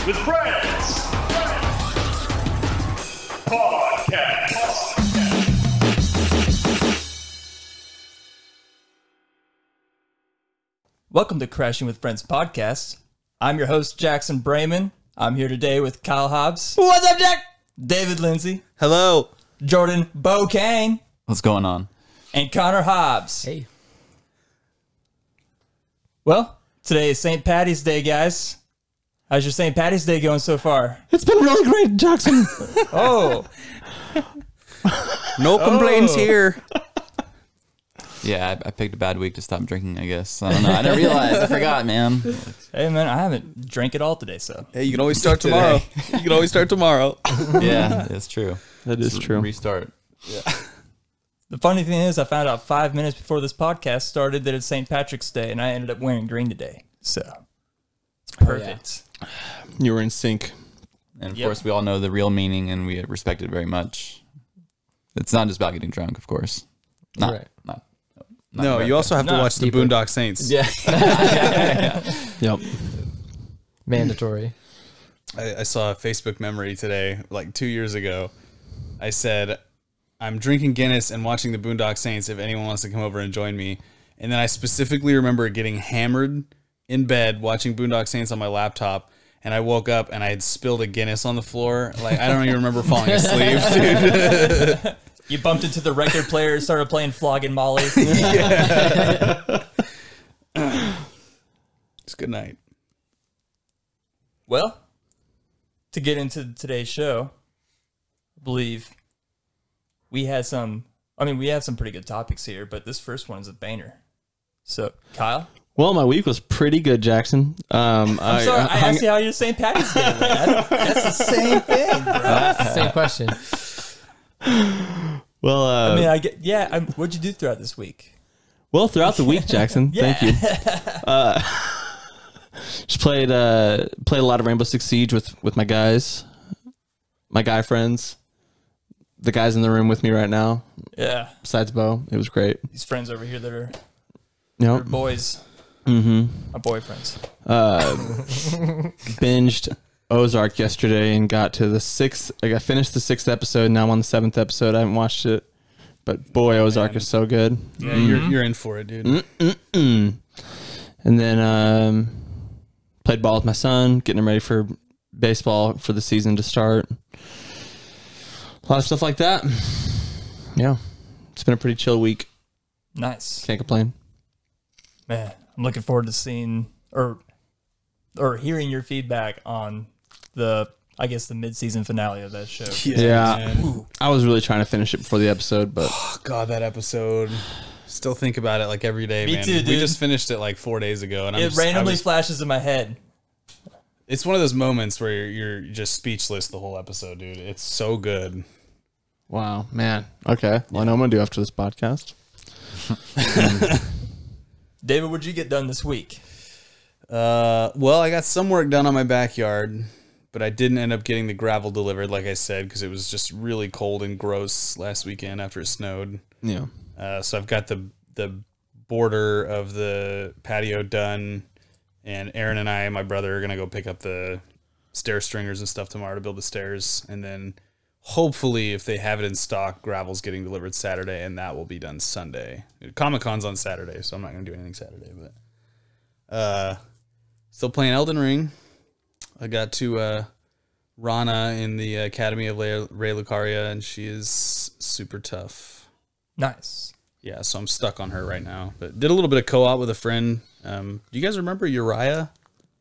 with Friends Podcast. Welcome to Crashing with Friends podcast. I'm your host, Jackson Brayman. I'm here today with Kyle Hobbs. What's up, Jack? David Lindsay. Hello. Jordan Bo Kane. What's going on? And Connor Hobbs. Hey. Well, today is St. Patty's Day, guys. How's your St. Patty's Day going so far? It's been really great, Jackson. Oh. No complaints here. Yeah, I picked a bad week to stop drinking, I guess. I don't know. I didn't realize. I forgot, man. Hey, man, I haven't drank it all today, so. Hey, you can always start tomorrow. You can always start tomorrow. Yeah, it's true. That is true. Restart. Yeah. The funny thing is, I found out 5 minutes before this podcast started that it's St. Patrick's Day, and I ended up wearing green today. So, it's perfect. You were in sync. And of course, we all know the real meaning, and we respect it very much. It's not just about getting drunk, of course. Not No, you also have to watch the Boondock Saints. Yeah. Yep. Mandatory. I saw a Facebook memory today, like 2 years ago. I said, I'm drinking Guinness and watching the Boondock Saints if anyone wants to come over and join me. And then I specifically remember getting hammered in bed watching Boondock Saints on my laptop. And I woke up and I had spilled a Guinness on the floor. Like, I don't even remember falling asleep, dude. You bumped into the record player and started playing Flogging Molly. Yeah. It's a good night. Well, to get into today's show, I believe we have some pretty good topics here, but this first one is a banger. So, Kyle? Well, my week was pretty good, Jackson. I'm sorry, I asked you how your St. Patty's Day went. That's the same thing, bro. Same question. Well, what'd you do throughout this week? well, throughout the week, Jackson. Thank you. Just played a lot of Rainbow Six Siege with my guys, my guy friends, the guys in the room with me right now. Yeah. Besides Bo, it was great. These friends over here that are Yep. boys. Mm-hmm. My boyfriends. Binged Ozark yesterday and got to the sixth. I finished the 6th episode. Now I'm on the 7th episode. I haven't watched it, but boy, Ozark is so good. Yeah, you're in for it, dude. And then played ball with my son, getting him ready for baseball for the season to start. A lot of stuff like that. Yeah, it's been a pretty chill week. Nice. Can't complain. Man, I'm looking forward to seeing or hearing your feedback on the mid-season finale of that show. Yeah. I was really trying to finish it before the episode, but Oh, God, that episode. Still think about it like every day, Me man. too, dude. We just finished it like 4 days ago, and It randomly flashes in my head. It's one of those moments where you're just speechless the whole episode, dude. It's so good. wow, man. Okay, well, I know what I'm gonna do after this podcast. David, what'd you get done this week? Well, I got some work done on my backyard, but I didn't end up getting the gravel delivered, like I said, because it was just really cold and gross last weekend after it snowed. Yeah. So I've got the border of the patio done, and Aaron and I, my brother, are gonna go pick up the stair stringers and stuff tomorrow to build the stairs, and then hopefully, if they have it in stock, gravel's getting delivered Saturday, and that will be done Sunday. Comic-Con's on Saturday, so I'm not gonna do anything Saturday, but still playing Elden Ring. I got to Rana in the Academy of Ray Lucaria, and she is super tough. Nice. Yeah, so I'm stuck on her right now. But did a little bit of co-op with a friend. Do you guys remember Uriah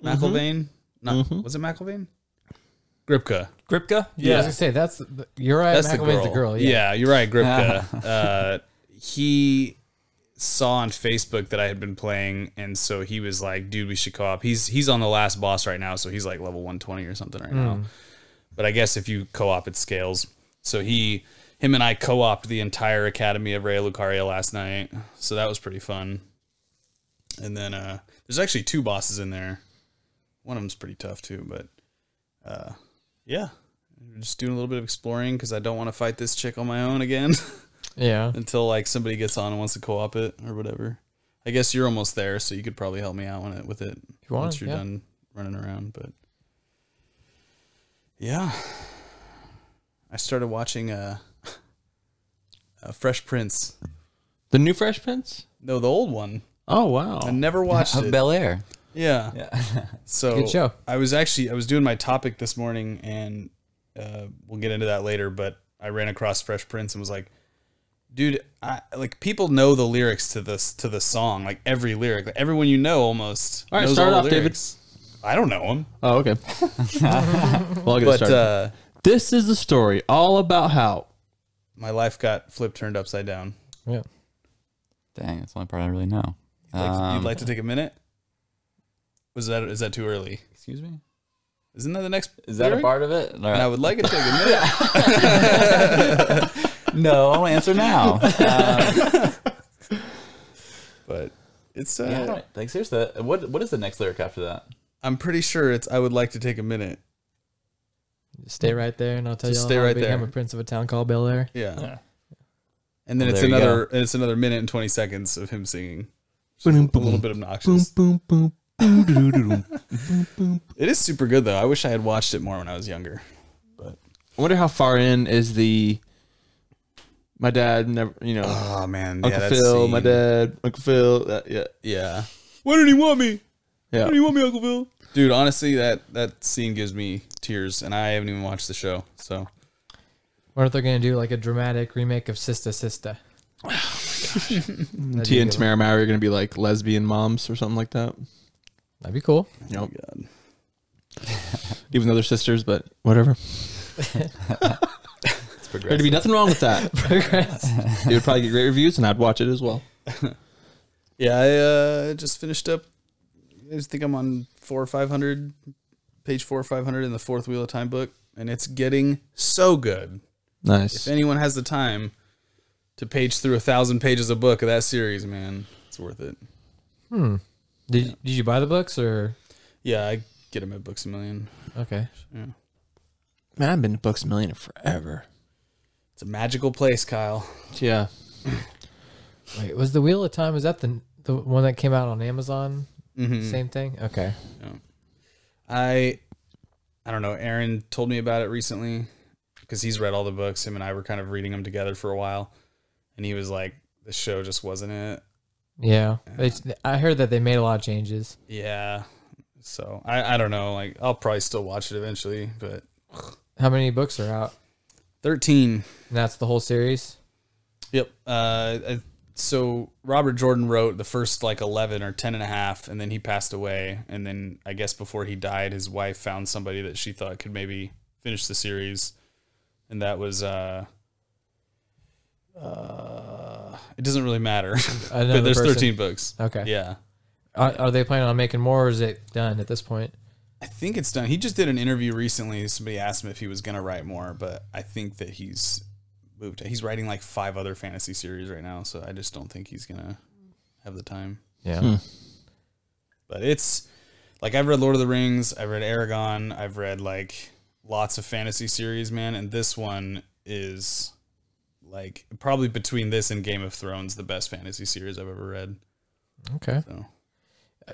McIlvaine? Was it McIlvaine? Gripka. Gripka? Yeah, I was gonna say that's Uriah McIlvaine's the girl. Yeah, Uriah Gripka. He saw on Facebook that I had been playing, and so he was like, "Dude, we should co-op." He's on the last boss right now, so he's like level 120 or something right now. But I guess if you co-op, it scales. So him and I co-opted the entire Academy of Ray Lucaria last night, so that was pretty fun. And then there's actually 2 bosses in there. One of them's pretty tough too, but yeah, I'm just doing a little bit of exploring because I don't want to fight this chick on my own again. Yeah. Until like somebody gets on and wants to co-op it or whatever. I guess you're almost there, so you could probably help me out with it you want, once you're done running around. But Yeah. I started watching Fresh Prince. The new Fresh Prince? No, the old one. Oh, wow. I never watched Of it. Bel Air. Yeah. So Good show. I was doing my topic this morning, and we'll get into that later, but I ran across Fresh Prince and was like, dude, people know the lyrics to the song, like every lyric, like everyone you know almost. All right, knows start all off, the David. lyrics. I don't know them. Oh, okay. Well, I'll get But started. This is the story all about how. my life got turned upside down. Yeah. Dang, that's the only part I really know. You'd like to take a minute? Is that too early? Excuse me? Isn't that the next? Is that a lyric? part of it? All And I right. would like it to take a minute. No, I want to answer now. But it's Yeah, I don't- like seriously, what is the next lyric after that? I'm pretty sure it's I would like to take a minute. Just stay right there, and I'll tell Just you all stay how I right became there. a prince of a town called Bel Air. Yeah. Yeah. And then Well, it's there you another minute and 20 seconds of him singing. Boom, A boom, little bit obnoxious. boom, boom, boom, boom, boom, boom. It is super good though. I wish I had watched it more when I was younger. I wonder how far in is the. My dad never, Oh man, Uncle that Phil, scene. my dad, Uncle Phil. Yeah. Yeah. Why didn't he want me? Yeah. Why didn't he want me, Uncle Phil? Dude, honestly, that scene gives me tears, and I haven't even watched the show. So What if they're gonna do like a dramatic remake of Sista Sista? Tia and Tamara Mowry are going to be like lesbian moms or something like that. That'd be cool. oh god. Even though they're sisters, but whatever. It's There'd be nothing wrong with that. It would probably get great reviews, and I'd watch it as well. Yeah, I just finished up. I just think I'm on page 4 or 500 in the Fourth Wheel of Time book, and it's getting so good. Nice. If anyone has the time to page through 1,000 pages of book of that series, man, it's worth it. Did you buy the books or? Yeah, I get them at Books A Million. Okay. Yeah. Man, I've been to Books A Million forever. It's a magical place, Kyle. Yeah. Wait, was the Wheel of Time? Is that the one that came out on Amazon? Mm-hmm. Same thing. Okay. I don't know. Aaron told me about it recently because he's read all the books. Him and I were kind of reading them together for a while, and he was like, "The show just wasn't it." Yeah. I heard that they made a lot of changes. Yeah. So I don't know. Like I'll probably still watch it eventually, but How many books are out? 13. And that's the whole series. Yep. So Robert Jordan wrote the first like 11 or 10 and a half, and then he passed away. And then I guess before he died, his wife found somebody that she thought could maybe finish the series. And that was, it doesn't really matter, Another but there's person. 13 books. Okay. Yeah. Are they planning on making more, or is it done at this point? I think it's done. He just did an interview recently. Somebody asked him if he was going to write more, but I think that he's moved. He's writing like 5 other fantasy series right now, so I just don't think he's going to have the time. Yeah. But it's like I've read Lord of the Rings, I've read Aragon, I've read like lots of fantasy series, man, and this one is like probably between this and Game of Thrones the best fantasy series I've ever read. Okay. So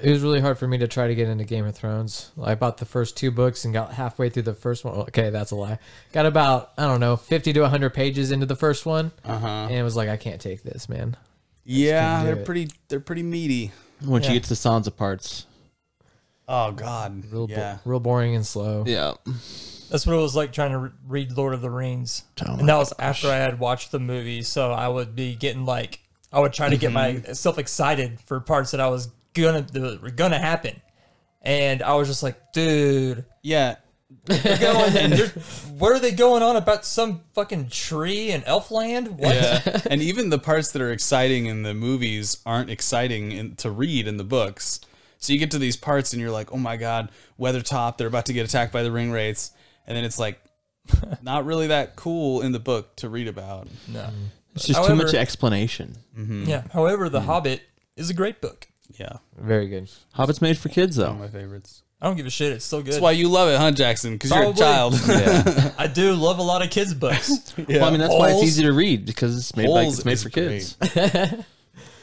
It was really hard for me to try to get into Game of Thrones. I bought the first 2 books and got halfway through the first one. Okay, that's a lie. Got about, I don't know, 50 to 100 pages into the first one. And it was like, I can't take this, man. yeah, couldn't do they're pretty meaty. Once Yeah. you get to the Sansa parts. Oh God, Real boring and slow. Yeah. That's what it was like trying to read Lord of the Rings. Oh And that was after I had watched the movie. So I would be getting like, I would try to get myself excited for parts that I was gonna happen. And I was just like, dude, yeah. where are they going on about some fucking tree in Elfland? What? Yeah. And even the parts that are exciting in the movies aren't exciting to read in the books. So you get to these parts and you're like, oh my God, Weathertop, they're about to get attacked by the ring wraiths. And then it's like, not really that cool in the book to read about. No. It's just too However- much explanation. Yeah. However, The Hobbit is a great book. Yeah. Very good. Hobbit's made for kids, One of though. my favorites. I don't give a shit. It's still good. That's why you love it, huh, Jackson? Because you're a Probably. child. Yeah. I do love a lot of kids' books. Well, I mean, that's why it's Holes. easy to read, because it's made Holes it's made is for kids.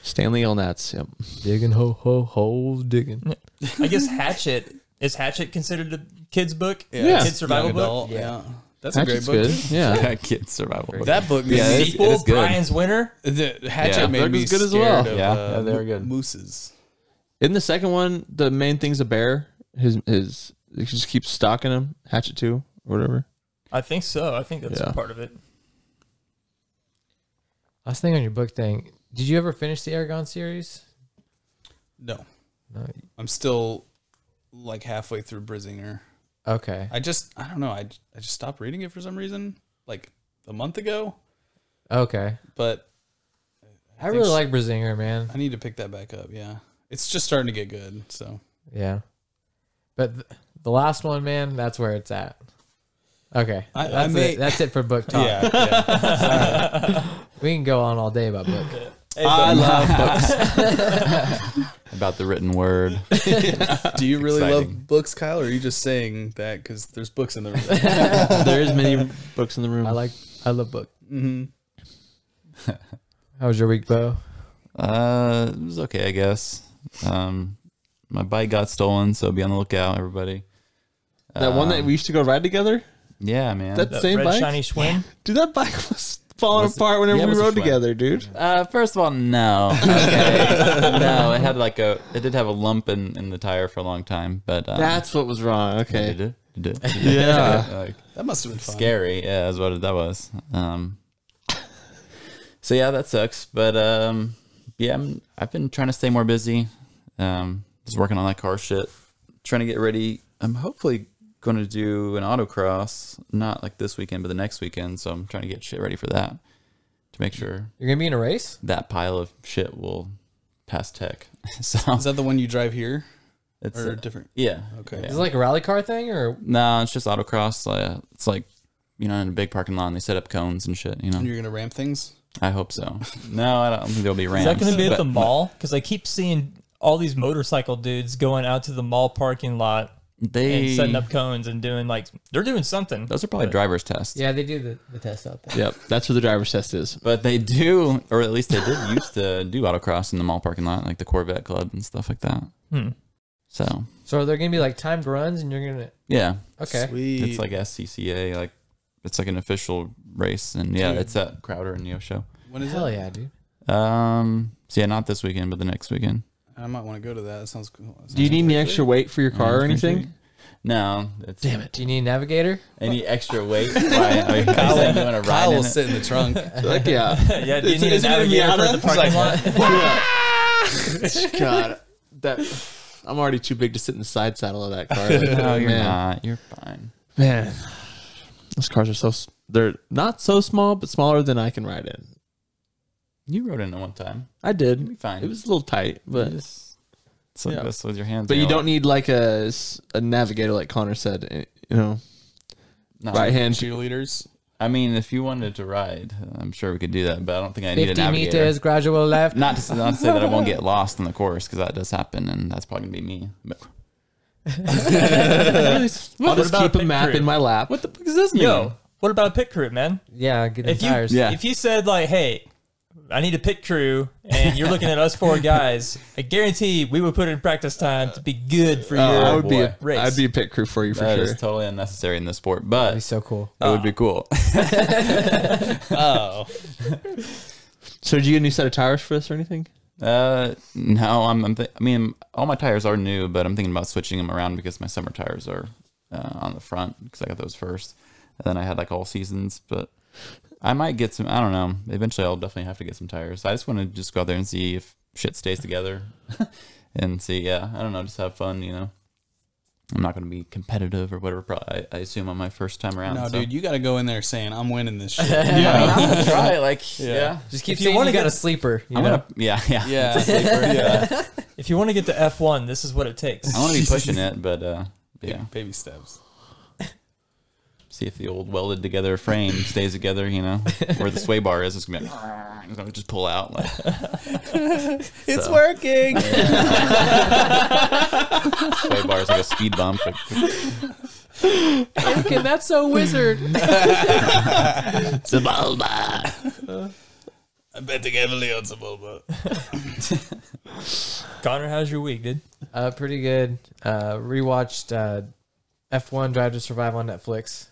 Stanley Elnats. Yep. Digging holes, digging. I guess Hatchet Is Hatchet considered a kid's book? Yeah. Kid survival Young book? adult, yeah. That's a Hatchet's great book. good. too. Yeah. That kid's survival book. That book made Yeah, me it is Sequel, good. Brian's Winter. The Hatchet Yeah. made That me was good as scared well. of Yeah, they were good. mooses. In the second one, the main thing's a bear. His he just keeps stalking him. Hatchet 2 or whatever. I think so. I think that's Yeah. part of it. Last thing on your book thing. Did you ever finish the Aragon series? No, No. I'm still like halfway through Brizinger. Okay. I don't know. I just stopped reading it for some reason, like a month ago. Okay. But I really like Brizinger, man. I need to pick that back up. Yeah, it's just starting to get good. So Yeah. But the last one, man, that's where it's at. Okay. That's it for book talk. yeah. We can go on all day about book. I love books. About the written word. Do you really Exciting. love books, Kyle, or are you just saying that because there's books in the room? There is many books in the room. I love book. Mm-hmm. How was your week, Bo? It was okay, I guess. My bike got stolen, so be on the lookout, everybody. That one that we used to go ride together? Yeah, man. That same Red bike? shiny Schwinn. Dude, that bike was falling Was it- apart whenever yeah, it we was a rode Schwinn. together, dude. First of all, no. Okay. No, it had it did have a lump in the tire for a long time, but That's what was wrong. Okay. Did it? Yeah. Like, That must have been fun. scary. Yeah, is what that was. So yeah, that sucks. But yeah, I've been trying to stay more busy. Just working on that car shit, trying to get ready. I'm hopefully going to do an autocross, not like this weekend, but the next weekend. So I'm trying to get shit ready for that to make sure You're going to be in a race? that pile of shit will pass tech. So Is that the one you drive here it's or different? yeah. Okay. Is it like a rally car thing or? No, it's just autocross. It's like, in a big parking lot and they set up cones and shit, And you're gonna ramp things? I hope so. No, I don't think there'll be Is ramps. that going to be at but- the mall? Because I keep seeing all these motorcycle dudes going out to the mall parking lot They and setting up cones and doing they're doing something. those are probably driver's tests. Yeah, they do the test out there. Yep. That's where the driver's test is. But they do, or at least they did used to do autocross in the mall parking lot, like the Corvette Club and stuff like that. So So are there going to be like timed runs and you're going to... yeah, Okay. Sweet. it's like SCCA, like it's like an official race, and yeah, it's at Crowder and Neo show. When is Hell that? yeah, dude. So yeah, not this weekend, but the next weekend. I might want to go to that. That sounds cool. Do you need any extra weight for your car or anything? No, it's Damn it. Do you need a navigator? any extra weight. Why are you saying you want to ride Kyle in will it? sit in the trunk. Like, yeah. Yeah, do you need a Is it gonna be navigator for the Miata? parking lot? God, I'm already too big to sit in the side saddle of that car. No, you're Man. not. You're fine. Man, those cars are they're not so small, but smaller than I can ride in. You rode in it one time. I did. be fine. It was a little tight, but It's like Yeah. this with your hands. but you you're don't need like a navigator like Connor said. like, no, Right hand. Cheerleaders. I mean, if you wanted to ride, I'm sure we could do that, but I don't think I need a 50 navigator. meters, gradual left. Not to say that I won't get lost on the course, because that does happen, and that's probably gonna be me. But I'll just about keep a pit map crew? in my lap. what the fuck does this mean? Yo, what about a pit crew, man? Yeah, get them If you tires. Yeah. if you said hey, I need a pit crew, and you're looking at us four guys, I guarantee we would put in practice time to be good for your I would be race. I'd be a pit crew for you for That sure. is totally unnecessary in this sport, That'd be but so cool. it would be cool. Oh. So did you get a new set of tires for this or anything? No, I mean, all my tires are new, but I'm thinking about switching them around because my summer tires are on the front because I got those first, and then I had like all seasons. But I might get some. I don't know. Eventually, I'll definitely have to get some tires. I just want to just go out there and see if shit stays together, and see. Yeah, I don't know. Just have fun. I'm not going to be competitive or whatever. Probably, I assume on my first time around. No, so. dude, you got to go in there saying, I'm winning this shit. Yeah, I'm gonna try. Like, yeah. Just keep If you saying wanna you got get- a sleeper. You I'm know? gonna. Yeah. Yeah. Yeah. If you want to get to F1, this is what it takes. I want to be pushing it, but yeah. Baby steps. See if the old welded together frame stays together, where the sway bar is. It's gonna be just pull out. Like, It's working. sway bar is like a speed bump. Like, Anakin, that's so wizard. I'm betting heavily on Sebulba. Connor, how's your week, dude? Pretty good. Rewatched F1 Drive to Survive on Netflix.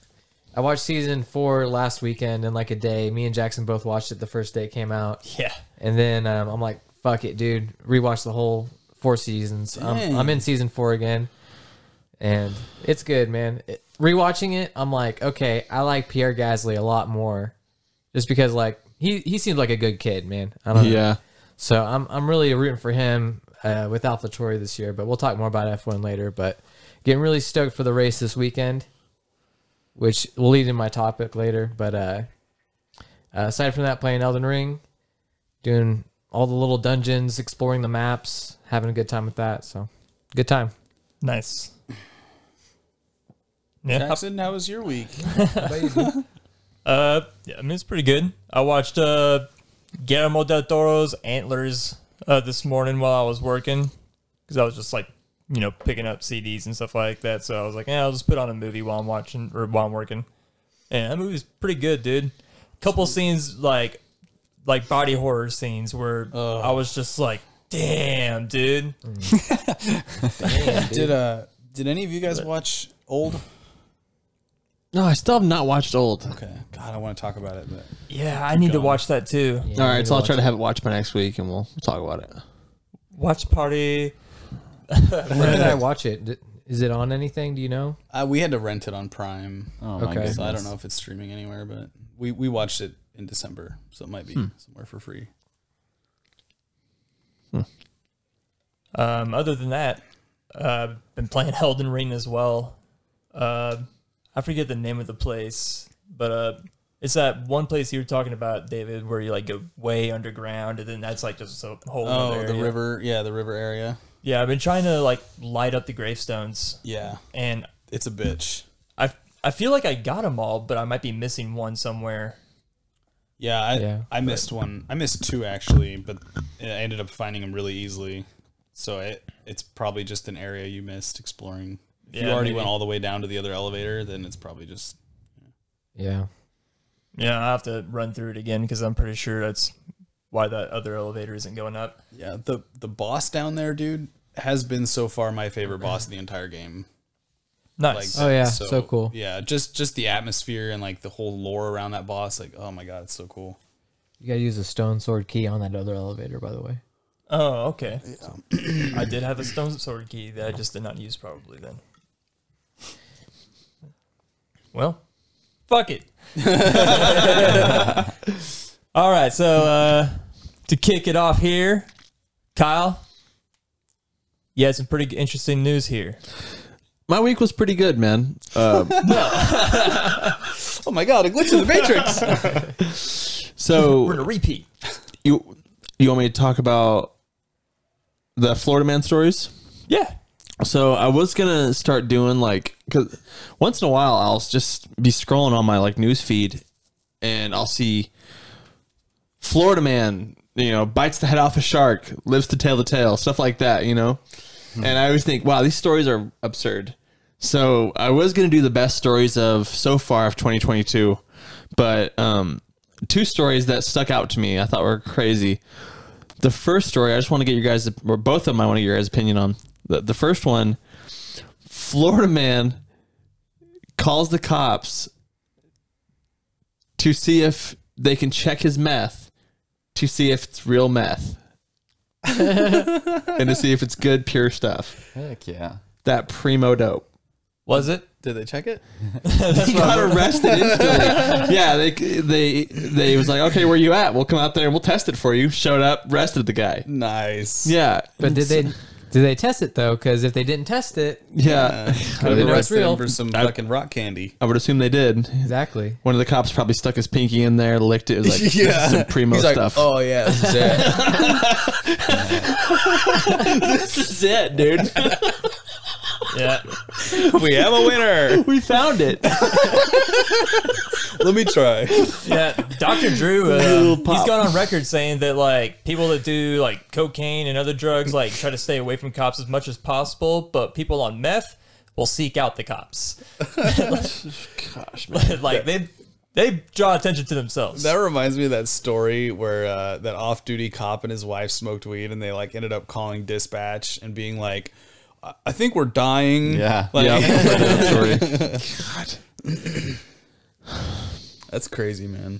I watched season 4 last weekend in like a day. Me and Jackson both watched it the first day it came out. Yeah. And then I'm like, fuck it, dude. Rewatch the whole 4 seasons. I'm in season 4 again. And it's good, man. Rewatching it, I'm like, okay, I like Pierre Gasly a lot more. Just because like he seems like a good kid, man. I don't know. Yeah. So I'm really rooting for him with AlphaTauri this year, but we'll talk more about F1 later. But getting really stoked for the race this weekend, which will lead in my topic later. But aside from that, playing Elden Ring, doing all the little dungeons, exploring the maps, having a good time with that. So good time. Nice. Yeah. Jackson, how was your week? Yeah, I mean, it's pretty good. I watched Guillermo del Toro's Antlers this morning while I was working because I was just like, you know, picking up CDs and stuff like that. So I was like, yeah, I'll just put on a movie while I'm watching or while I'm working. And that movie's pretty good, dude. Couple scenes like body horror scenes where I was just like, damn, dude. Damn, dude. Did any of you guys watch Old? No, I still have not watched Old. Okay. God, I want to talk about it, but Yeah, I need to watch that too. Yeah, All I right, need so I'll try watch to it. have it watched by next week, and we'll talk about it. Watch party. Where did I watch it? Is it on anything? Do you know? we had to rent it on Prime. Oh, my Okay. goodness. So I don't know if it's streaming anywhere, but we watched it in December, so it might be somewhere for free. Other than that, been playing Elden Ring as well. I forget the name of the place, but it's that one place you were talking about, David, where you like go way underground, and then that's like just a whole other Oh, the area. river. Yeah, the river area. Yeah, I've been trying to like light up the gravestones, Yeah, and it's a bitch. I feel like I got them all, but I might be missing one somewhere. Yeah, I missed one. I missed 2 actually, but I ended up finding them really easily. So it's probably just an area you missed exploring. If you Yeah, already maybe. went all the way down to the other elevator, then it's probably just Yeah. Yeah, I'll have to run through it again because I'm pretty sure that's why that other elevator isn't going up. yeah. The boss down there, dude, has been so far my favorite boss in the entire game. Nice. Oh, yeah, so cool. Yeah, just the atmosphere and like the whole lore around that boss. Like, oh my god, it's so cool. You gotta use a stone sword key on that other elevator, by the way. Oh, okay. I did have a stone sword key that I just did not use probably then. Well, fuck it. All right, so to kick it off here, Kyle, you had some pretty interesting news here. My week was pretty good, man. Oh my god, a glitch in the Matrix. So We're going to repeat. you want me to talk about the Florida Man stories? Yeah. So I was gonna start doing like, cause once in a while I'll just be scrolling on my like news feed, and I'll see Florida Man, you know, bites the head off a shark, lives to tell the tale, stuff like that, you know. And I always think, wow, these stories are absurd. So I was gonna do the best stories of so far of 2022, but 2 stories that stuck out to me I thought were crazy. The first story, I just want to get your guys, or both of them, I want to get your guys' opinion on. The first one, Florida man calls the cops to see if they can check his meth, to see if it's real meth, and to see if it's good, pure stuff. Heck yeah. That primo dope. Was it? Did they check it? He got arrested instantly. Yeah, they was like, okay, where you at? We'll come out there and we'll test it for you. Showed up, arrested the guy. Nice. Yeah, But did they test it though? Because if they didn't test it, Yeah, Could they have know it's arrested him real? for some fucking rock candy. I would assume they did. exactly. One of the cops probably stuck his pinky in there, licked it. It was like, this is some primo He's like, stuff. oh yeah, this is it. This is it, dude. Yeah. We have a winner. We found it. Let me try. Yeah, Dr. Drew, Little he's pop. gone on record saying that like people that do like cocaine and other drugs like try to stay away from cops as much as possible, but people on meth will seek out the cops. Gosh, man. Like they've They draw attention to themselves. That reminds me of that story where that off-duty cop and his wife smoked weed, and they like ended up calling dispatch and being like, "I think we're dying." Yeah. Like, God. that's crazy, man.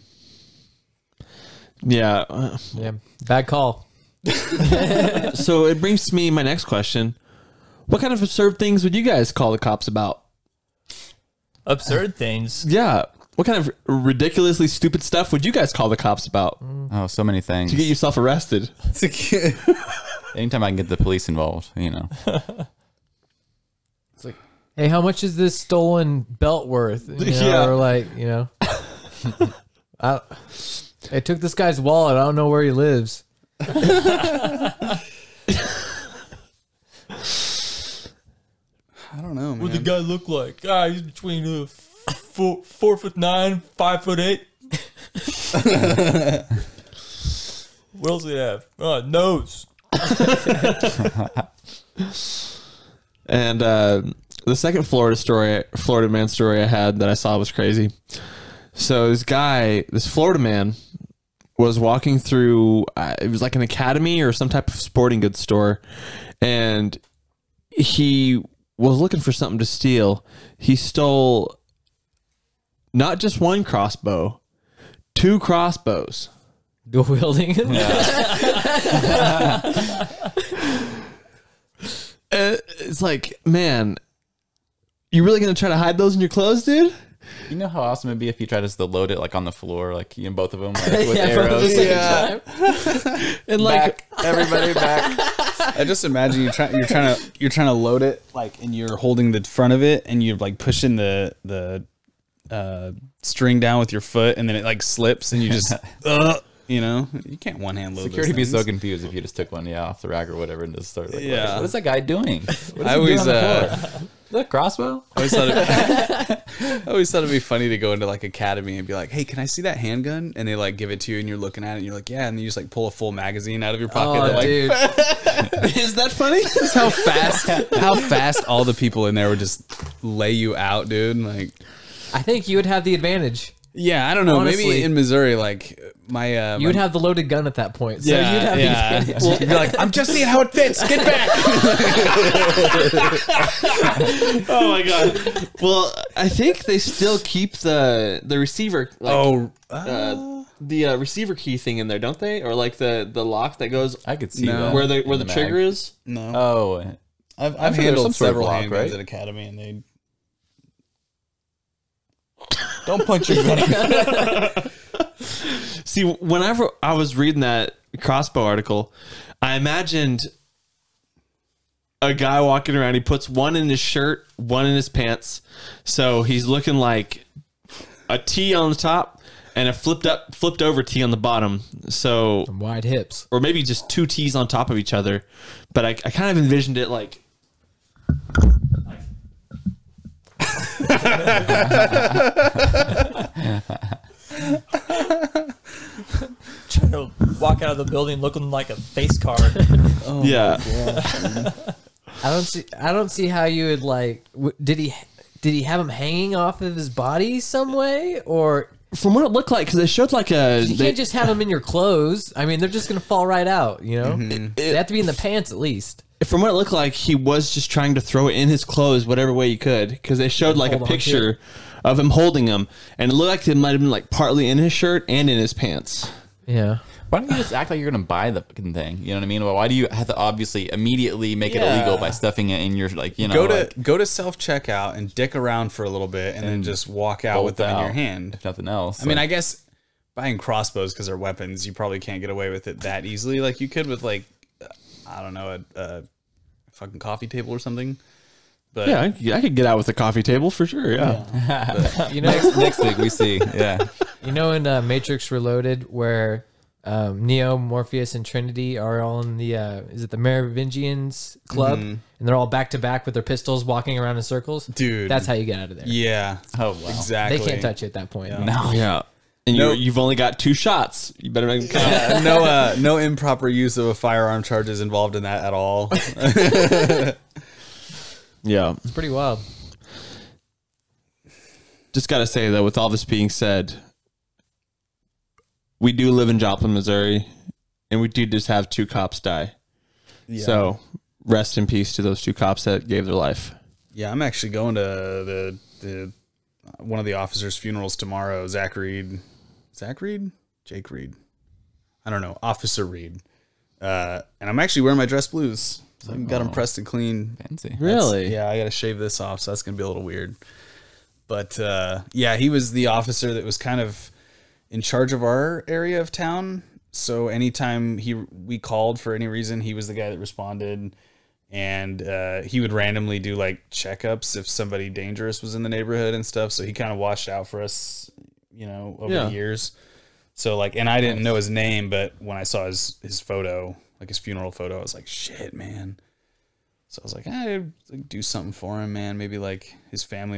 Yeah. Yeah, bad call. So it brings me my next question. What kind of absurd things would you guys call the cops about? Absurd things. Yeah. What kind of ridiculously stupid stuff would you guys call the cops about Oh, so many things. to get yourself arrested? Anytime I can get the police involved, you know. It's like, hey, how much is this stolen belt worth? You know, Yeah. Or like, you know, I took this guy's wallet. I don't know where he lives. I don't know, man. What the guy look like? He's between 4'9", 5'8". What else do you have? Nose. And the second Florida man story I had that I saw was crazy. So this Florida man was walking through, it was like an academy or some type of sporting goods store, and he was looking for something to steal. He stole not just one crossbow, 2 crossbows. Dual wielding. It's like, man, you really gonna try to hide those in your clothes, dude? You know how awesome it'd be if you tried to load it like on the floor, like you know, both of them like, with Yeah, both at the arrows. same time. And like, Back, everybody back. I just imagine you're trying to load it like, and you're holding the front of it, and you're like pushing the string down with your foot, and then it like slips, and you just you know, you can't one hand load. Security would be those so things. confused if you just took one off the rack or whatever and just started like, Yeah. what is that guy doing? What is I he doing always on the floor? Is that a crossbow? I always thought it'd be funny to go into like academy and be like, "Hey, can I see that handgun?" And they like give it to you, and you're looking at it, and you're like, "Yeah," and then you just like pull a full magazine out of your pocket. Oh, They're like, dude. is that funny? how fast all the people in there would just lay you out, dude. Like, I think you would have the advantage. yeah, I don't know. Honestly. Maybe in Missouri, like my You would have the loaded gun at that point. So yeah, you'd have the advantage. You'd be like, "I'm just seeing how it fits. Get back." Oh my god. Well, I think they still keep the receiver. Like, the receiver key thing in there, don't they? Or like the lock that goes I could see No. that. where the in trigger mag. is. No, Oh, I've sure there's handled some sort of several lock, handguns right? at academy, and they don't punch your gun. See, whenever I was reading that crossbow article, I imagined a guy walking around. He puts one in his shirt, one in his pants, so he's looking like a T on the top and a flipped over T on the bottom. So, Wide hips. or maybe just 2 T's on top of each other. But I kind of envisioned it like. Trying to walk out of the building looking like a face card. Yeah. I don't see how you would like. Did he have him hanging off of his body some way, or From what it looked like, because they showed like a. you can't just have them in your clothes? I mean, they're just gonna fall right out. You know, Mm-hmm. they have to be in the pants at least. From what it looked like, he was just trying to throw it in his clothes, whatever way he could, because they showed like a Hold on to picture of him holding them, and it looked like it might have been like partly in his shirt and in his pants. Yeah. why don't you just act like you're gonna buy the fucking thing? You know what I mean? Well, why do you have to obviously immediately make it illegal by stuffing it in your like you know Go to self checkout and dick around for a little bit, and then just walk out with them in your hand. if nothing else? I mean, I guess buying crossbows because they're weapons, you probably can't get away with it that easily. Like you could with like, I don't know, a fucking coffee table or something. But Yeah, I could get out with a coffee table for sure. Yeah. You know, next week we see. Yeah, you know in Matrix Reloaded where Neo, Morpheus, and Trinity are all in the is it the Merovingians club, and they're all back to back with their pistols, walking around in circles. Dude, That's how you get out of there. yeah. Oh wow. Exactly. They can't touch you at that point. No. Yeah. And No. you've only got 2 shots. You better make them count. No improper use of a firearm charges involved in that at all. Yeah. It's pretty wild. Just got to say, though, with all this being said, we do live in Joplin, Missouri, and we do just have 2 cops die. Yeah. So rest in peace to those 2 cops that gave their life. Yeah, I'm actually going to the one of the officers' funerals tomorrow. Zach Reed? Jake Reed? I don't know. Officer Reed. And I'm actually wearing my dress blues. So I got them pressed and clean. Fancy. Really? Yeah, I got to shave this off, so that's going to be a little weird. But yeah, he was the officer that was kind of in charge of our area of town. So anytime we called for any reason, he was the guy that responded. And he would randomly do like checkups if somebody dangerous was in the neighborhood and stuff. So he kind of watched out for us, over the years. So like, and I didn't know his name, but when I saw his photo, like his funeral photo, I was like, shit, man. So I was like, do something for him, man. Maybe like his family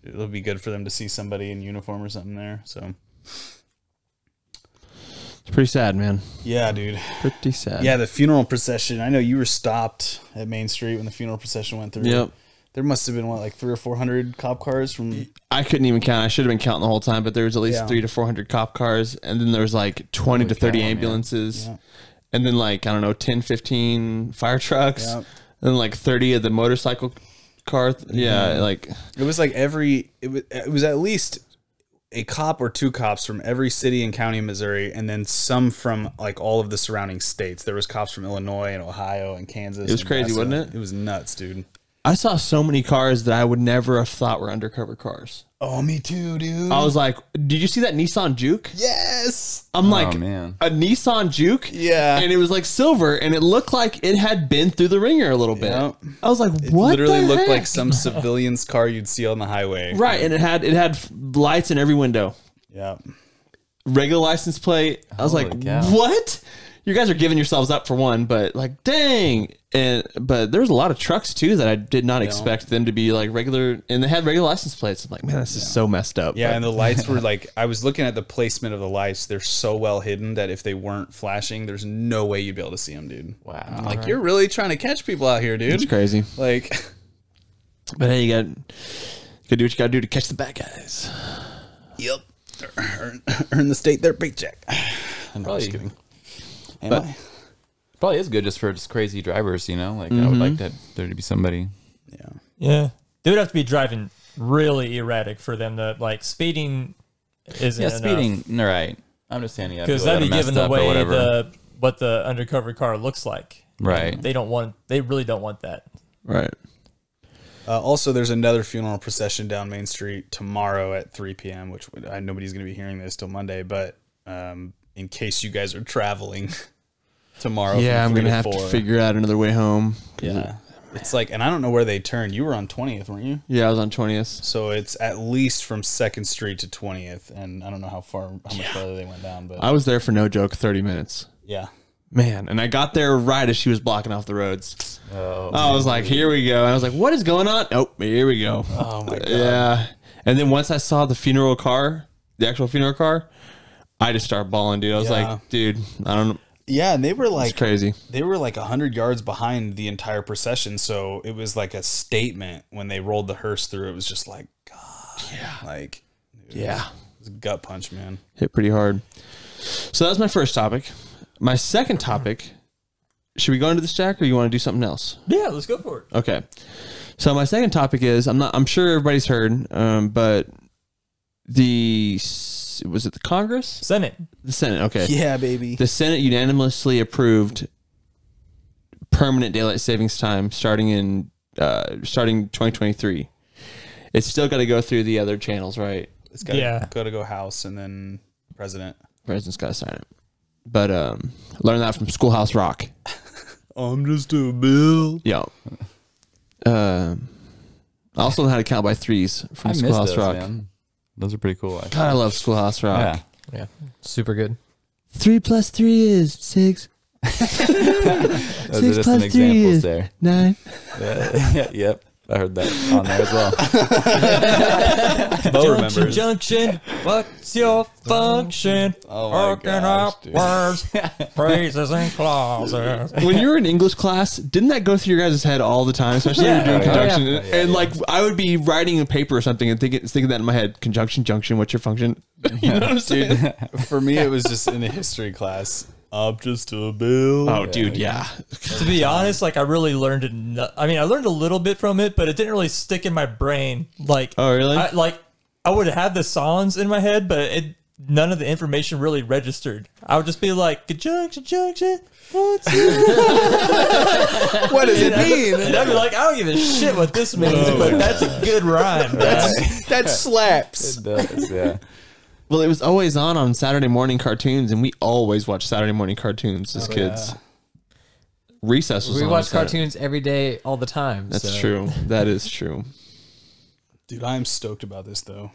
it'll be good for them to see somebody in uniform or something there. So It's pretty sad, man. yeah, dude. Pretty sad. Yeah, the funeral procession. I know you were stopped at Main Street when the funeral procession went through. Yep. There must have been like 300 or 400 cop cars from. I couldn't even count. I should have been counting the whole time, but there was at least 300 to 400 cop cars, and then there was like 20 to 30 ambulances, and then like, I don't know, 10, 15 fire trucks, and then like 30 of the motorcycle cars. Yeah, like it was like it was at least a cop or 2 cops from every city and county in Missouri, and then some from like all of the surrounding states. There was cops from Illinois and Ohio and Kansas. It was crazy, wasn't it? It was nuts, dude. I saw so many cars that I would never have thought were undercover cars. Oh, me too, dude. I was like, did you see that Nissan Juke? Yes. I'm like, man. a Nissan Juke? Yeah. And it was like silver, and it looked like it had been through the ringer a little bit. Yep. I was like, what? It literally the looked heck? like some civilian's car you'd see on the highway. Right, and it had lights in every window. Yeah. Regular license plate. I was Holy like, cow. what? You guys are giving yourselves up for one, but like, dang. But there was a lot of trucks too that I did not expect them to be like regular, and they had regular license plates. I'm like, man, this is so messed up. Yeah, But and the lights were like, I was looking at the placement of the lights. They're so well hidden that if they weren't flashing, there's no way you'd be able to see them, dude. Wow. I'm like, you're really trying to catch people out here, dude. it's crazy. Like, But hey, you got to do what you got to do to catch the bad guys. yep. Earn the state their paycheck. I'm Probably. just kidding. But- Probably is good just for just crazy drivers, Like I would like there to be somebody. Yeah. Yeah. They would have to be driving really erratic for them to, like, speeding isn't Yeah, enough. speeding. Right. I'm just saying, Because that'd be giving away what the undercover car looks like. Right. They really don't want that. Right. Also, there's another funeral procession down Main Street tomorrow at 3 p.m., which nobody's going to be hearing this till Monday, but in case you guys are traveling tomorrow. Yeah, from I'm 3 gonna have to 4. figure out another way home. Yeah. It's like, and I don't know where they turned. You were on 20th, weren't you? Yeah, I was on 20th. So it's at least from 2nd Street to 20th, and I don't know how much further they went down, but I was there for no joke 30 minutes. yeah. Man, and I got there right as she was blocking off the roads. Oh, I was like, here we go. And I was like, what is going on? Oh, here we go. Oh my God. Yeah. And then once I saw the funeral car, the actual funeral car, I just started bawling, dude. I was Yeah. like, dude, I don't know. Yeah, and they were It's like crazy. they were like 100 yards behind the entire procession, so it was like a statement when they rolled the hearse through. It was just like, God, like, dude, Yeah. it was a gut punch, man. Hit pretty hard. So that was my first topic. My second topic, should we go into this, Jack, or you want to do something else? Yeah, let's go for it. Okay. So my second topic is, I'm sure everybody's heard, but was it the Congress? Senate. The Senate, okay. Yeah, baby. The Senate unanimously approved permanent daylight savings time starting 2023. It's still got to go through the other channels, right? It's got Yeah. to go House and then President. President's got to sign it. But learn that from Schoolhouse Rock. I'm just a bill. Yeah. I also know how to count by threes from I missed Schoolhouse those, Rock. man. Those are pretty cool. Actually. God, I love Schoolhouse Rock. Yeah. Yeah, super good. 3 plus 3 is 6. Those are 6 just some plus 3 examples is there. 9. Yeah, yep. I heard that on there as well. Bo Junction, remembers. junction, what's your function? Oh my Working gosh, up dude. words, phrases, and clauses. When you were in English class, didn't that go through your guys' head all the time, especially when you're doing conjunction? And like, I would be writing a paper or something and thinking that in my head: conjunction, junction. What's your function? You know what I'm saying? For me, it was just in a history class. Up just a bill. Oh, dude, yeah. To be honest, like I really learned it. I mean, I learned a little bit from it, but it didn't really stick in my brain. Like, Oh, really? I would have the songs in my head, but none of the information really registered. I would just be like, conjunction, junction. What's What does it mean? And I'd be like, I don't give a shit what this means, but that's a good rhyme. That slaps. It does, yeah. Well, it was always on Saturday morning cartoons, and we always watched Saturday morning cartoons as kids. Yeah. Recess was We on watch Saturday. cartoons every day, all the time. That's so. true. That is true. Dude, I am stoked about this though.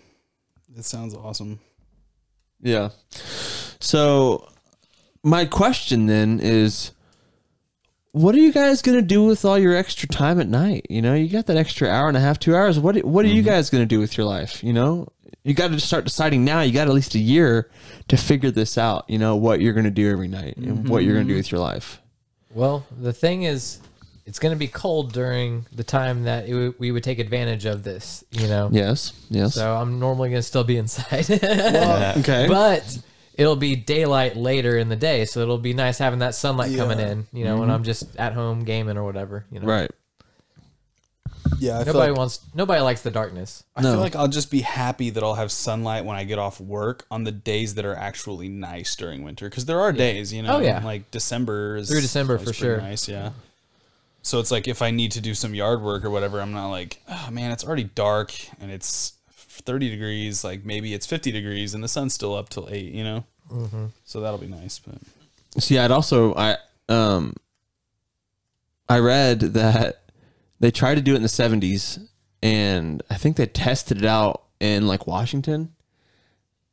It sounds awesome. Yeah. So, my question then is, what are you guys going to do with all your extra time at night? You know, you got that extra hour and a half, 2 hours. What are you guys going to do with your life? You know, you got to start deciding now. You got at least a year to figure this out, you know, what you're going to do every night and what you're going to do with your life. Well, the thing is, it's going to be cold during the time that we would take advantage of this, you know? Yes. Yes. So I'm normally going to still be inside. Okay. But it'll be daylight later in the day, so it'll be nice having that sunlight coming in, you know, when I'm just at home gaming or whatever, you know. Right. Yeah, I Nobody likes the darkness. feel like I'll just be happy that I'll have sunlight when I get off work on the days that are actually nice during winter. Because there are days, you know, Oh, yeah. like December is Through December, always for pretty sure. nice, yeah. So it's like if I need to do some yard work or whatever, I'm not like, oh man, it's already dark and it's 30 degrees. Like maybe it's 50 degrees and the sun's still up till 8, you know. So that'll be nice. But See, I read that they tried to do it in the 70s, and I think they tested it out in like Washington,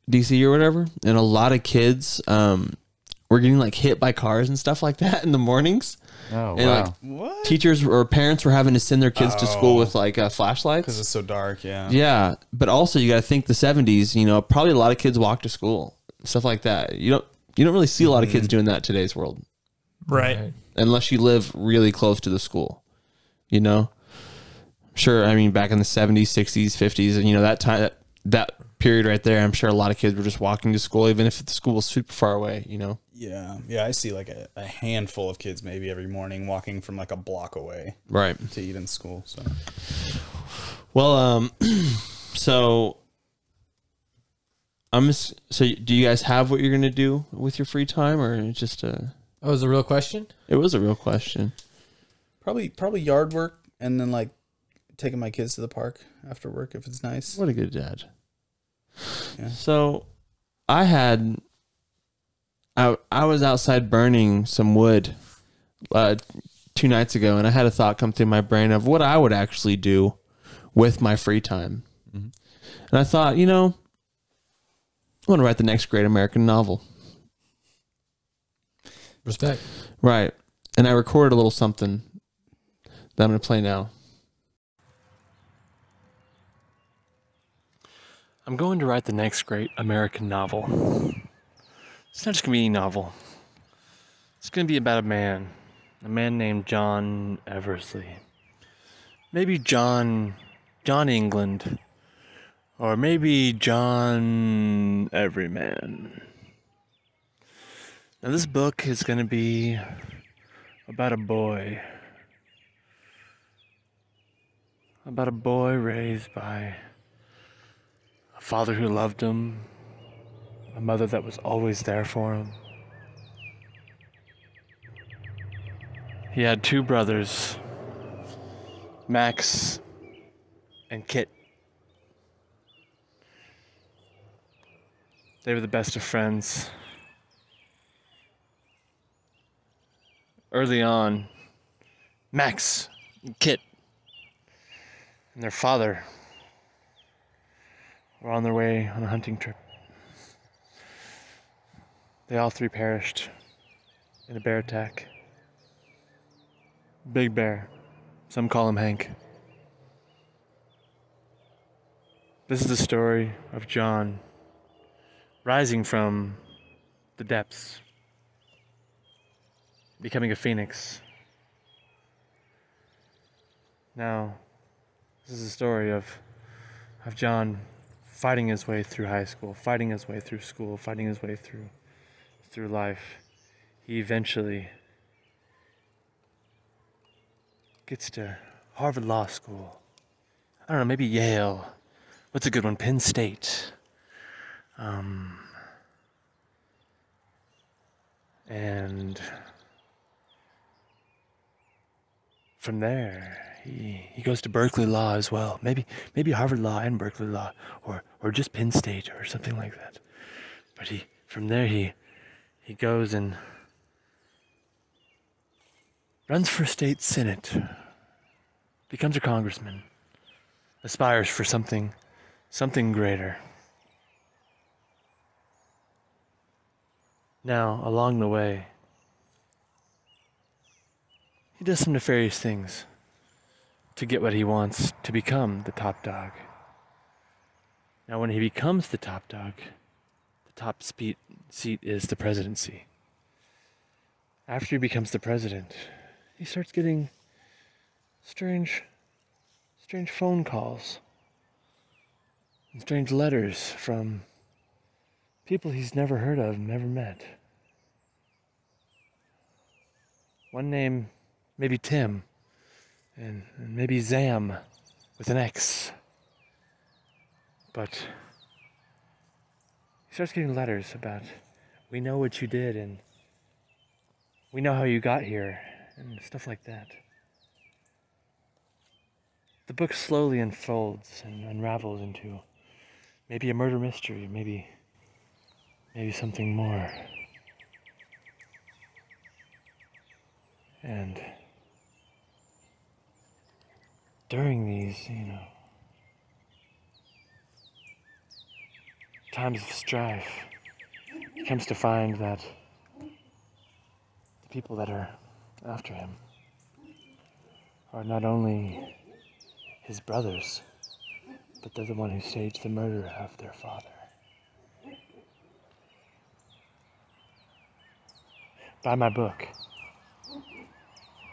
DC or whatever, and a lot of kids were getting like hit by cars and stuff like that in the mornings. Oh, And wow. like what? teachers or parents were having to send their kids to school with like flashlights. Because it's so dark, yeah. Yeah, but also you got to think the 70s. You know, probably a lot of kids walk to school, stuff like that. You don't really see a lot of kids doing that in today's world, Right. unless you live really close to the school. You know, sure. I mean, back in the 70s, 60s, 50s, and you know that time, that period right there, I'm sure a lot of kids were just walking to school, even if the school was super far away. You know. Yeah. Yeah. I see like a handful of kids maybe every morning walking from like a block away Right. to eat in school. So Well, so so do you guys have what you're gonna do with your free time, or it's just Oh, it was a real question? it was a real question? probably yard work and then like taking my kids to the park after work if it's nice. What a good dad. Yeah. So I was outside burning some wood 2 nights ago, and I had a thought come through my brain of what I would actually do with my free time. And I thought, you know, I want to write the next great American novel. Respect. Right. And I recorded a little something that I'm going to play now. I'm going to write the next great American novel. It's not just going to be any novel. It's going to be about a man named John Eversley. Maybe John England. Or maybe John Everyman. Now this book is going to be about a boy. About a boy raised by a father who loved him, a mother that was always there for him. He had 2 brothers, Max and Kit. They were the best of friends. Early on, Max and Kit and their father were on their way on a hunting trip. They all 3 perished in a bear attack. Big Bear. Some call him Hank. This is the story of John rising from the depths, becoming a phoenix. Now, this is the story of John fighting his way through high school, fighting his way through school, fighting his way through life. He eventually gets to Harvard Law School. I don't know, maybe Yale. What's a good one? Penn State. And from there, he goes to Berkeley Law as well. Maybe Harvard Law and Berkeley Law, or just Penn State or something like that. But from there he goes and runs for state senate, becomes a congressman, aspires for something greater. Now, along the way, he does some nefarious things to get what he wants, to become the top dog. Now, when he becomes the top dog, the top seat is the presidency. After he becomes the president, he starts getting strange phone calls and strange letters from people he's never heard of, never met. One name, maybe Tim, and maybe Zam with an X. But he starts getting letters about, we know what you did and we know how you got here, and stuff like that. The book slowly unfolds and unravels into maybe a murder mystery, maybe something more. And during these, times of strife, he comes to find that the people that are after him are not only his brothers, but they're the one who staged the murder of their father. Buy my book.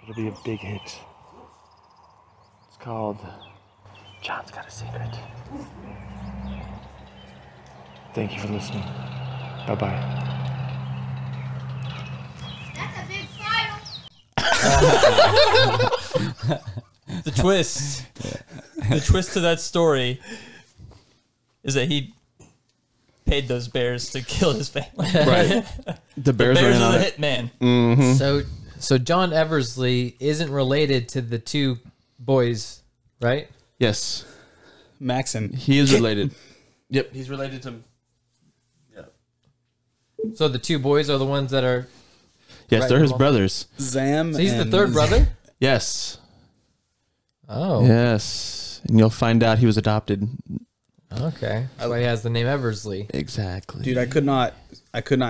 It'll be a big hit. It's called John's Got a Secret. Thank you for listening. Bye-bye. That's a big file. The twist. The twist to that story is that he paid those bears to kill his family. Right. The bears, Bears ran are on the it. hitman. So John Eversley isn't related to the two boys, right? Yes, Maxon. he is related. Yep, he's related to. So the two boys are the ones that are. Yes, Right, they're his well- brothers. Zam. So he's the and third brother. Yes, Oh, yes, and you'll find out he was adopted. okay. That's why he has the name Eversley. Exactly, Dude, I could not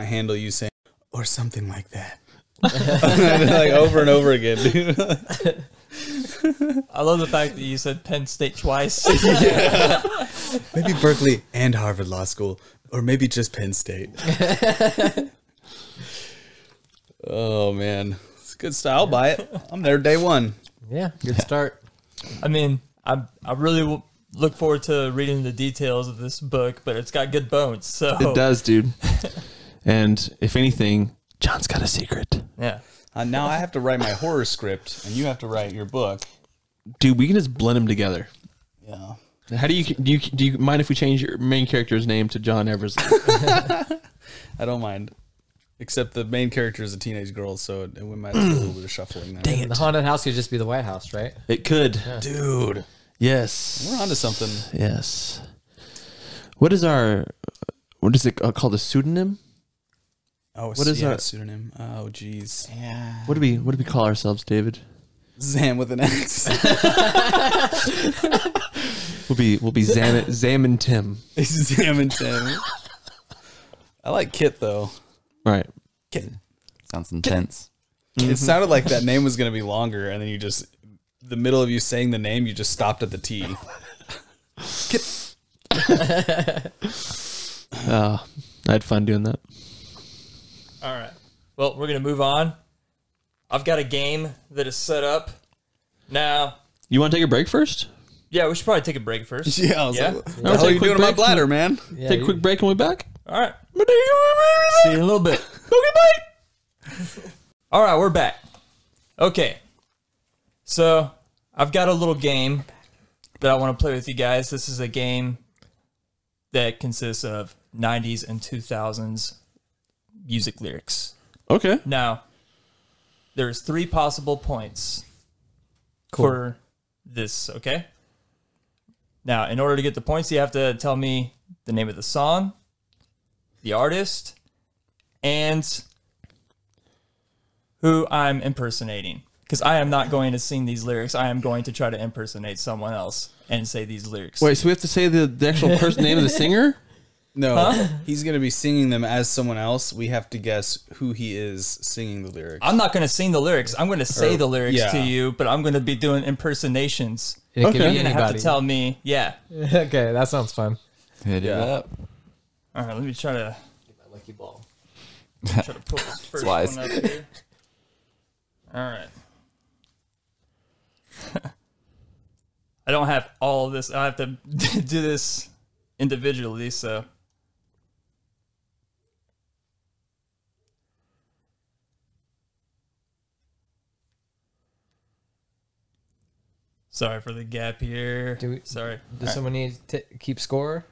handle you saying or something like that. Like over and over again, dude. I love the fact that you said Penn State twice. Maybe Berkeley and Harvard Law School, or maybe just Penn State. Oh man, it's good style. I'll buy it. I'm there day one. Yeah, good start. I mean, I really look forward to reading the details of this book, but it's got good bones. So it does, dude. And if anything, John's got a secret, Yeah. Now I have to write my horror script, and you have to write your book. dude. We can just blend them together. Yeah. How do you mind if we change your main character's name to John Eversley? I don't mind. Except the main character is a teenage girl, so we might have to do a little bit of shuffling there. Dang it. The haunted house could just be the White House, right? It could, Dude, yes. we're onto something. Yes. What is it called? A pseudonym? Oh, What is our- pseudonym? Oh, jeez. What do we call ourselves, David? Zam with an X. We'll be Zam and Tim. Zam and Tim. I like Kit though. Right. Kit. Sounds intense. It sounded like that name was going to be longer, and then you just, the middle of you saying the name, you just stopped at the T. Kit. I had fun doing that. All right. Well, we're going to move on. I've got a game that is set up. Now, You want to take a break first? yeah, we should probably take a break first. Yeah, I was like, what the I'll hell take are a you quick doing to my break. bladder, man? Yeah, Take a quick break and we'll be back. All right. See you in a little bit. All right, we're back. Okay. So, I've got a little game that I want to play with you guys. This is a game that consists of 90s and 2000s music lyrics. Okay. Now, there's 3 possible points for this, okay? Now, in order to get the points, you have to tell me the name of the song, the artist, and who I'm impersonating. Because I am not going to sing these lyrics. I am going to try to impersonate someone else and say these lyrics. Wait, so we have to say the actual person name of the singer? No, he's going to be singing them as someone else. We have to guess who he is singing the lyrics. I'm not going to sing the lyrics. I'm going to say the lyrics yeah. to you, but I'm going to be doing impersonations. It could Okay. be You're going to have anybody. to tell me, yeah. Okay, that sounds fun. Hit it up. All right, let me try to Lucky ball. pull this first wise. one up here. All right. I don't have all of this. I have to do this individually, so. Sorry for the gap here. Sorry. Does someone need to keep score?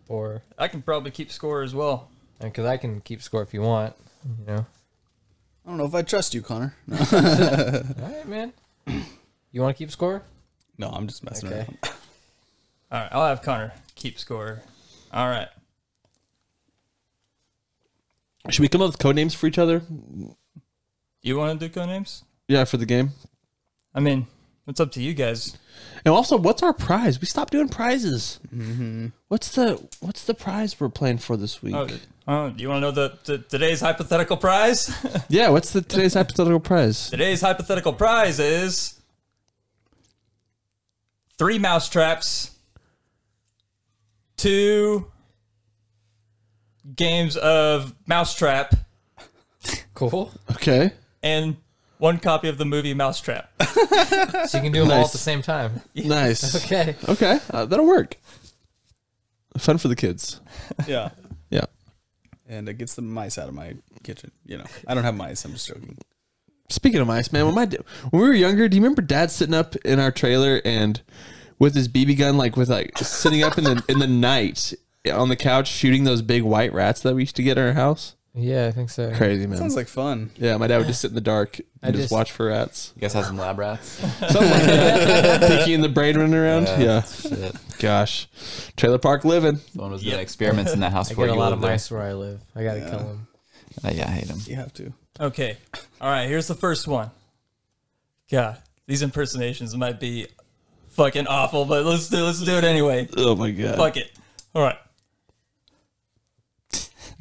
Or I can probably keep score as well. because I can keep score if you want, you know. I don't know if I trust you, Connor. No, All right, man. You want to keep score? no I'm just messing Okay. around. All right, I'll have Connor keep score. All right. Should we come up with code names for each other? You want to do code names? Yeah, for the game. I mean, it's up to you guys. And also, what's our prize? We stopped doing prizes. Mm-hmm. What's the prize we're playing for this week? Oh, do you want to know the today's hypothetical prize? Yeah, what's today's hypothetical prize? Today's hypothetical prize is 3 mousetraps, 2 games of Mousetrap, Cool. Okay. and 1 copy of the movie Mousetrap. So you can do them all Nice. at the same time. Nice. Okay. Okay, that'll work. Fun for the kids. Yeah. Yeah. And it gets the mice out of my kitchen. You know, I don't have mice. I'm just joking. Speaking of mice, man, when we were younger, do you remember Dad sitting up in our trailer and with his BB gun, sitting up in the night on the couch shooting those big white rats that we used to get in our house? Yeah, I think so. Crazy, man. Sounds like fun. Yeah, my dad would just sit in the dark and just watch for rats. You guys have some lab rats? Something like that. Pinky and the brain running around. Yeah. Shit. Gosh. Trailer park living. One was doing experiments in that house I before get a you lot lived of there. mice where I live. I gotta kill them. Yeah, I hate them. You have to. Okay. All right, here's the first one. God, these impersonations might be fucking awful, but let's do it anyway. Oh my God. Fuck it. All right.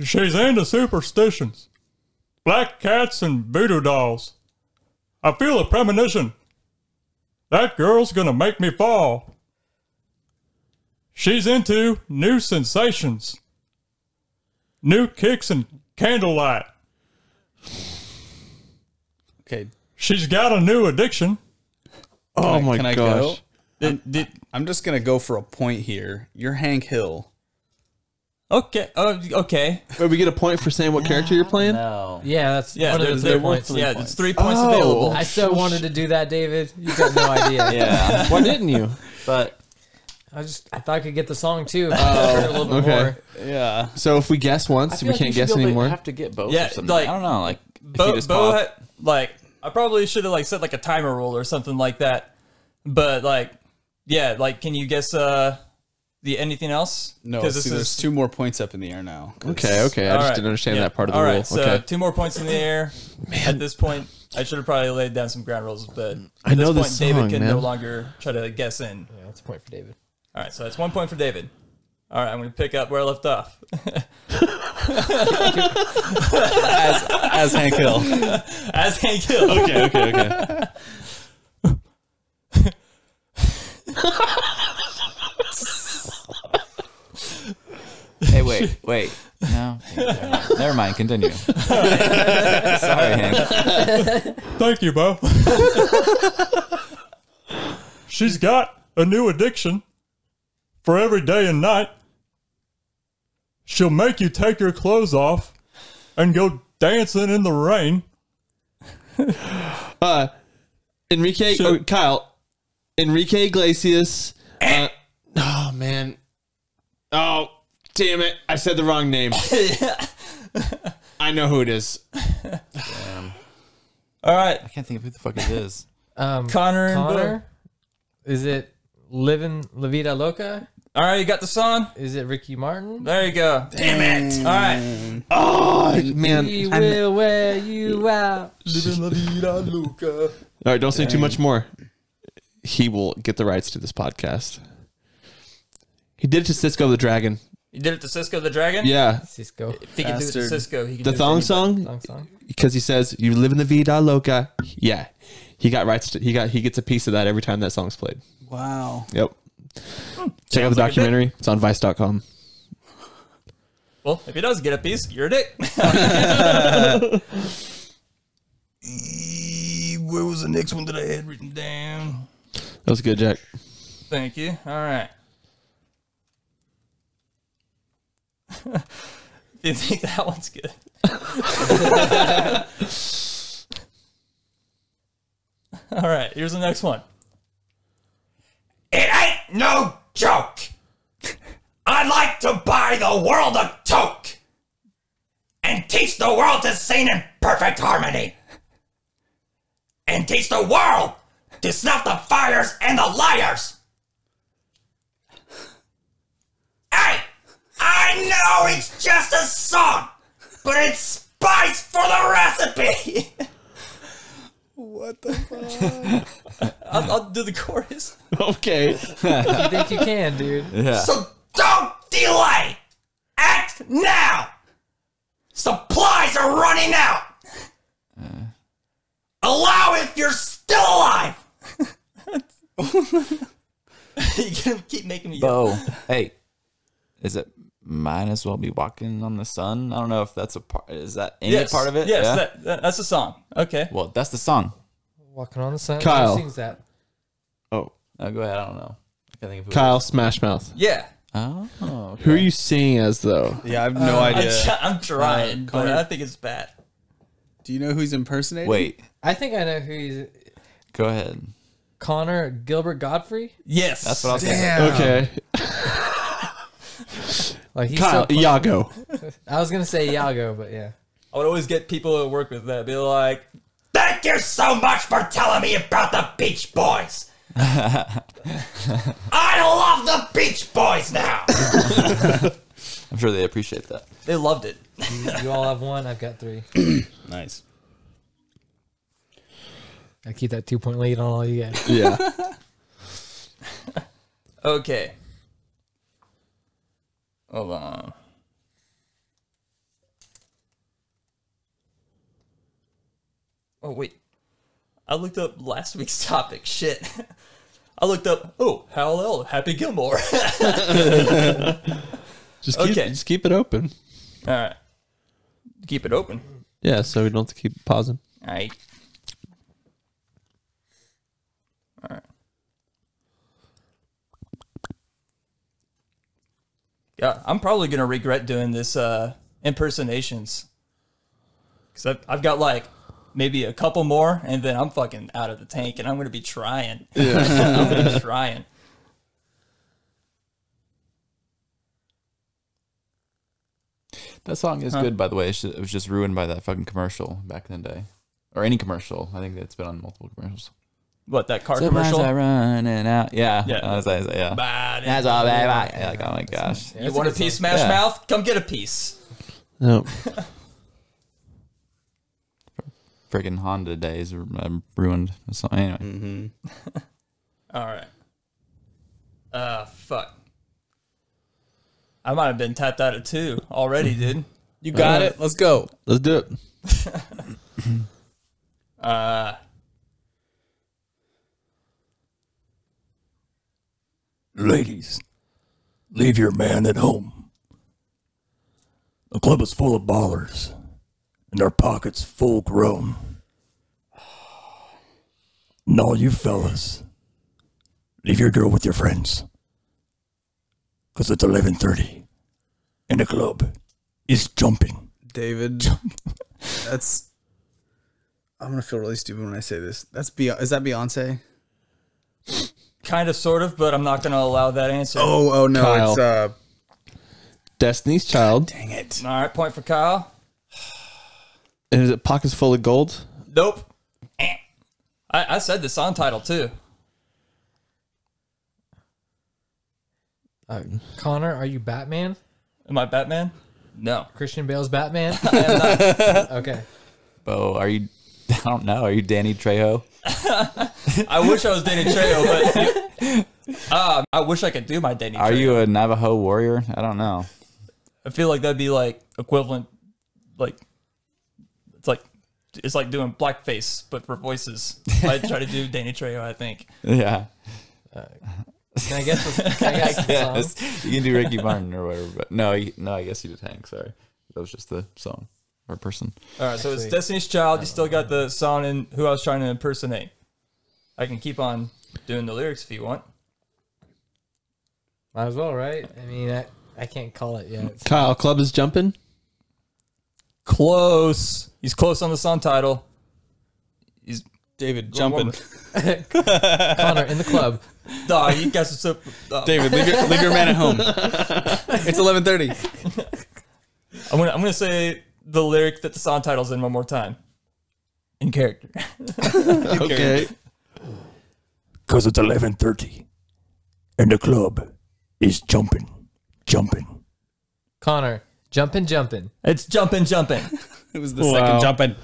She's into superstitions. Black cats and voodoo dolls. I feel a premonition. That girl's gonna make me fall. She's into new sensations. New kicks and candlelight. Okay. She's got a new addiction. Oh my Can I gosh. go? I'm just going to go for a point here. You're Hank Hill. Okay. Okay. Wait, we get a point for saying what character you're playing? No. Yeah, that's Yeah, one of the there's 3 points. Yeah, points. it's 3 points Oh. available. I so wanted to do that, David. You got no idea. Yeah. Why didn't you? But I thought I could get the song too. If I heard it a little bit okay. more. Yeah. So if we guess once, we can't guess anymore. Have to get both. Yeah, or something. like- I don't know. Like if you Bo just cough- I probably should have set a timer rule or something like that. But can you guess the anything else? No, 'Cause see, there's 2 more points up in the air now. 'Cause- Okay. I All just right. didn't understand Yeah. that part of the All rule. right, so Okay. 2 more points in the air. At this point, I should have probably laid down some ground rules, but I at know this this point, David song, can man. no longer try to guess in. Yeah, that's a point for David. All right, so that's 1 point for David. All right, I'm going to pick up where I left off. As Hank Hill. As Hank Hill. Okay. Wait. No. Never mind. Continue. Sorry, Hank. Thank you, Bo. She's got a new addiction for every day and night. She'll make you take your clothes off and go dancing in the rain. Enrique Iglesias. Oh man. Oh, damn it. I said the wrong name. I know who it is. All right. I can't think of who the fuck it is. Connor and Bo. Is it Livin' La Vida Loca? All right, you got the song? Is it Ricky Martin? There you go. Damn it. All right. Oh, man. He will wear you out. Living La Vida Loca. All right, don't say too much more. He will get the rights to this podcast. He did it to Cisco the Dragon. You did it to Cisco the Dragon? Yeah. Cisco. If he can do it to Bastard. Cisco, he can The do it to thong anybody. song? Song. Because he says, you live in the vida loca. Yeah. He got rights to, he gets a piece of that every time that song's played. Wow. Yep. Check out the like a documentary. It's on Vice.com. Well, if he does get a piece, you're a dick. Where was the next one that I had written down? That was good, Jack. Thank you. All right. Do you think that one's good? All right, here's the next one. It ain't no joke. I'd like to buy the world a toke and teach the world to sing in perfect harmony and teach the world to snuff the fires and the liars. Hey, I know it's just a song, but it's spice for the recipe. What the fuck? I'll do the chorus. Okay. You think you can, dude? Yeah. So don't delay. Act now. Supplies are running out. Allow if you're still alive. You're gonna keep making me yell. Bo, hey, is it might as well be walking on the sun? I don't know if that's a part. Is that any part of it? Yes, that's a song. Okay. Well, that's the song. Walking on the sun. Kyle. Who sings that? Oh. Oh, go ahead. I don't know. I can't think of who it Kyle is. Smash Mouth. Yeah. Oh, okay. Who are you singing as, though? Yeah, I have no idea. I'm trying, but Connor. I think it's bad. Do you know who he's impersonating? Wait, I think I know who he's. go ahead. Connor Gilbert Godfrey. Yes. That's what I was Damn. Okay. Like he's Kyle, so Iago. I was gonna say Iago, but yeah. I would always get people at work with that. Be like, thank you so much for telling me about the Beach Boys. I love the Beach Boys now. I'm sure they appreciate that. They loved it. You all have one. I've got three. Nice. I keep that 2-point lead on all you guys. Yeah. Okay. Hold on. Oh, wait. I looked up last week's topic. Shit. I looked up, Hal Happy Gilmore. Just Okay. keep it open. All right. Keep it open. Yeah, so we don't have to keep pausing. All right. All right. Yeah, I'm probably going to regret doing this impersonations. Because I've got like maybe a couple more, and then I'm fucking out of the tank, and I'm going to be trying. Yeah. I'm going to be trying. That song is good, by the way. It was just ruined by that fucking commercial back in the day, or any commercial. I think it's been on multiple commercials. What, that car Sometimes commercial? I running out. Yeah, Yeah. yeah. Bad. That's all, baby. Yeah, like, oh my gosh. You want a piece, Smash Yeah. Mouth? Come get a piece. No. Freaking Honda days are ruined. So anyway, Mm-hmm. All right. Fuck. I might have been tapped out of 2 already, dude. You got it. Let's go. Let's do it. Ladies, leave your man at home. The club is full of ballers, and their pockets full grown. And all you fellas, leave your girl with your friends. Because it's 11:30, and the club is jumping. David, that's. I'm gonna feel really stupid when I say this. Is that Beyonce? Kind of, sort of, but I'm not going to allow that answer. Oh no, Kyle. it's Destiny's Child. Dang it. All right, point for Kyle. And is it Pockets Full of Gold? Nope. I said the song title, too. Connor, are you Batman? Am I Batman? No. Christian Bale's Batman? I am not. Okay. Bo, are you? I don't know. Are you Danny Trejo? I wish I was Danny Trejo, but I wish I could do my Danny Trejo. Are you a Navajo warrior? I don't know. I feel like that'd be like equivalent, like it's like doing blackface, but for voices. I try to do Danny Trejo, I think. Yeah. Can I guess the song? Yes. You can do Ricky Martin or whatever, but no, I guess you did Hank. Sorry, that was just the song or person. All right, so it's Destiny's Child. You still got the song and who I was trying to impersonate. I can keep on doing the lyrics if you want. Might as well, right? I mean, I can't call it yet. Kyle, Club is Jumping. Close. He's close on the song title. He's David jumping. Connor, in the club. No, you guys are so. David, leave your man at home. It's 11:30. I'm gonna say the lyric that the song title's in one more time. In character. Okay. Cause it's 11:30, and the club is jumping. Connor, jumping. It's jumping. It was the second jumping.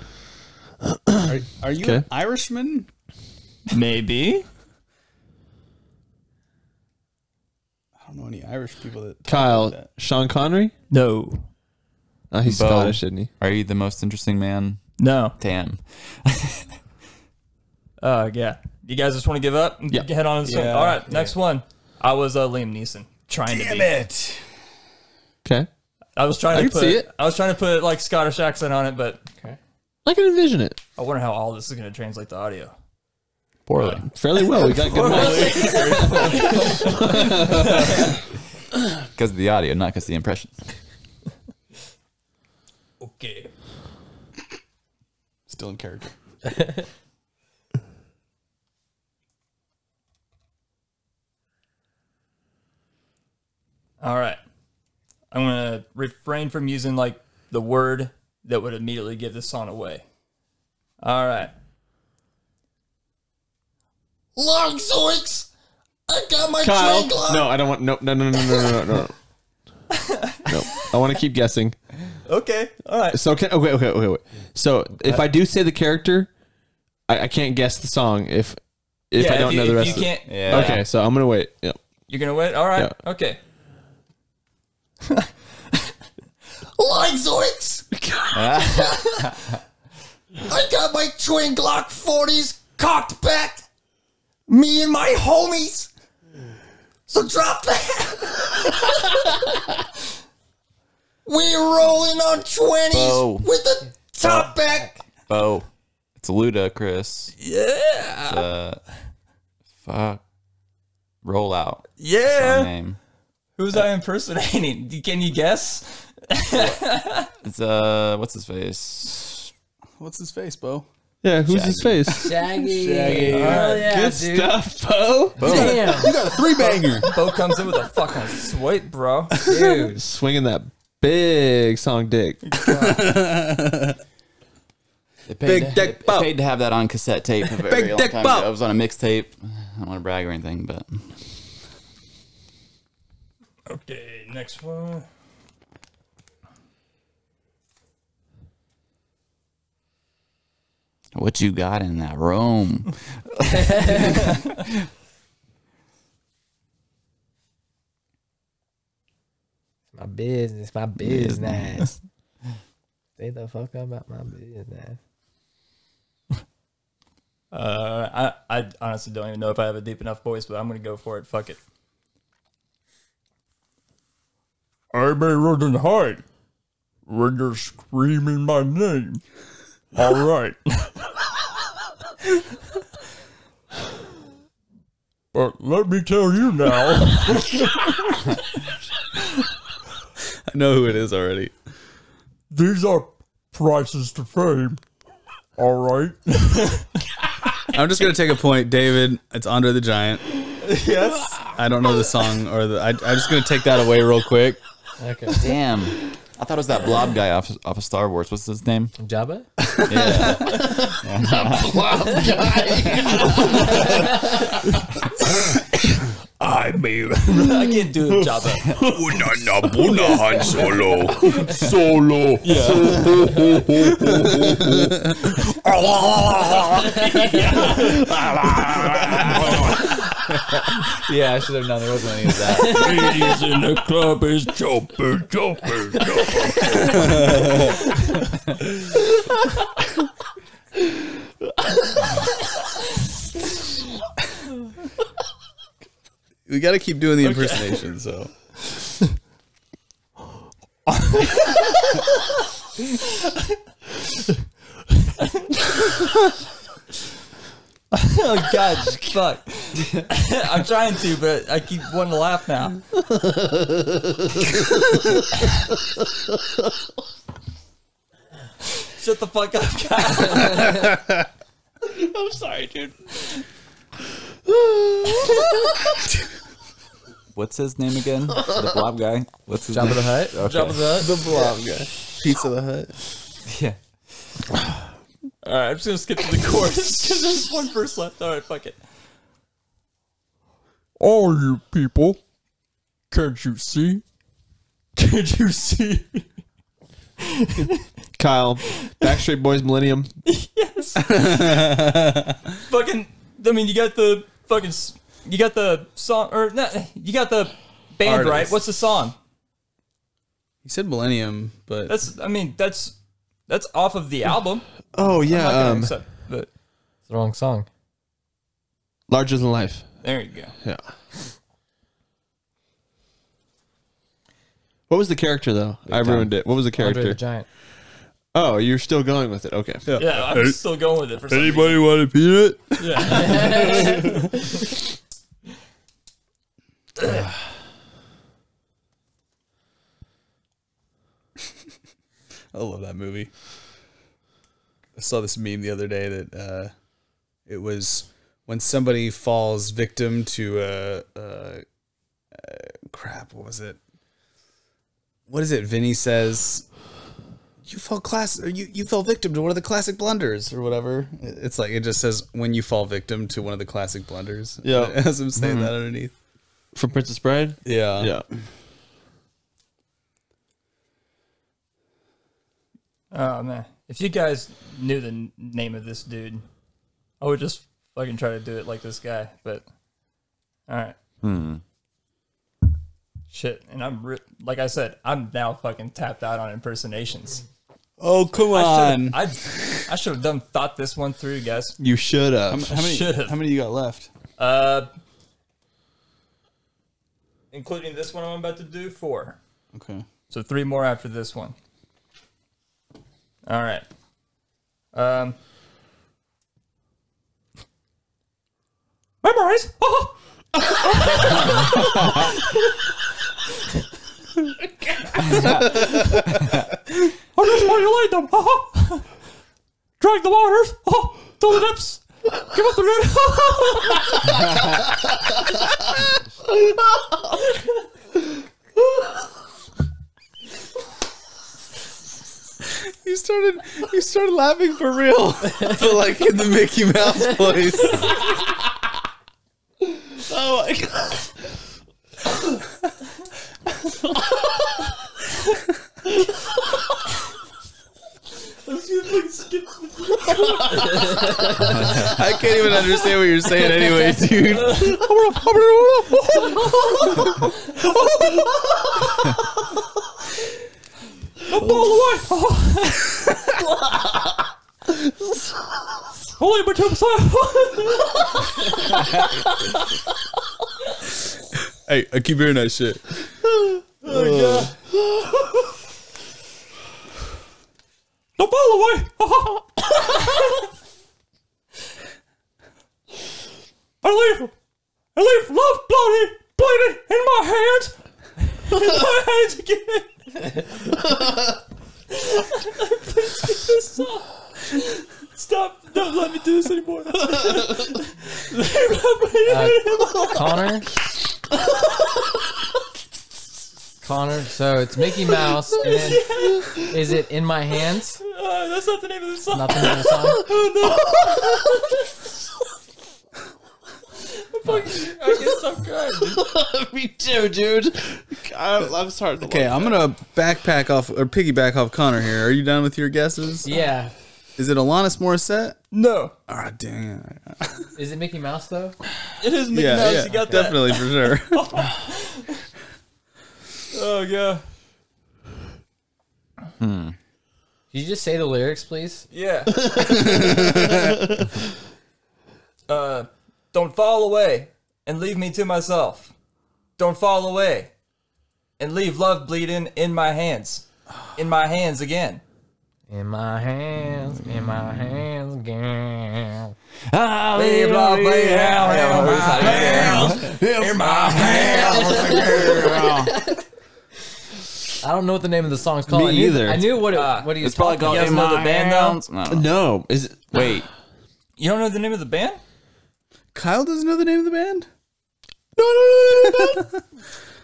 Are you Okay. an Irishman? Maybe. I don't know any Irish people that talk Kyle, like that. Sean Connery. No. Oh, he's Bo. Scottish, isn't he? Are you the most interesting man? No. Damn. Yeah. You guys just want to give up? And Yeah. head on to the Yeah. All right, next one. I was Liam Neeson. Trying to be. it. Okay. I was trying to can put see it. I was trying to put like Scottish accent on it, but I can envision it I wonder how all this is going to translate to audio. Poorly. fairly well. We got good mics. Because of the audio, not because of the impressions. Okay. Still in character. All right. I'm going to refrain from using like the word that would immediately give this song away. All right. Long zoinks! I got my Kyle, train locked. no, I don't want. No. No. I want to keep guessing. Okay. All right. So okay. Wait. So if I do say the character, I can't guess the song if I don't know the rest. You can't. Yeah. Okay, so I'm gonna wait. Yep. You're gonna wait. All right. Yeah. Okay. Like zoinks! I got my twin Glock 40s cocked back. Me and my homies. So drop that. We're rolling on 20s Bo. with the top back. Bo. It's Ludacris. Yeah. Fuck. Roll out. Yeah. Song name. Who's I impersonating? Can you guess? It's what's his face? What's his face, Bo? Yeah, who's his face? Shaggy. Shaggy. Oh, yeah, Good dude. stuff, Bo. Damn. You got a 3-banger. Bo comes in with a fucking sweet, bro. Dude. Swinging that big song dick. It paid Big to, Dick it Bo. paid to have that on cassette tape a very Big long Dick time Bo. ago. It was on a mixtape. I don't want to brag or anything, but Okay, next one. what you got in that room? My business. Say the fuck about my business. I honestly don't even know if I have a deep enough voice, but I'm gonna go for it. Fuck it. I've been running hard. when you're screaming my name. All right. But let me tell you now. I know who it is already. These are prices to fame. All right. I'm just gonna take a point, David. It's Andre the Giant. Yes. I don't know the song or the. I'm just gonna take that away real quick. Okay. Damn. I thought it was that blob guy off of Star Wars. What's his name? Jabba? Yeah. I can't do a job. Han Solo. Solo. Yeah, I should have known there wasn't any of that. Ladies in the club is jumping. We got to keep doing the impersonation. So. Oh God, fuck! I'm trying to, but I keep wanting to laugh now. Shut the fuck up, God. I'm sorry, dude. What's his name again? The blob guy. What's his Jabba name? the Hutt? Okay. Jabba the Hutt. The blob guy. Pizza the Hut. Yeah. All right, I'm just gonna skip to the chorus because there's one verse left. All right, fuck it. All you people, can't you see? Can't you see? Kyle, Backstreet Boys Millennium. Yes. Fucking. I mean, you got the fucking. You got the song, or not? You got the band, Artist. right? What's the song? He said Millennium, but That's. I mean, that's off of the album. Oh I'm not yeah, gonna accept, but It's the wrong song. Larger Than Life. there you go. Yeah. What was the character though? I ruined it. What was the Andre the character? Giant. Oh, you're still going with it. Okay. Yeah, I'm still going with it. For some anybody want a peanut? reason. Yeah. I love that movie. I saw this meme the other day that it was when somebody falls victim to crap. What was it? What is it? Vinny says, "You fell victim to one of the classic blunders," or whatever. It's like it just says when you fall victim to one of the classic blunders. Yeah. It has him saying that underneath. From Princess Bride. Yeah. Yeah. Oh man, if you guys knew the name of this dude, I would just fucking try to do it like this guy. But all right, shit. And like I said, I'm now fucking tapped out on impersonations. Oh come on! I should have thought this one through, guys. You should have. Should've. How many you got left? Including this one I'm about to do, 4. Okay. So 3 more after this one. All right. Memorize. I just manipulate them. Drag the waters to the depths. Give up the You started laughing for real, but like in the Mickey Mouse voice. Oh my god! I can't even understand what you're saying anyway, dude. Holy but Hey, I keep hearing that shit. Oh, God. I leave love bleeding in my hands. In my hands again. Please sing this song. Stop. Don't let me do this anymore. Connor, so it's Mickey Mouse, and then is it In My Hands? That's not the name of the song. Not the name of the song? Oh, no. I can't stop crying, dude. Me too, dude. I'm sorry. Okay, I'm gonna backpack off or piggyback off Connor here. Are you done with your guesses? Yeah. Is it Alanis Morissette? No. Ah, dang. Is it Mickey Mouse, though? It is Mickey Mouse. Yeah, You got that. definitely for sure. Oh, yeah. Could you just say the lyrics, please? Yeah. Don't fall away and leave me to myself. Don't fall away and leave love bleeding in my hands. In my hands again. In my hands again. Leave love bleeding in my hands. I don't know what the name of the song's called. Me either. I knew what he was It's probably talking called You guys know the band, though? I don't know. No, is it? Wait. You don't know the name of the band? Kyle doesn't know the name of the band?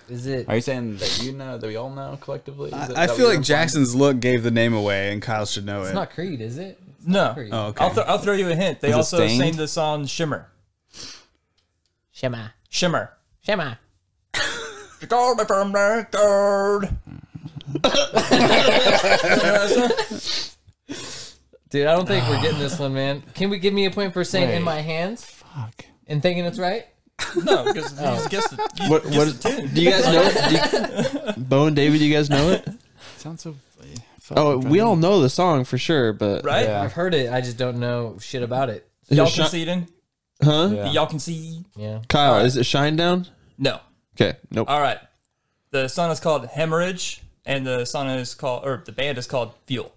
Is it? Are you saying that you know, that we all know collectively? I feel like Jackson's look gave the name away, and Kyle should know It's it. not Creed, is it? No. Creed. Oh, okay. I'll throw you a hint. They Is it also Stained? sang the song Shimmer. Shema. Shimmer. Shema. You called me from the third. Dude, I don't think we're getting this one, man. Can we give me a point for saying "In My Hands" Fuck. and thinking it's right? No, because you just guessed it. You What? guessed the tune. Do you guys know it? Bo and David, do you guys know it? Sounds so. Oh, we all know the song for sure, but Right? Yeah. I've heard it. I just don't know shit about it. Is Y'all it Shi- conceding? huh? Yeah. Y'all concede? Yeah. Kyle, is it Shine Down? No. Okay, nope. All right. The song is called Hemorrhage, and the song is called, or the band is called Fuel.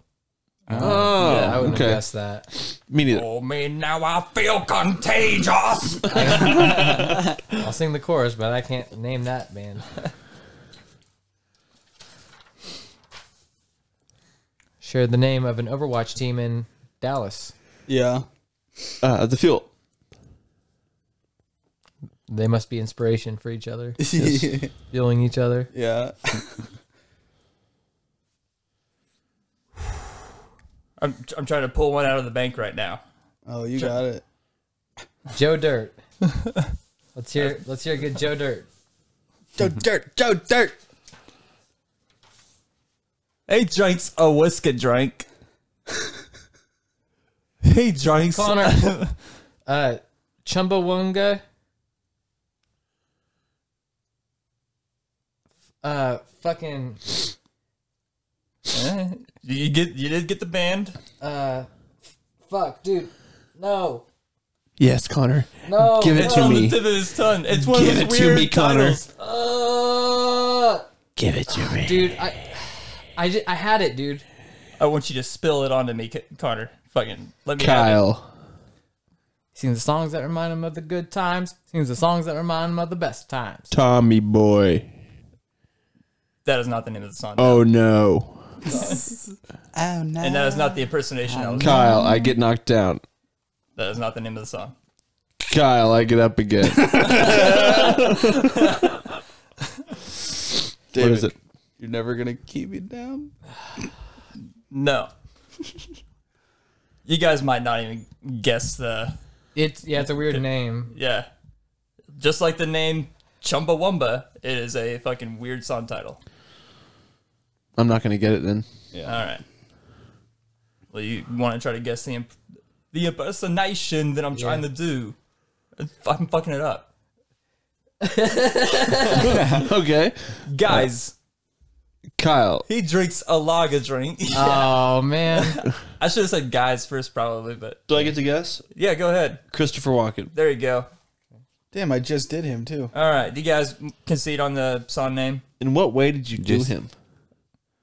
Oh, Yeah, I wouldn't okay. have guessed that. Me neither. Oh, me now I feel contagious. I'll sing the chorus, but I can't name that band. Share the name of an Overwatch team in Dallas. Yeah. The Fuel. They must be inspiration for each other. Just fueling each other. Yeah. I'm trying to pull one out of the bank right now. Oh, you got it. Joe Dirt. Let's hear a good Joe Dirt. Joe Dirt. Joe Dirt. He drinks a whiskey drink. He drinks. Connor. Chumbawanga. Fucking. You did get the band. Fuck, dude. No. Yes, Connor. No. Give it It's to on me. the tip of his tongue. It's one Give of it those to weird me, Connor. titles. Give it to me. Dude, I had it, dude. I want you to spill it onto me, Connor. Fucking let me have Kyle. Sings the songs that remind him of the good times. Sings the songs that remind him of the best times. Tommy boy. it. That is not the name of the song. Oh no. Oh, no. And that is not the impersonation I was. Kyle, I get knocked down. That is not the name of the song. Kyle, I get up again. David, What is it? You're never going to keep me down? No. You guys might not even guess the. It's a weird name. Yeah. Just like the name Chumbawamba, it is a fucking weird song title. I'm not gonna get it then. All right. Well, you want to try to guess the impersonation that I'm trying to do. I'm fucking it up. Okay. Guys, Kyle. he drinks a lager drink. Oh man. I should have said guys first probably, but Do I get to guess? yeah, go ahead. Christopher Walken. There you go. Damn, I just did him, too. All right. Do you guys concede on the song name? In what way did you do Just- him?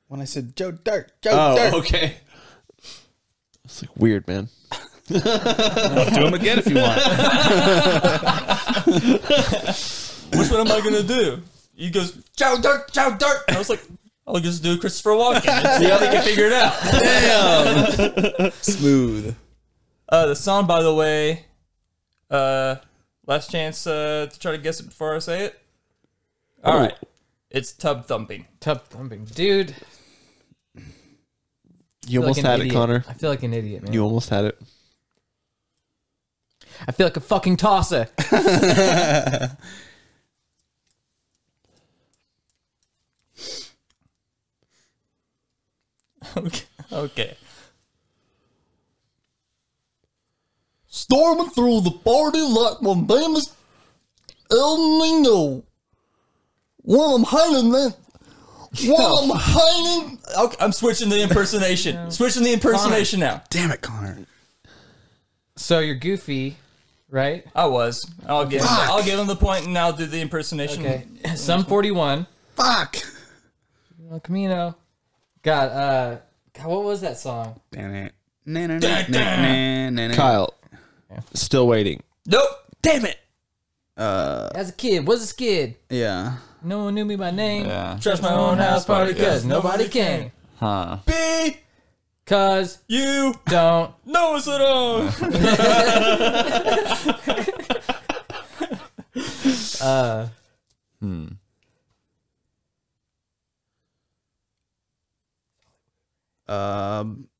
When I said Joe Dirt. Joe Oh, Dirt. okay. It's like weird, man. Well, do them again if you want. Which one am I gonna do? He goes, chow dirt, chow dirt. And I was like, I'll just do Christopher Walken and see how they can figure it out. Damn. Smooth. The song, by the way, last chance to try to guess it before I say it. All right. It's Tub Thumping. Tub thumping. Dude. You almost had it, Connor. I feel like an idiot, man. You almost had it. I feel like a fucking tosser. Okay. Storming through the party like my name is El Nino. While I'm hiding that. While I'm hiding. Okay, I'm switching the impersonation. Switching the impersonation now. Damn it, Connor. So you're Goofy, right? I was. I'll give him the point, and I'll do the impersonation. Okay. Sum 41. Fuck. El Camino. God, what was that song? Kyle. Still waiting. Nope. Damn it. As a kid, was a kid. Yeah. No one knew me by name. Yeah. Trust my own house party because nobody came. Huh. Cause You don't. know us at all.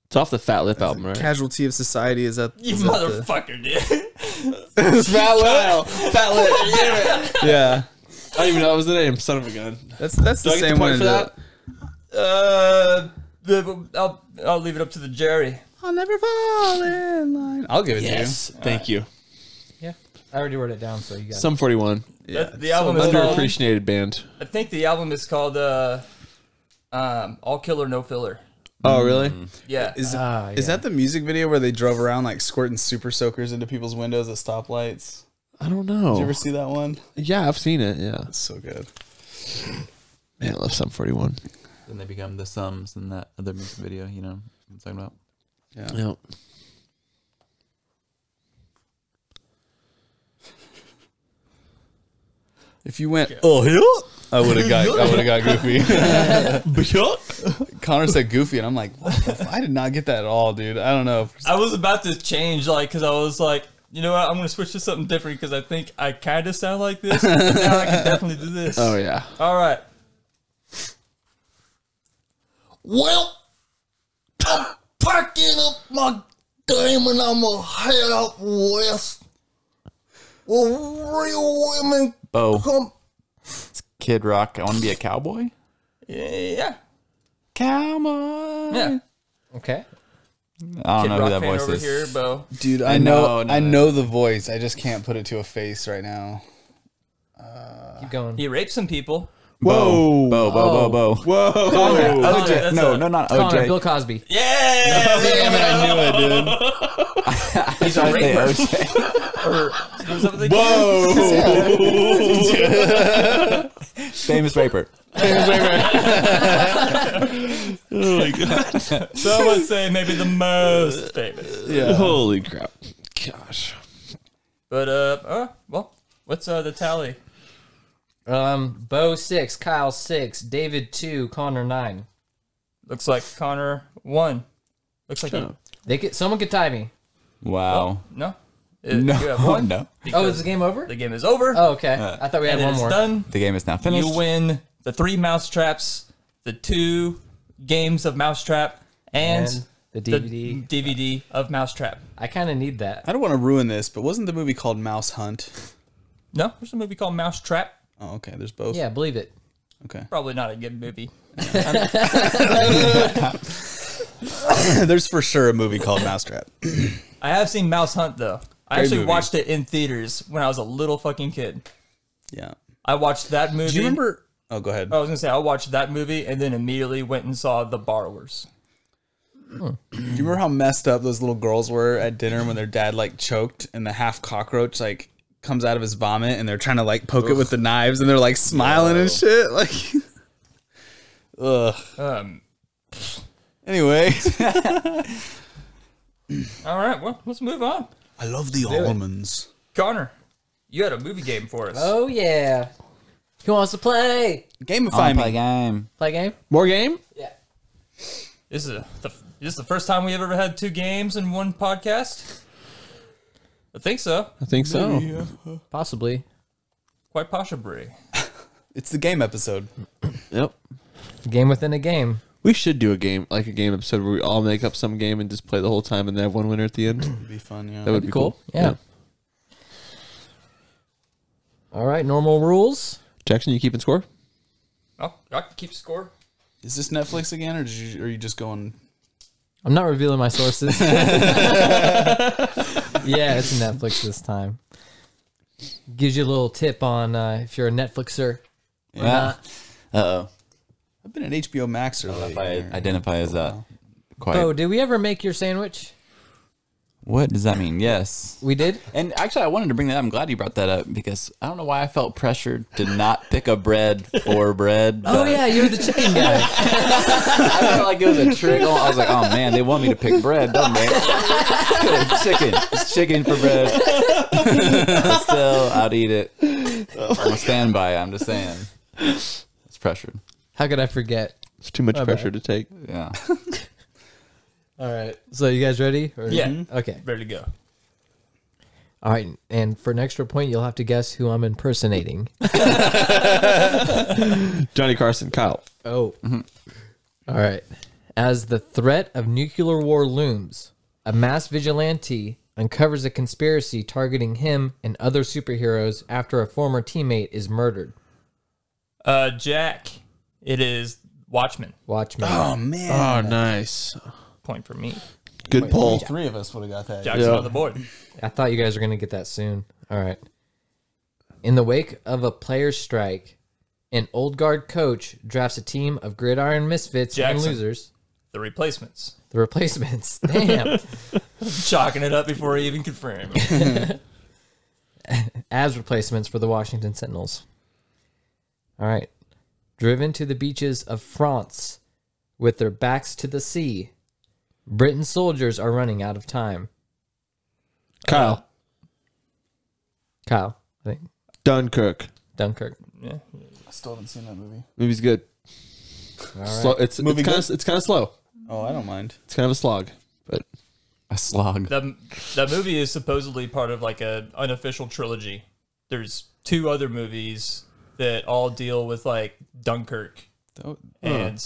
It's off the Fat Lip album, right? Casualty of Society, is that You is that motherfucker, dude. Fat Lip. Fat Lip. Damn it. Yeah. I don't even know that was the name. Son of a gun. That's Do the I get the same point one. for that? I'll leave it up to the Jerry. I'll never fall in line. I'll give it Yes. Thank you. Yeah. I already wrote it down, so you got Sum 41. to you. Yeah. The album is called, Underappreciated band. I think the album is called All Killer No Filler. Oh, really? Yeah. Is yeah. that the music video where they drove around like squirting super soakers into people's windows at stoplights? I don't know. Did you ever see that one? Yeah, I've seen it. Yeah. It's so good. Man, I love Sum 41. Then they become the Sums in that other music video, you know what I'm talking about. Yeah. Yep. If you went, oh yeah, I would have got Goofy. Connor said Goofy, and I'm like, what the I did not get that at all, dude. I don't know. I was about to change, because I was like, you know what? I'm going to switch to something different because I think I kind of sound like this. But now I can definitely do this. Oh, yeah. All right. Well, I'm packing up my game and I'm gonna head out west. Well, real women Bo. come. It's Kid Rock. I want to be a cowboy. Yeah. Cowboy. Yeah. Okay. I don't Kid know who Rock that fan voice over is. here, Bo. Dude, I know the voice. I just can't put it to a face right now. Keep going. He raped some people. Whoa. Bo. Whoa. Connor, OJ. No, not Connor, OJ. Bill Cosby. Yeah. Damn it, I knew it, dude. He's a Say raper. OJ. Or was that what they Whoa. Famous raper. Oh, my God. Some would say maybe the most famous. Yeah. Holy crap. Gosh. But, well, what's the tally? Bo 6, Kyle 6, David 2, Connor 9. Looks like Connor won. Looks like Someone could tie me. Wow. no. No. You have one. No. Oh, is the game over? The game is over. Oh, okay. I thought we had and one it's more. done. The game is now finished. You win the 3 mousetraps, the 2 games of Mousetrap, and the DVD. the DVD of Mousetrap. I kind of need that. I don't want to ruin this, but wasn't the movie called Mouse Hunt? No, there's a movie called Mousetrap. Oh, okay. There's both. Yeah, believe it. Okay. Probably not a good movie. There's for sure a movie called Mousetrap. I have seen Mouse Hunt though. I Great actually movie. watched it in theaters when I was a little fucking kid. Yeah. I watched that movie. Do you remember? Oh, go ahead. I was gonna say I watched that movie and then immediately went and saw The Borrowers. Do you remember how messed up those little girls were at dinner when their dad like choked and the half cockroach like comes out of his vomit and they're trying to like poke it with the knives and they're like smiling and shit like. Ugh. Anyway, All right, well, let's move on. I love the almonds. Connor, you had a movie game for us. Oh yeah. Who wants to play? Gamify Play me. game. Play game? More game? Yeah. This is the first time we ever had 2 games in one podcast? I think so. I think so. Possibly. Quite possibly. It's the game episode. Yep. Game within a game. We should do a game episode where we all make up some game and just play the whole time and then have one winner at the end. It'd be fun, yeah. That would be cool. Yeah. All right, normal rules. Jackson, you keeping score? Oh, I can keep score. Is this Netflix again, or are you just going? I'm not revealing my sources. Yeah, it's Netflix this time. Gives you a little tip on if you're a Netflixer or not. Uh-oh. I've been at HBO Max lately. If I identify as that. Quite. Oh, did we ever make your sandwich? What does that mean? Yes. We did? And actually, I wanted to bring that up. I'm glad you brought that up because I don't know why I felt pressured to not pick a bread for bread. Oh, yeah, you're the chicken guy. I felt like it was a trick. I was like, oh, man, they want me to pick bread, don't they? Chicken. It's chicken for bread. Still, I'd eat it. I'm a standby. I'm just saying. It's pressured. How could I forget? It's too much pressure to take. Yeah. All right. So you guys ready? Or- Yeah. Okay. Ready to go. All right. And for an extra point, you'll have to guess who I'm impersonating. Johnny Carson, Kyle. Oh. All right. As the threat of nuclear war looms, a mass vigilante uncovers a conspiracy targeting him and other superheroes after a former teammate is murdered. Jack, it is Watchmen. Watchmen. Oh man! Oh, nice. Point for me. Good pull. 3 of us would have got that. Jack's Yeah. on the board. I thought you guys were going to get that soon. All right. In the wake of a player's strike, an old guard coach drafts a team of gridiron misfits and Jackson. losers. The Replacements. The replacements. Damn. Chalking it up before I even confirm. As replacements for the Washington Sentinels. All right. Driven to the beaches of France with their backs to the sea, Britain's soldiers are running out of time. Kyle. Kyle, I think. Dunkirk. Dunkirk. Yeah. I still haven't seen that movie. Movie's good. All right. Slow. It's kind of slow. Oh, I don't mind. It's kind of a slog, but A slog. That movie is supposedly part of like a unofficial trilogy. There's 2 other movies that all deal with like Dunkirk, and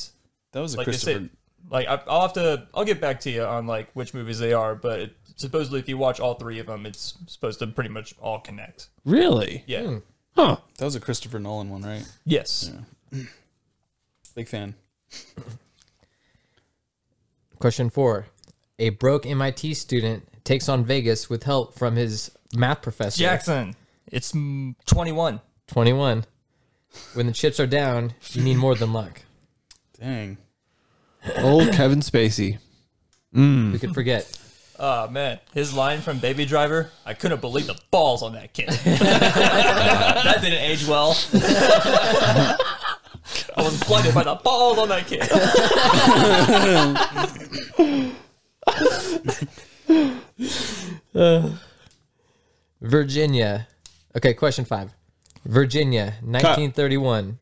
That was a like they Christopher. say, like I'll get back to you on like which movies they are, but supposedly if you watch all 3 of them, it's supposed to pretty much all connect. really, Yeah. huh? That was a Christopher Nolan one, right? Yes. Big fan. Question 4. A broke MIT student takes on Vegas with help from his math professor. Jackson. It's 21. 21. When the chips are down, you need more than luck. Dang. Old Kevin Spacey. Who could forget? Oh man, his line from Baby Driver, I couldn't believe the balls on that kid. That didn't age well. I was blinded by the balls on that kid. Virginia. Okay, question 5. Virginia, 1931.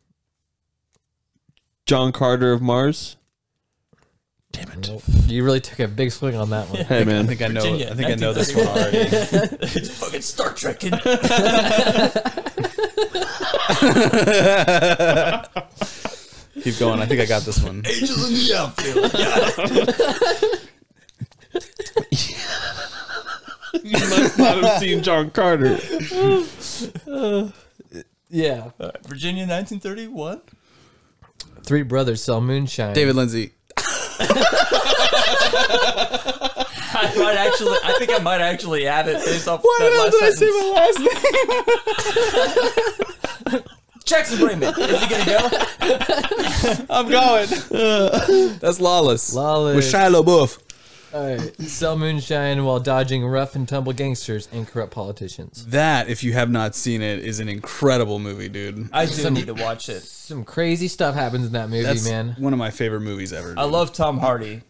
John Carter of Mars. Nope. You really took a big swing on that one. Hey I man, think I know. Virginia, I think I know this one already. It's fucking Star Trek, kid. Keep going. I think I got this one. Angels in the outfield. Got it. you must not have seen John Carter. Yeah. Virginia, 1931. 3 brothers sell moonshine. David Lindsay. I think I might actually have it based off Why that the hell last did I say my last name? Jackson Raymond. Is he gonna go? I'm going. That's Lawless. Lawless. With Shia LaBeouf. All right. Sell moonshine while dodging rough and tumble gangsters and corrupt politicians. That, if you have not seen it, is an incredible movie, dude. I do need to watch it. Some crazy stuff happens in that movie, That's man. one of my favorite movies ever. I dude. love Tom Hardy,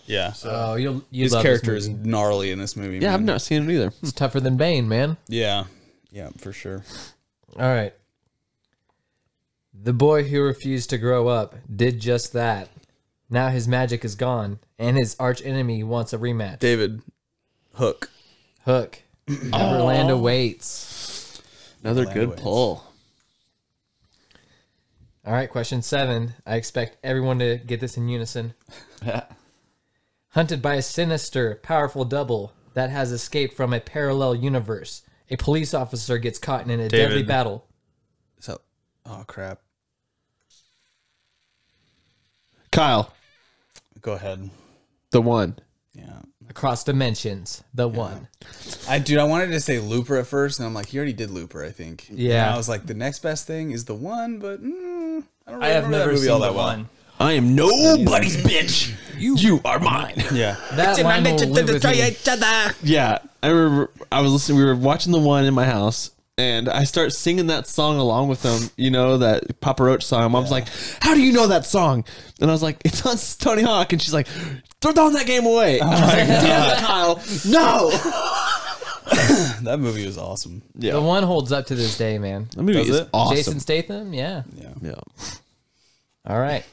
Yeah. Oh, you His love character this is movie. gnarly in this movie. Yeah, man. I've not seen it either. It's tougher than Bane, man. Yeah. Yeah, for sure. All right. The boy who refused to grow up did just that. Now his magic is gone, and his arch enemy wants a rematch. David Hook. Hook. Neverland awaits. Another Land good awaits. pull. All right, question 7. I expect everyone to get this in unison. Hunted by a sinister, powerful double that has escaped from a parallel universe, a police officer gets caught in a deadly David. battle. So, oh crap. Kyle, Go ahead. the one. Yeah. Across dimensions, the one. I wanted to say Looper at first, and I'm like, he already did Looper, I think. Yeah. And I was like, the next best thing is the one, but I don't really I have remember that never movie seen all the that well. one. I am nobody's bitch. You are mine. Yeah. That line will live with me. Yeah, I remember. I was listening. We were watching the one in my house, and I start singing that song along with them. You know, that Papa Roach song. Mom's like, "How do you know that song?" And I was like, "It's on Tony Hawk." And she's like, "Throw down that game away." I was like, "Damn it, Kyle, no." That movie was awesome. Yeah, The one holds up to this day, man. that movie Does is it? awesome. Jason Statham, yeah. Yeah. All right.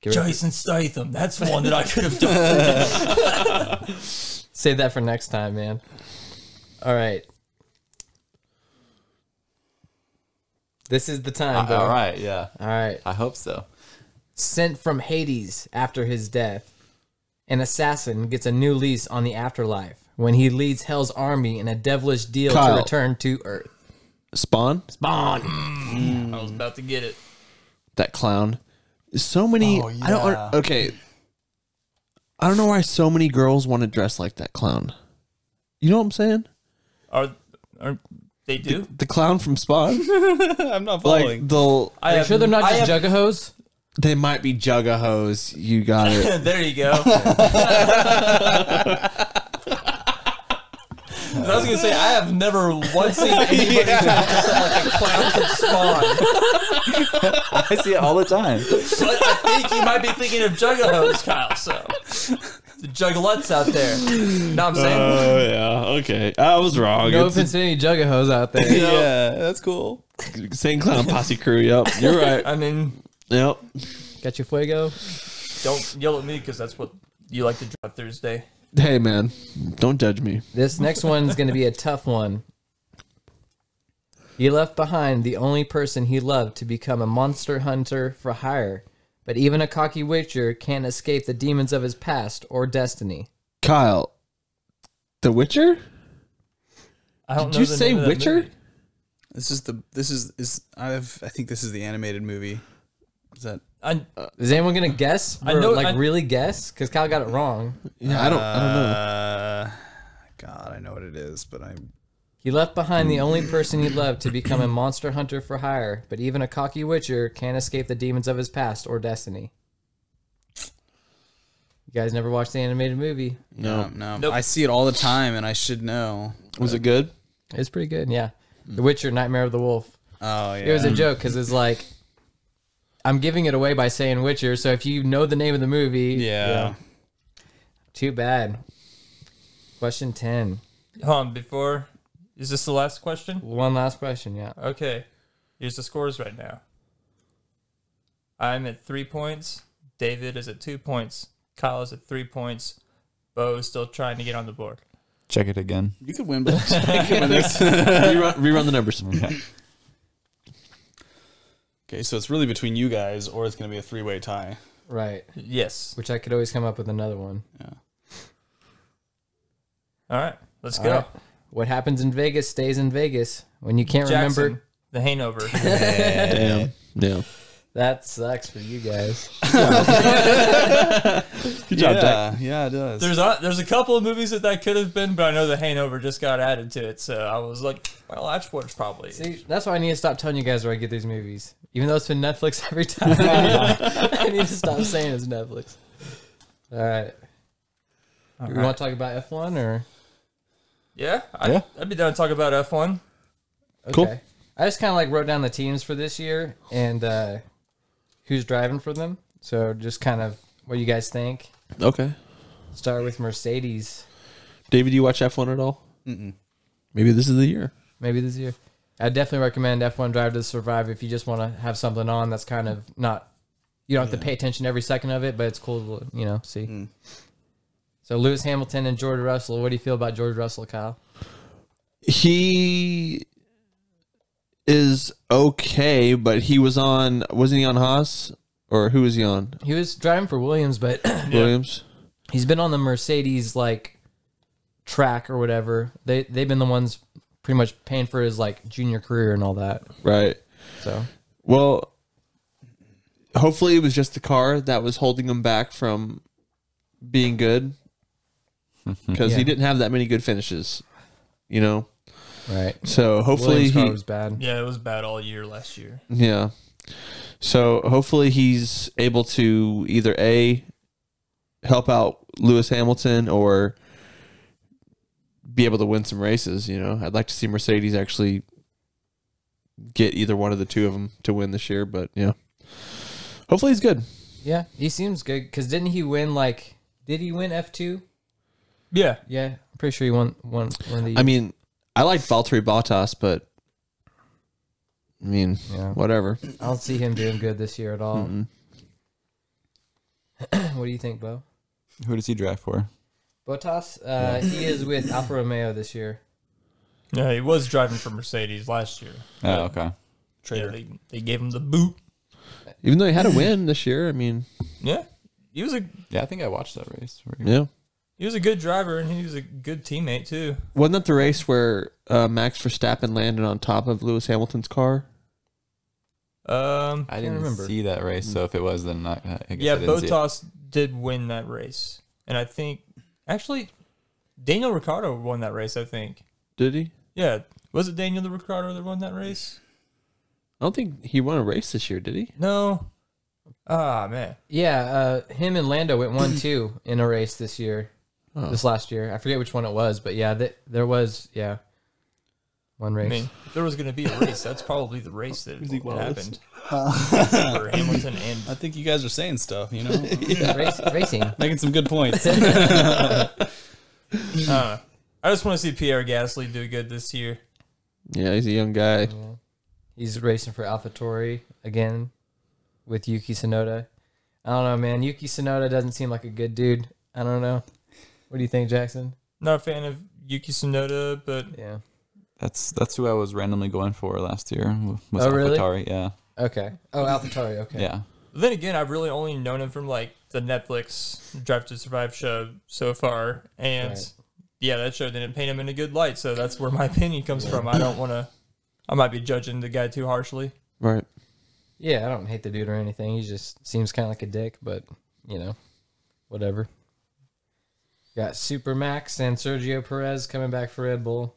Get ready. Jason Statham. That's one that I could have done. Save that for next time, man. All right. This is the time, Bo. All right, yeah. All right. I hope so. Sent from Hades after his death, an assassin gets a new lease on the afterlife when he leads Hell's army in a devilish deal Kyle. to return to Earth. Spawn, Spawn. I was about to get it. that clown. So many. Oh, I don't. yeah. Okay. I don't know why so many girls want to dress like that clown. You know what I'm saying? Are they do? The clown from Spawn. I'm not following. Like they'll. Are you sure they're not just juggahos? They might be juggahos. You got it. There you go. I was gonna say I have never once seen anybody try to dress up like a clown from Spawn, I see it all the time. but I think you might be thinking of Juggahos, Kyle. So the Juggalettes out there. Know what I'm saying? Oh yeah. Okay. I was wrong. No It's offense to any juggahos out there. yeah, that's cool. Same clown posse crew. Yep. You're right. I mean, Yep. Got your fuego? don't yell at me because that's what you like to do on Thursday. Hey man, don't judge me. This next one's going to be a tough one. He left behind the only person he loved to become a monster hunter for hire, but even a cocky witcher can't escape the demons of his past or destiny. Kyle, The Witcher? I don't Did know you the say name of that Witcher? movie. I think this is the animated movie. Is that Is anyone going to guess? I know- Really guess? Because Kyle got it wrong. Yeah, I don't know. God, I know what it is, but I'm He left behind the only person he loved to become a monster hunter for hire, but even a cocky witcher can't escape the demons of his past or destiny. You guys never watched the animated movie? no. Nope. I see it all the time, and I should know. Was it good? It's pretty good, yeah. The Witcher, Nightmare of the Wolf. Oh yeah, It was a joke because it's like, I'm giving it away by saying Witcher, so if you know the name of the movie, yeah. too bad. Question 10. Hold on, before. Is this the last question? One last question, yeah. Okay. Here's the scores right now. I'm at 3 points. David is at 2 points. Kyle is at 3 points. Bo is still trying to get on the board. Check it again. You could win, but you could win this. Rerun the numbers. Okay, so it's really between you guys, or it's going to be a three-way tie. Right. Yes. Which I could always come up with another one. All right. Let's All go. right. What happens in Vegas stays in Vegas. When you can't Jackson, remember, the hangover. Damn. Yeah. that sucks for you guys. Good job, Jack. Yeah, it does. There's a couple of movies that could have been, but I know the hangover just got added to it, so I was like, well, that's what it's probably. See, that's why I need to stop telling you guys where I get these movies. Even though it's been Netflix every time. I need to stop saying it's Netflix. All right. We want to talk about F1 or? Yeah, I'd be down to talk about F1. Okay. Cool. I just kind of like wrote down the teams for this year and who's driving for them. So just kind of what you guys think. Okay. Start with Mercedes. David, do you watch F1 at all? Mm-mm. Maybe this is the year. Maybe this year. I definitely recommend F1 Drive to Survive if you just want to have something on that's kind of not, you don't have to pay attention every second of it, but it's cool to, see. So Lewis Hamilton and George Russell. What do you feel about George Russell, Kyle? He is okay, but he wasn't he on Haas? Or who was he on? He was driving for Williams, but Williams? he's been on the Mercedes track or whatever. They've been the ones pretty much paying for his junior career and all that. Right. So Well, hopefully it was just the car that was holding him back from being good. Because he didn't have that many good finishes, right. So hopefully Williams' car was bad. Yeah, it was bad all year last year. Yeah. So hopefully he's able to either A, help out Lewis Hamilton or be able to win some races, I'd like to see Mercedes actually get either one of the two of them to win this year, but yeah. Hopefully he's good. Yeah, he seems good. Because didn't he win did he win F2? Yeah. Yeah, I'm pretty sure he won one of the years. I mean, I like Valtteri Bottas, but whatever. I don't see him doing good this year at all. What do you think, Bo? Who does he drive for? Bottas? He is with Alfa Romeo this year. Yeah, he was driving for Mercedes last year. Oh, okay. Yeah, they gave him the boot. Even though he had a win this year, Yeah. He was Yeah, I think I watched that race. yeah. he was a good driver and he was a good teammate too. Wasn't that the race where Max Verstappen landed on top of Lewis Hamilton's car? I I didn't remember. see that race, so if it was, then I guess Yeah, I didn't see it. Bottas did win that race. And I think, actually, Daniel Ricciardo won that race, I think. Did he? Yeah. Was it Daniel Ricciardo that won that race? I don't think he won a race this year, did he? No. Ah, man. Yeah, him and Lando went 1-2 in a race this year. This last year. I forget which one it was, but yeah, there was, one race. I mean, if there was going to be a race, that's probably the race that happened. For Hamilton and... I think you guys are saying stuff, Racing. Making some good points. I just want to see Pierre Gasly do good this year. Yeah, he's a young guy. He's racing for AlphaTauri again with Yuki Tsunoda. I don't know, man. Yuki Tsunoda doesn't seem like a good dude. I don't know. What do you think, Jackson? Not a fan of Yuki Tsunoda, but Yeah. That's who I was randomly going for last year. Was Oh, really? AlphaTauri, yeah. Okay. Oh, AlphaTauri. Okay. Yeah. then again, I've really only known him from the Netflix Drive to Survive show so far, and Right. yeah, that show didn't paint him in a good light. So that's where my opinion comes from. I don't want to. I might be judging the guy too harshly. Right. Yeah, I don't hate the dude or anything. He just seems kind of like a dick, but whatever. Got Super Max and Sergio Perez coming back for Red Bull.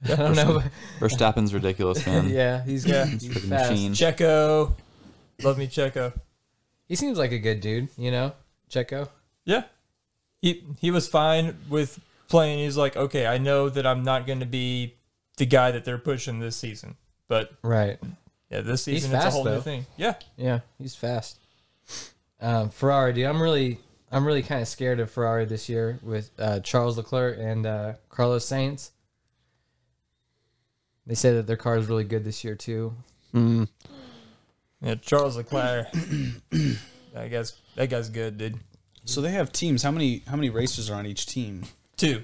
I don't know. Verstappen's ridiculous, man. Yeah, he's He's a freaking fast. machine. Checo, love me Checo. He seems like a good dude, Checo. Yeah, he was fine with playing. He's like, okay, I know that I'm not going to be the guy that they're pushing this season, but Right. yeah, this He's season it's a fast, whole though. new thing. Yeah, Yeah, he's fast. Ferrari, dude, I'm really kind of scared of Ferrari this year with Charles Leclerc and Carlos Sainz. They say that their car is really good this year too. yeah, Charles Leclerc. I guess that guy's good, dude. So they have teams. How many racers are on each team? 2.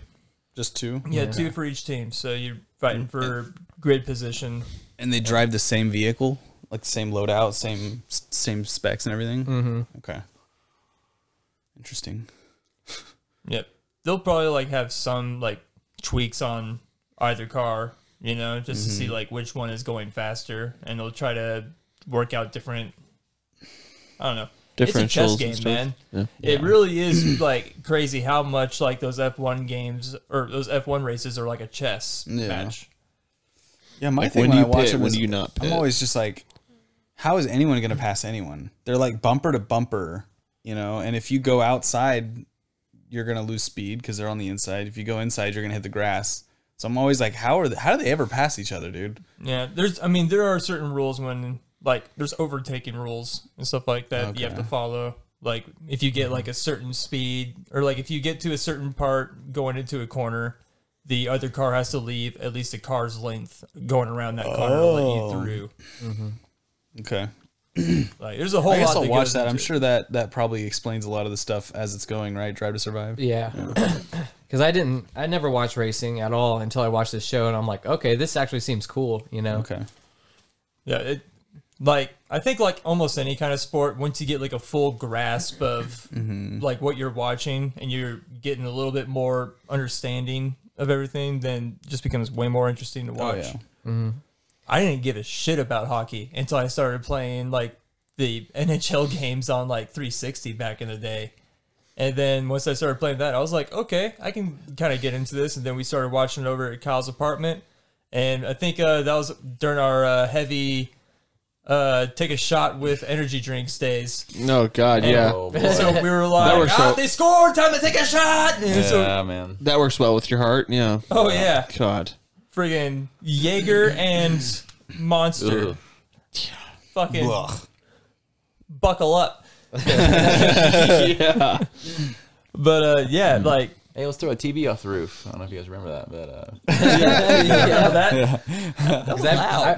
Just 2? Yeah, 2 for each team. So you're fighting for grid position. And they drive the same vehicle, like the same loadout, same specs and everything. Mm-hmm. Okay. Interesting. Yep. They'll probably have some tweaks on either car, just to see which one is going faster, and they'll try to work out different. I don't know. It's a chess Differentials game, and stuff. man. Yeah. It really is crazy how much those F1 games or those F1 races are like a chess match. Yeah, my Like, thing when when you I watch pit, them when is do you not I'm pit? always just how is anyone going to pass anyone? They're bumper to bumper, and if you go outside, you're going to lose speed because they're on the inside. If you go inside, you're going to hit the grass. So I'm always how do they ever pass each other, dude? Yeah, there are certain rules when there's overtaking rules and stuff like that you have to follow. Like if you get like a certain speed, or like if you get to a certain part going into a corner, the other car has to leave at least a car's length going around that corner to let you through. Okay. Like there's a whole I guess lot I'll watch goes that. I'm into it. sure that probably explains a lot of the stuff as it's going, right? Drive to Survive. Yeah. Because I never watched racing at all until I watched this show, and I'm like, okay, this actually seems cool, you know? Okay. Yeah, like I think like almost any kind of sport, once you get like a full grasp of like what you're watching and you're getting a little bit more understanding of everything, then it just becomes way more interesting to watch. I didn't give a shit about hockey until I started playing like the NHL games on like 360 back in the day. And then once I started playing that, I was like, okay, I can kind of get into this. And then we started watching it over at Kyle's apartment. And I think that was during our heavy take a shot with energy drinks days. Oh God, yeah. Oh, boy. So we were like, they scored, time to take a shot. And Yeah, so, man. That works well with your heart. Yeah. oh, yeah. God. Friggin' Jaeger and Monster. Fucking buckle up. Yeah. But yeah, like Hey, let's throw a TV off the roof. I don't know if you guys remember that, but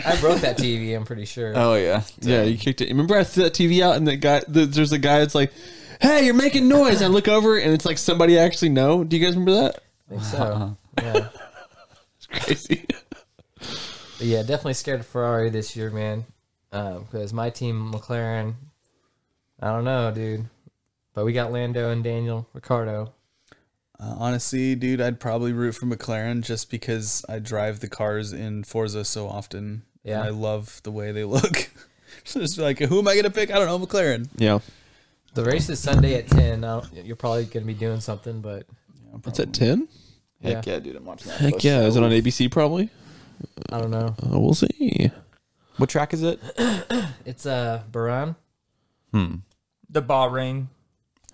I broke that TV, I'm pretty sure. oh yeah, Yeah, you kicked it. Remember I threw that TV out and there's a guy that's like, hey, you're making noise. And I look over and it's like somebody I actually know. Do you guys remember that? I think so. Yeah. It's crazy. But yeah, definitely scared of Ferrari this year, man. Because my team, McLaren, I don't know, dude. But we got Lando and Daniel Ricciardo. Honestly, dude, I'd probably root for McLaren just because I drive the cars in Forza so often. Yeah. And I love the way they look. So just like, who am I going to pick? I don't know, McLaren. Yeah. The race is Sunday at 10. You're probably going to be doing something, but It's at 10? heck yeah, dude, I'm watching that. Heck yeah. Is it on ABC probably? I don't know. We'll see. What track is it? It's Bahrain. the Bahrain.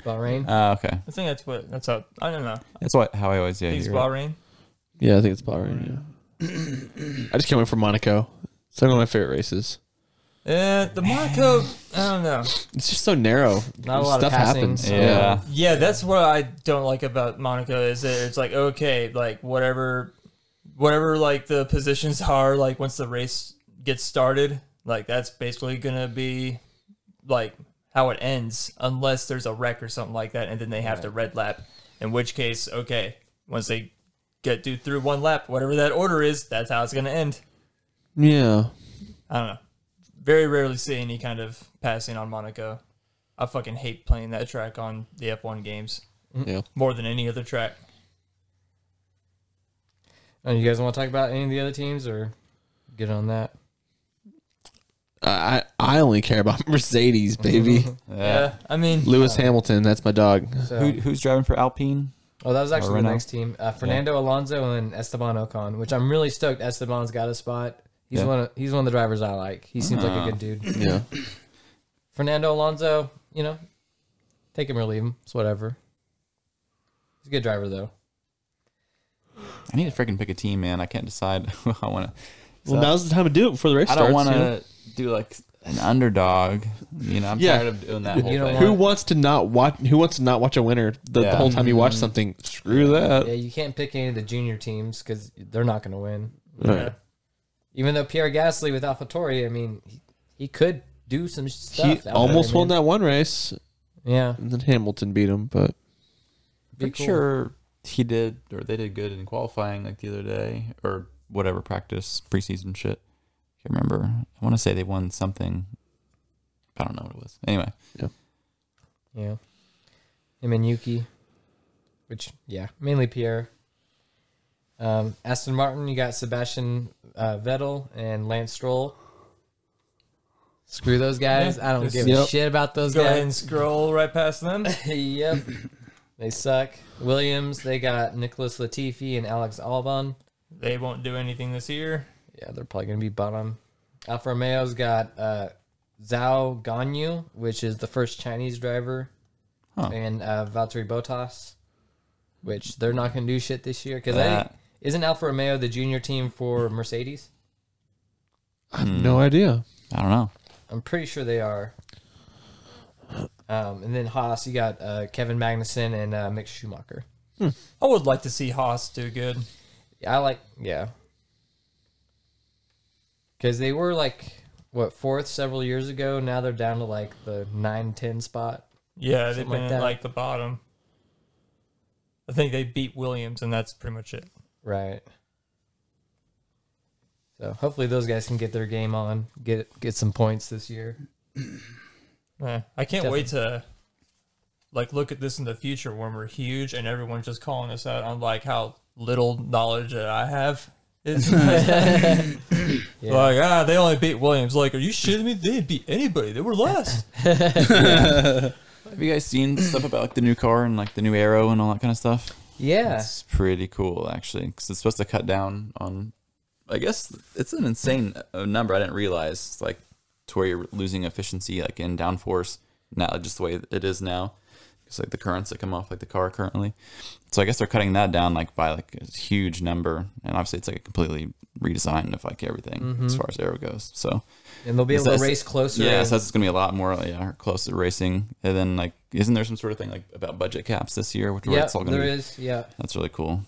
Bahrain. Okay, I think that's how, I don't know. that's how I always I think it's you're right. Bahrain. Yeah, I think it's Bahrain. Yeah. I just can't wait for Monaco. It's like one of my favorite races. The Monaco, I don't know. It's just so narrow. Not a lot of Stuff passing, happens. so- Yeah. Yeah, that's what I don't like about Monaco is that it's like, okay, like whatever like the positions are, like once the race gets started, like that's basically gonna be like how it ends unless there's a wreck or something like that, and then they have to red lap. In which case, okay, once they get through one lap, whatever that order is, that's how it's gonna end. Yeah. I don't know. Very rarely see any kind of passing on Monaco. I fucking hate playing that track on the F1 games Yeah. more than any other track. And you guys want to talk about any of the other teams or get on that? I only care about Mercedes, baby. Yeah, I mean, Lewis Hamilton, that's my dog. So, Who's driving for Alpine? oh, that was actually the Renault? next team. Fernando Alonso and Esteban Ocon, which I'm really stoked Esteban's got a spot. He's Yeah. one of the drivers I like. He seems like a good dude. Yeah. Fernando Alonso, take him or leave him. It's whatever. He's a good driver though. I need to freaking pick a team, man. I can't decide who I want to. Well, now's the time to do it before the race I starts. don't want you know? to do like an underdog. I'm Yeah. tired of doing that whole You don't thing. Who wants to not watch a winner the Yeah. whole time you watch something? Screw that. Yeah, you can't pick any of the junior teams because they're not going to win. Right. Even though Pierre Gasly with AlphaTauri, I mean, he could do some stuff. He out there, almost won man. that one race, Yeah, and then Hamilton beat him. But Pretty cool. sure he did, or they did good in qualifying like the other day, or whatever practice preseason shit. Can't remember. I want to say they won something. I don't know what it was. Anyway, yeah. Him and Yuki, which mainly Pierre. Aston Martin, you got Sebastian Vettel and Lance Stroll. Screw those guys. Yeah. I don't give a Yep. shit about those go ahead and guys. scroll right past them. Yep, they suck. Williams, they got Nicholas Latifi and Alex Albon. They won't do anything this year. Yeah, they're probably going to be bottom. Alfa Romeo's got Zhao Ganyu, which is the first Chinese driver, and Valtteri Bottas, which they're not going to do shit this year. Because isn't Alfa Romeo the junior team for Mercedes? I have no idea. I don't know. I'm pretty sure they are. And then Haas, you got Kevin Magnussen and Mick Schumacher. I would like to see Haas do good. Yeah. Because they were like, fourth several years ago. Now they're down to like the 9-10 spot. Yeah, they've Something been like in that. like the bottom. I think they beat Williams, and that's pretty much it. Right. So hopefully those guys can get their game on, get some points this year. I can't wait to like look at this in the future when we're huge and everyone's just calling us out on like how little knowledge that I have. It's like, they only beat Williams. Like, are you shitting me? They didn't beat anybody. They were last. Have you guys seen stuff about like the new car and like the new Aero and all that kind of stuff? Yeah. It's pretty cool actually, because it's supposed to cut down on. I guess it's an insane number. I didn't realize. It's like to where you're losing efficiency like in downforce, not just the way it is now. It's like the currents that come off like the car currently. So I guess they're cutting that down like by like a huge number, and obviously it's like a completely redesign of like everything as far as aero goes. So And they'll be able to race closer. Yeah, so it's gonna be a lot more closer racing. And then like, isn't there some sort of thing like about budget caps this year? Yeah, it's all gonna there be, is. Yeah. That's really cool.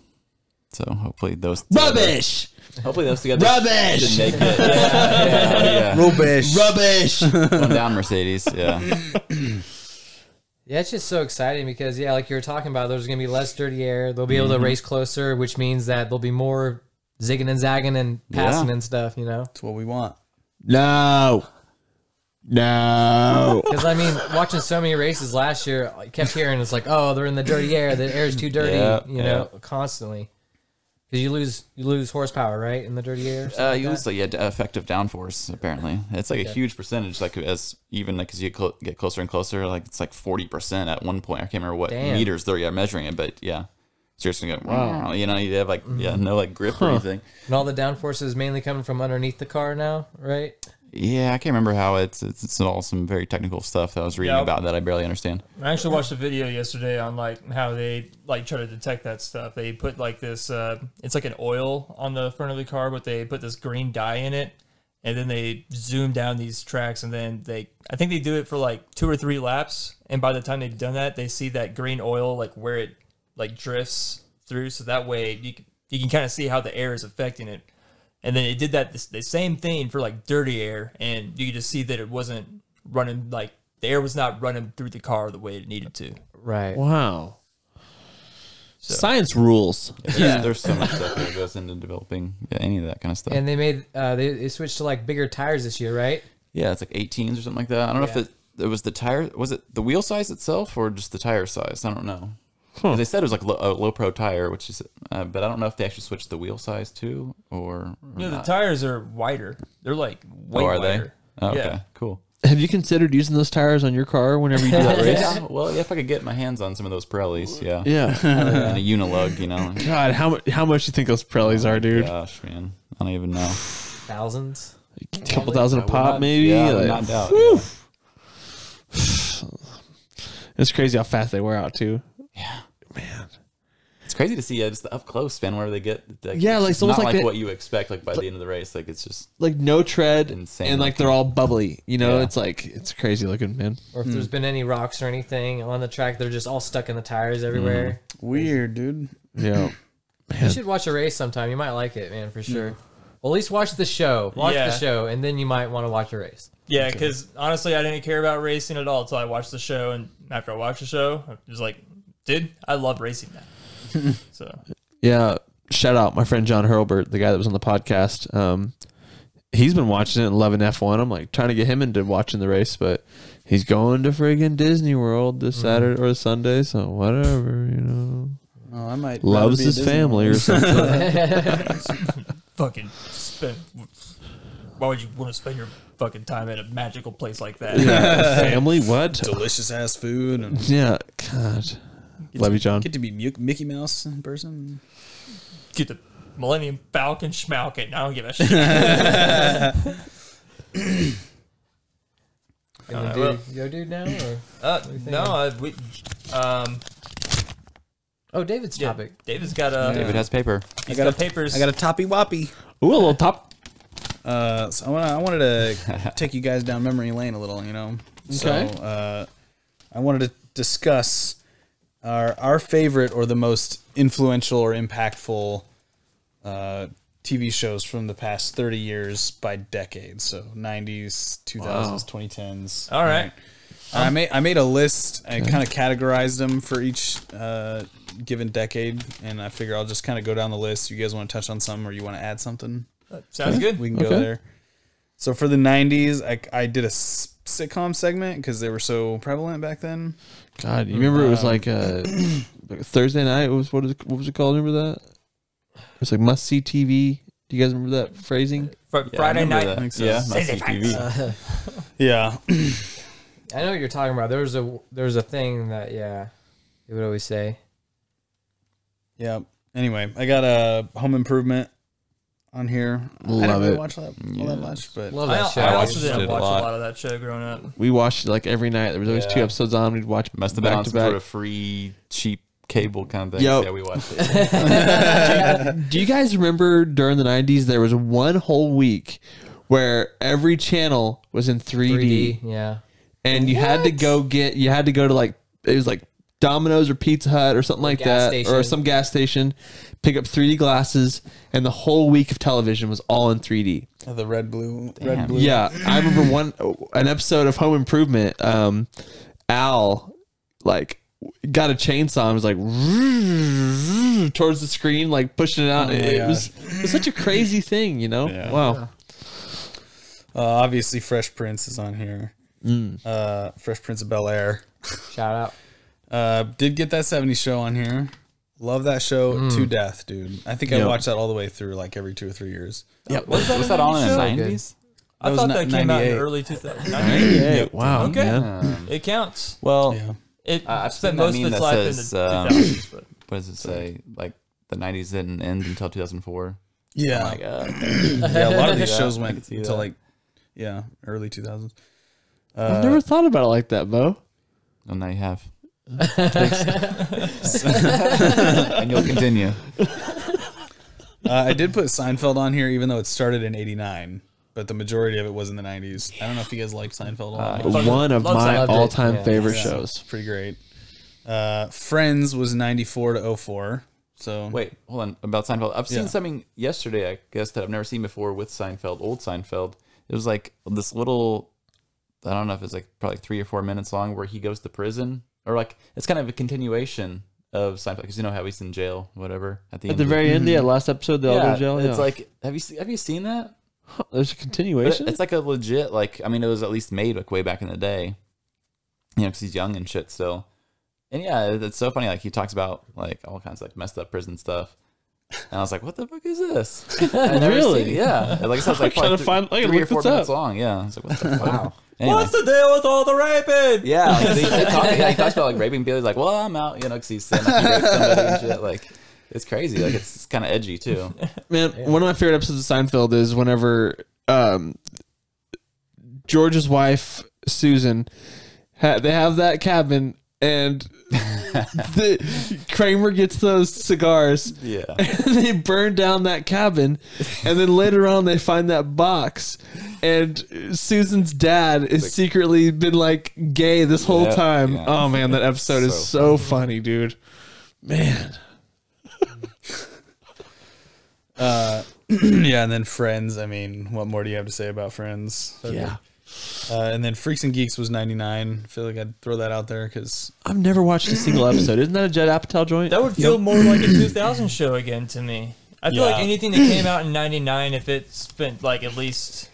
So hopefully those Rubbish. Hopefully those together. Rubbish. Make it. Yeah. Rubbish. Rubbish. Going down, Mercedes. Yeah. Yeah, it's just so exciting because, like you were talking about, there's going to be less dirty air. They'll be able to race closer, which means that there'll be more zigging and zagging and passing and stuff, That's what we want. No. Because, I mean, watching so many races last year, I kept hearing it's like, oh, they're in the dirty air. The air's too dirty, constantly. Because you lose horsepower, right, in the dirty air? You lose effective downforce. Apparently, it's like a huge percentage. Like as even like as you get closer and closer, like it's like 40% at one point. I can't remember what meters they're measuring it, but yeah, so you're just gonna go. Wow. You have like no like grip or anything. And all the downforce is mainly coming from underneath the car now, right? Yeah, I can't remember how it's all some very technical stuff that I was reading about that I barely understand. I actually watched a video yesterday on like how they like try to detect that stuff. They put like this, it's like an oil on the front of the car, but they put this green dye in it, and then they zoom down these tracks, and then I think they do it for like 2 or 3 laps, and by the time they've done that, they see that green oil like where it like drifts through, so that way you can kind of see how the air is affecting it. And then it did that the same thing for like dirty air, and you could just see that it wasn't running, like the air was not running through the car the way it needed to. Right. Wow. So. Science rules. Yeah, there's so much stuff that goes into developing any of that kind of stuff. And they made they switched to like bigger tires this year, right? Yeah, it's like 18s or something like that. I don't know if it was the tire. Was it the wheel size itself or just the tire size? I don't know. They said it was like a low pro tire, which is, but I don't know if they actually switched the wheel size too, or the tires are wider. They're like way are wider. They? Oh, okay, cool. Have you considered using those tires on your car whenever you do that race? Yeah, well, if I could get my hands on some of those Pirellis, yeah. And a Unilug, God, how much do you think those Pirellis are, dude? Gosh, man, I don't even know. Thousands, a couple thousand a pop, maybe. Yeah, like, not doubt. It's crazy how fast they wear out too. Yeah, man. It's crazy to see just the up close, man, where they get like it's almost not like what you expect like by the end of the race. Like it's just like no tread, insane, and like they're all bubbly. It's like it's crazy looking, man. Or if there's been any rocks or anything on the track, they're just all stuck in the tires everywhere. Weird, dude. Yeah. You should watch a race sometime. You might like it, man, for sure. Well, at least watch the show. Watch the show, and then you might want to watch a race. Yeah, because honestly, I didn't care about racing at all until I watched the show, and after I watched the show, I was like, dude, I love racing now. So yeah, shout out my friend John Hurlbert, the guy that was on the podcast. He's been watching it and loving F1. I'm like trying to get him into watching the race, but he's going to friggin' Disney World this Saturday or Sunday, so whatever, Oh, I might loves his family or something. fucking spend. Why would you want to spend your fucking time at a magical place like that? Yeah, family, what? Delicious ass food. And Yeah, God. Love you, John. Get to be Mickey Mouse in person. Get the Millennium Falcon schmalkin. I don't give a shit. Go dude now? Or No, oh, David's topic. David's got David has paper. He's got papers. I got a toppy woppy. Ooh, a little top. So I wanted to take you guys down memory lane a little, Okay. So I wanted to discuss our favorite or the most influential or impactful TV shows from the past 30 years by decade. So 90s, 2000s, 2010s. All right. I made a list. I kind of categorized them for each given decade, and I figure I'll just kind of go down the list. You guys want to touch on some, or you want to add something? Sounds good. We can go there. So for the 90s, I did a sitcom segment because they were so prevalent back then. God, you remember it was like Thursday night? What was it called? Remember that? It was like must see TV. Do you guys remember that phrasing? Friday night. I think so. Yeah, must-see TV. Yeah. I know what you're talking about. There was a thing that they would always say. Yeah. Anyway, I got a Home Improvement on here. I didn't really watch that all that much, but Love that show. I also watched didn't it a watch a lot. lot of that show growing up. We watched it like every night. There was always 2 episodes on. We'd watch Must have been back on to some sort back. of free, cheap cable kind of thing. Yep. Yeah, we watched it. Do you guys remember during the 90s there was one whole week where every channel was in 3D, Yeah. and you had to go to like, it was like Domino's or Pizza Hut or something like gas that, station. or some gas station, pick up 3D glasses, and the whole week of television was all in 3D. the red blue. Yeah, I remember an episode of Home Improvement. Al like got a chainsaw and was like towards the screen, like pushing it out. It was such a crazy thing, you know? Yeah. Wow. Obviously, Fresh Prince is on here. Fresh Prince of Bel Air. Shout out. Did get that 70s show on here. Love that show to death, dude. I think I watched that all the way through, like every 2 or 3 years. Yeah, was that on in the show? 90s? I was thought that came out in 98. the early 2000s. Yep. Wow. Okay. Man. It counts. Well, Yeah. It I've spent seen that most of meme its that life in the says, 2000s. But what does it say? Like the 90s didn't end until 2004. Yeah. Oh my god. Yeah, a lot of these Yeah, shows I went could see until that. like, early 2000s. I've never thought about it like that, Bo. Well, now you have. And you'll continue. I did put Seinfeld on here, even though it started in '89, but the majority of it was in the '90s. I don't know if you guys like Seinfeld. A lot. One of my Seinfeld. all-time Yeah. favorite Yeah, shows. it's pretty great. Friends was 94 to 04. So Wait, hold on. About Seinfeld. I've seen Yeah. something yesterday, I guess, that I've never seen before with Seinfeld, old Seinfeld. It was like this little, I don't know if it's like probably 3 or 4 minutes long, where he goes to prison. Or like, it's kind of a continuation of Seinfeld, because you know how he's in jail, whatever. At the At the end very end, last episode, the elder jail. it's Yeah. like, have you seen that? There's a But continuation. it's like a legit, like, I mean, it was at least made like way back in the day, you know, because he's young and shit still. And yeah, it's so funny. Like, he talks about like all kinds of like messed up prison stuff. And I was like, what the fuck is this? I never Really? seen it. Yeah. Like I said, it's like gotta probably I gotta 3 or look 4 this minutes up. long. Yeah. I was like, what the fuck? Wow. Anyway. what's the deal with all the raping? Yeah, like, he talks about like raping people. He's like, well, I'm out, you know, because he's saying like, he raped somebody and shit. Like, it's crazy. Like, it's kind of edgy too. Man, one of my favorite episodes of Seinfeld is whenever George's wife, Susan, they have that cabin, and Kramer gets those cigars. Yeah. And they burn down that cabin, and then later on they find that box, and Susan's dad is secretly been like gay this whole Yeah, time. yeah. Oh man, that episode is so funny, dude. Man. yeah, and then Friends. I mean, what more do you have to say about Friends? Yeah. And then Freaks and Geeks was 99. I feel like I'd throw that out there because I've never watched a single episode. Isn't that a Judd Apatow joint? That would feel more like a 2000 show again to me. I feel like Yeah. anything that came out in 99, if it spent like at least,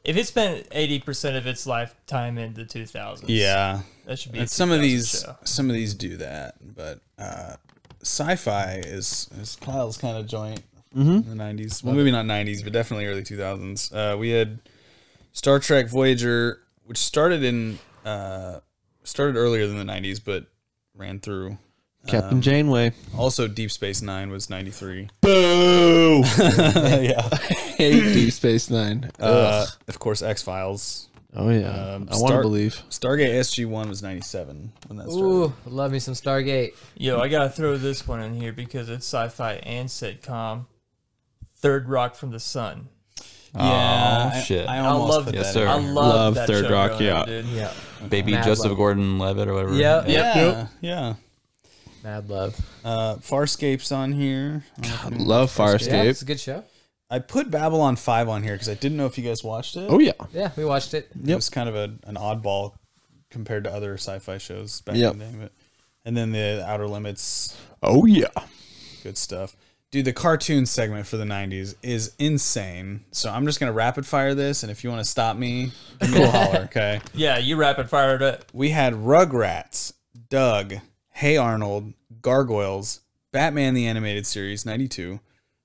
if it spent 80% of its lifetime in the 2000s. yeah. That should be And a some of 2000 these do that, but sci-fi is Kyle's kind of joint in the 90s. Well, maybe not 90s, but definitely early 2000s. We had Star Trek Voyager, which started earlier than the 90s, but ran through. Captain Janeway. Also, Deep Space Nine was 93. Boo! Yeah. Hate Deep Space Nine. Of course, X-Files. Oh yeah, I want to Star- believe. Stargate SG-1 was 97 when that started. Ooh, love me some Stargate. Yo, I gotta throw this one in here because it's sci-fi and sitcom. Third Rock from the Sun. Yeah, Oh, shit. I I almost love put Yes, that sir. in. I love Love that Third show Rock, growing up, yeah. dude. Yeah. Baby Mad Joseph Love. Gordon-Levitt or whatever. Yeah. Mad Love. Farscape's on here. Love Yeah, Farscape. it's a good show. I put Babylon 5 on here because I didn't know if you guys watched it. Oh yeah. Yeah, we watched it. It was kind of an oddball compared to other sci-fi shows back Yep. in the day. And then the Outer Limits, Oh yeah. good stuff. Dude, the cartoon segment for the 90s is insane. So I'm just going to rapid fire this, and if you want to stop me, give me a holler, okay? Yeah, you rapid fired it. We had Rugrats, Doug, Hey Arnold, Gargoyles, Batman the Animated Series, 92,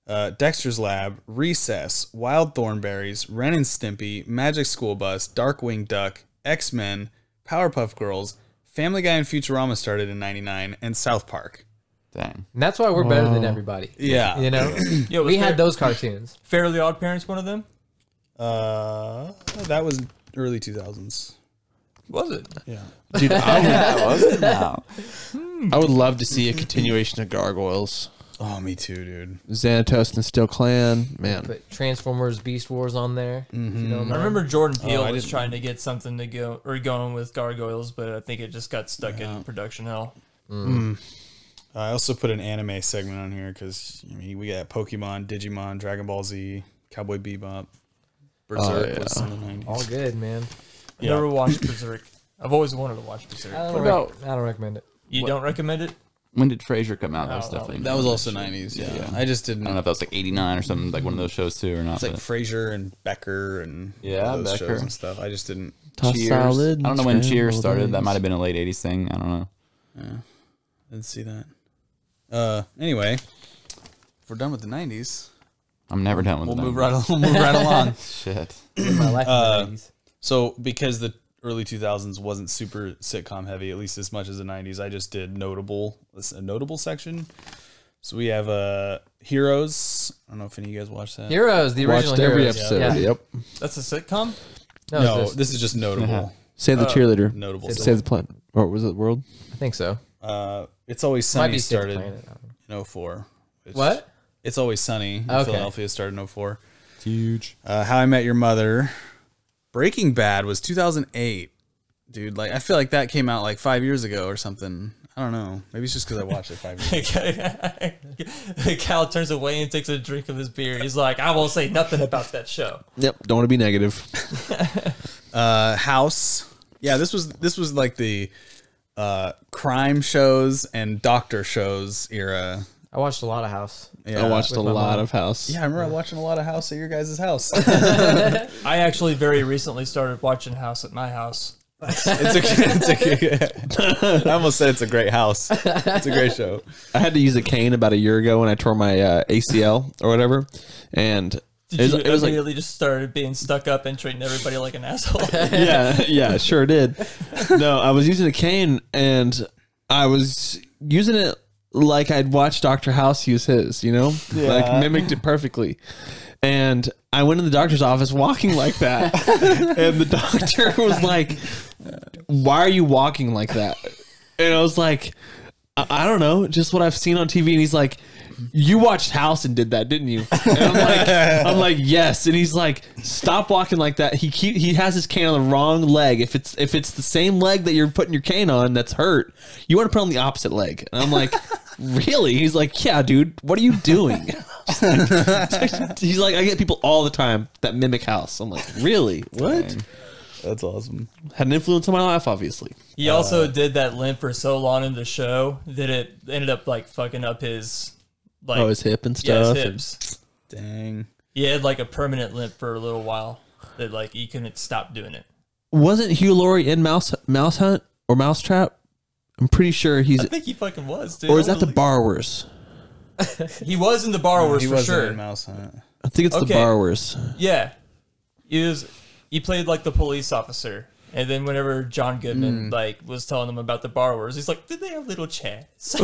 Dexter's Lab, Recess, Wild Thornberries, Ren and Stimpy, Magic School Bus, Darkwing Duck, X-Men, Powerpuff Girls, Family Guy and Futurama started in 99, and South Park. Dang. And that's why we're better than everybody. Yeah. You know? Yeah, was We had those cartoons. Fairly Odd Parents one of them? That was early 2000s. Was it? Yeah. Dude, That was it now. I would love to see a continuation of Gargoyles. Oh, me too, dude. Xanatos and Steel Clan, man. Put Transformers Beast Wars on there. If you don't I know. remember Jordan Peele I was didn't- trying to get something to go or going with Gargoyles, but I think it just got stuck in production hell. I also put an anime segment on here because we got Pokemon, Digimon, Dragon Ball Z, Cowboy Bebop, Berserk was in the 90s. All good, man. I never watched Berserk. I've always wanted to watch Berserk. I What don't, about- I don't recommend it. You don't recommend it? When did Frasier come out? That was No, definitely. That was also 90s, yeah. I just I didn't. don't know if that was like 89 or something, like one of those shows too, or not. It's like but Frasier and Becker and Yeah, all those Becker. shows and stuff. I just didn't. Toss Cheers. salad. I don't know when and Cheers scrambled started. That eggs. might have been a late 80s thing. I don't know. Didn't see that. Anyway, if we're done with the 90s, I'm never done with we'll them. move right along. Shit. My life in the 90s. So because the early 2000s wasn't super sitcom heavy, at least as much as the 90s, I just did a notable section. So we have Heroes. I don't know if any of you guys watched that. Heroes, the original Watched every Heroes. episode. Yeah. Yep. That's a sitcom? No, this is just notable. Save the cheerleader. Notable. Save the planet. Or was it World? I think so. It's Always Might Sunny be Save the started Planet. I don't know. in 04. which- What? It's Always Sunny in Okay. Philadelphia started in 04. It's huge. How I Met Your Mother. Breaking Bad was 2008. Dude, like I feel like that came out like 5 years ago or something. I don't know. Maybe it's just because I watched it 5 years ago. Cal turns away and takes a drink of his beer. He's like, I won't say nothing about that show. Yep. Don't want to be negative. House. Yeah, this was like the crime shows and doctor shows era. I watched a lot of House. Yeah. I watched a with my lot mom. of House. Yeah, I remember watching a lot of House at your guys' house. I actually very recently started watching House at my house. I almost said it's a great house. It's a great show. I had to use a cane about a year ago when I tore my ACL or whatever, and Did it was, you it was like, immediately just started being stuck up and treating everybody like an asshole? yeah, sure did. No, I was using a cane and I was using it like I'd watched Dr. House use his, like mimicked it perfectly. And I went in the doctor's office walking like that, and the doctor was like, "Why are you walking like that?" And I was like, I don't know, just what I've seen on TV. And he's like, "You watched House and did that, didn't you?" And I'm like, yes. And he's like, "Stop walking like that." He has his cane on the wrong leg. If it's the same leg that you're putting your cane on that's hurt, you want to put it on the opposite leg. And I'm like, really? He's like, yeah, dude. What are you doing? He's like, I get people all the time that mimic House. I'm like, really? What? Dang. That's awesome. Had an influence on my life, obviously. He also did that limp for so long in the show that it ended up like fucking up his His hip and yeah, stuff. his hips. Dang. He had like a permanent limp for a little while that like he couldn't stop doing it. Wasn't Hugh Laurie in Mouse Hunt or Mousetrap? I'm pretty sure he's. I think he fucking was, dude. Or is that the Borrowers? He was in the Borrowers He for wasn't sure. in Mouse Hunt. I think it's the Okay. Borrowers. Yeah, he played like the police officer, and then whenever John Goodman like was telling him about the Borrowers, he's like, "Did they have little chats?"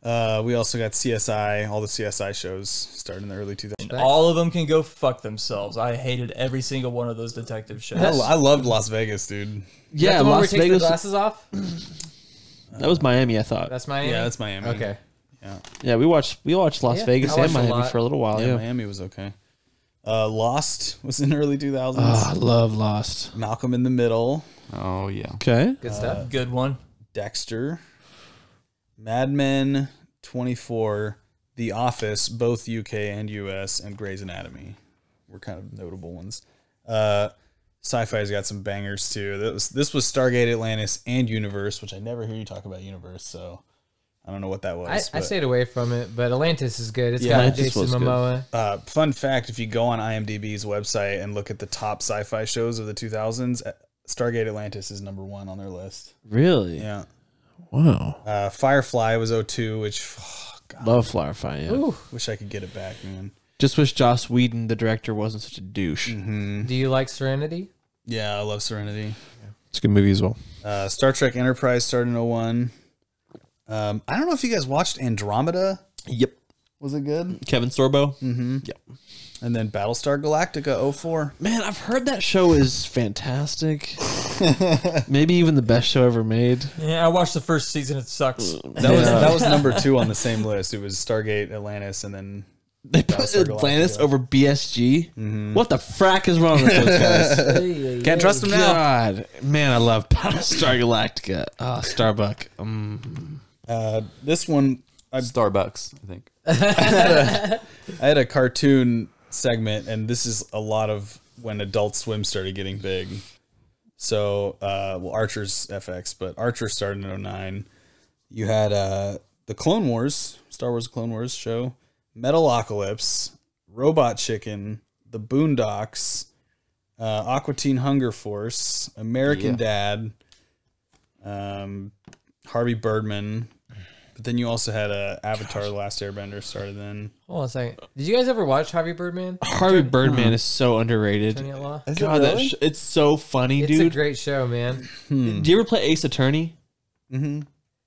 We also got CSI. All the CSI shows started in the early 2000s. All of them can go fuck themselves. I hated every single one of those detective shows. I loved Las Vegas, dude. Yeah, the one where Las he takes the Vegas. glasses off? That was Miami, I thought. That's Miami? Yeah, that's Miami. Okay. Yeah, we watched Las Yeah, Vegas I and watched a Miami lot. for a little while. Yeah, Yeah, Miami was okay. Lost was in early 2000s. Oh, I love Lost. Malcolm in the Middle. Oh yeah. Okay. Good stuff. Good one. Dexter. Mad Men, 24, The Office, both UK and US, and Grey's Anatomy were kind of notable ones. Sci-Fi's got some bangers too. This was Stargate Atlantis and Universe, which I never hear you talk about Universe, so I don't know what that was. I stayed away from it, but Atlantis is good. It's Yeah, got Atlantis Jason was good. Momoa. Fun fact, if you go on IMDb's website and look at the top sci-fi shows of the 2000s, Stargate Atlantis is number 1 on their list. Really? Yeah. Wow. Firefly was 02, which God, Love Firefly. Yeah. wish I could get it back, man. Just wish Joss Whedon, the director, wasn't such a douche. Do you like Serenity? Yeah, I love Serenity. It's a good movie as well. Star Trek Enterprise started in 01. I don't know if you guys watched Andromeda. Yep. Was it good? Kevin Sorbo. Yep. And then Battlestar Galactica 04. Man, I've heard that show is fantastic. Maybe even the best show ever made. Yeah, I watched the first season. It sucks. That was number 2 on the same list. It was Stargate Atlantis, and then They put Battlestar Atlantis Galactica. over BSG. What the frack is wrong with those guys? Can't trust them now. God, man, I love Battlestar Galactica. Oh, Starbuck. This one, Starbucks, I think. I had a cartoon segment, and this is a lot of when Adult Swim started getting big. So, Archer's FX, but Archer started in 09. You had the Clone Wars, Star Wars Clone Wars show, Metalocalypse, Robot Chicken, The Boondocks, Aqua Teen Hunger Force, American Dad, Harvey Birdman. But then you also had Avatar: The Last Airbender started then. Hold on a second. Did you guys ever watch Harvey Birdman? Harvey Birdman is so underrated. Attorney at Law? God, it's so funny, It's dude. a great show, man. Do you ever play Ace Attorney? Mm-hmm.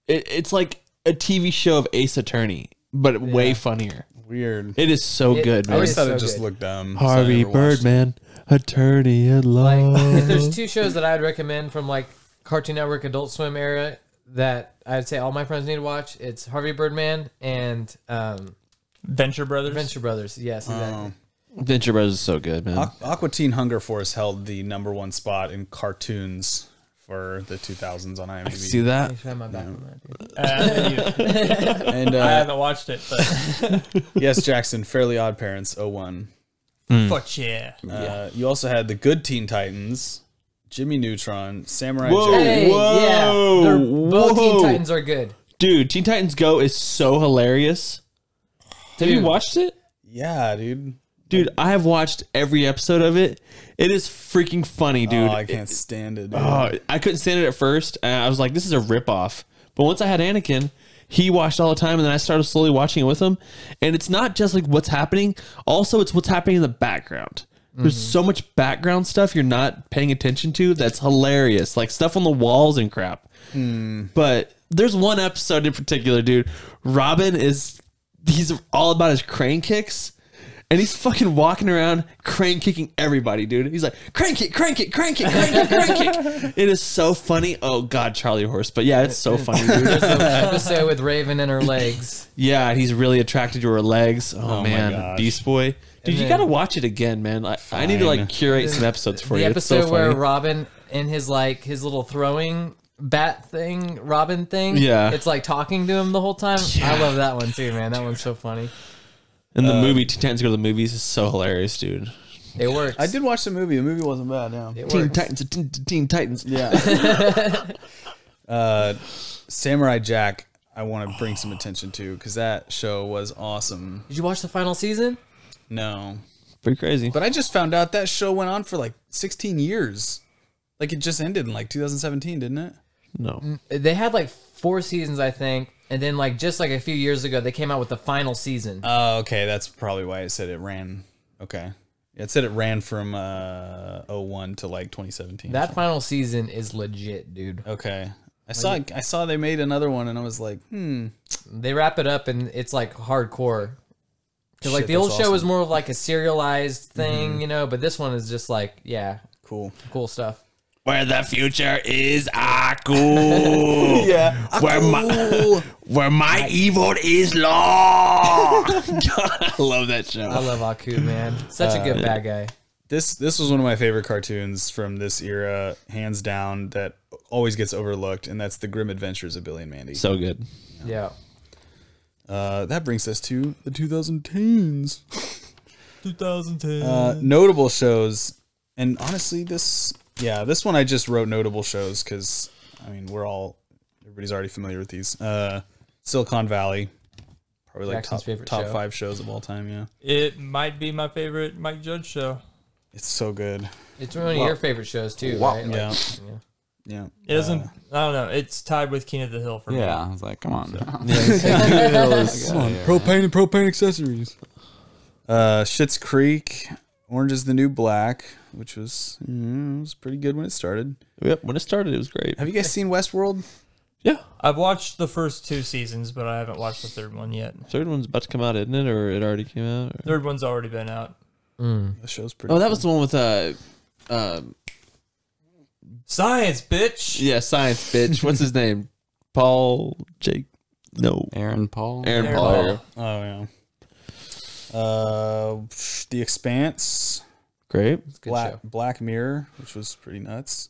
It's like a TV show of Ace Attorney, but way funnier. Weird. It is so good, I man. always is thought so it just good. looked dumb. so I Harvey never watched it. Birdman, attorney at law. Like, if there's 2 shows that I would recommend from like Cartoon Network, Adult Swim era that I'd say all my friends need to watch, it's Harvey Birdman and Venture Brothers. Venture Brothers. Yes, exactly. Venture Brothers is so good, man. Aqua Teen Hunger Force held the #1 spot in cartoons for the 2000s on IMDb. See that? Make sure I have my back on that, dude. And I haven't watched it, but yes, Jackson, Fairly Odd Parents 01. fuck yeah. You also had the Good Teen Titans, Jimmy Neutron, Samurai Whoa. Jack. Hey, yeah. Both Teen Whoa. Titans are good. Dude, Teen Titans Go is so hilarious. Have you watched it? Yeah, dude. Dude, I have watched every episode of it. It is freaking funny, dude. Oh, I can't stand it, dude. I couldn't stand it at first. And I was like, this is a ripoff. But once I had Anakin, he watched all the time, and then I started slowly watching it with him. And it's not just like what's happening. Also, it's what's happening in the background. There's so much background stuff you're not paying attention to that's hilarious. Like stuff on the walls and crap. But there's one episode in particular, dude. Robin he's all about his crane kicks. And he's fucking walking around crane kicking everybody, dude. He's like, crane kick, crane kick, crane kick, crane kick, crane kick. It is so funny. Oh, God, Charlie Horse. But yeah, it's so funny, dude. There's an episode with Raven and her legs. Yeah, he's really attracted to her legs. Oh, my man. gosh. Beast Boy. Dude, you then- got to watch it again, man. I need to like curate some episodes for The you. It's so episode where funny. Robin and his little throwing bat thing, Robin thing. Yeah. It's like talking to him the whole time. I love that one too, man. That one's so funny. And the movie, Teen Titans Go to the Movies, is so hilarious, dude. It works. I did watch the movie. The movie wasn't bad, yeah. It Teen works. Titans, Teen Titans. Yeah. Samurai Jack, I want to bring some attention to because that show was awesome. Did you watch the final season? No. Pretty crazy. But I just found out that show went on for like 16 years. Like it just ended in like 2017, didn't it? No. They had like 4 seasons, I think. And then just a few years ago, they came out with the final season. Oh, okay. That's probably why it said it ran. Okay. It said it ran from 01 to like 2017. That final season is legit, dude. Okay. I saw they made another one and I was like, They wrap it up and it's like hardcore. Because Shit, the old that's show was awesome. more of like a serialized thing, you know, but this one is just like, yeah, cool. cool stuff. Where the future is Aku. Yeah. Where my evil is law. God, I love that show. I love Aku, man. Such a good bad guy. This was one of my favorite cartoons from this era, hands down, that always gets overlooked, and that's The Grim Adventures of Billy and Mandy. So good. Yeah. That brings us to the 2010s. 2010. Notable shows, and honestly, this one I just wrote notable shows because I mean everybody's already familiar with these. Silicon Valley, probably like Jackson's favorite top show. 5 shows of all time. Yeah, It might be my favorite Mike Judge show. it's so good. It's one of your favorite shows too, Wow. right? Yeah. yeah. Yeah, It doesn't. I don't know. It's tied with King of the Hill for me. Yeah, I was like, come on. propane and propane accessories. Schitt's Creek, Orange is the New Black, which was was pretty good when it started. Yep. When it started, it was great. Have you guys seen Westworld? Yeah. I've watched the first 2 seasons, but I haven't watched the third one yet. Third one's about to come out, isn't it? Or it already came out? Or? Third one's already been out. The show's pretty. Oh, that was the one with Science, bitch. yeah, science bitch. What's his name? Paul Jake. No. Aaron Paul. Aaron Aaron Paul. Paul. Oh yeah. The Expanse, Great. It's a good show. Black Mirror, which was pretty nuts.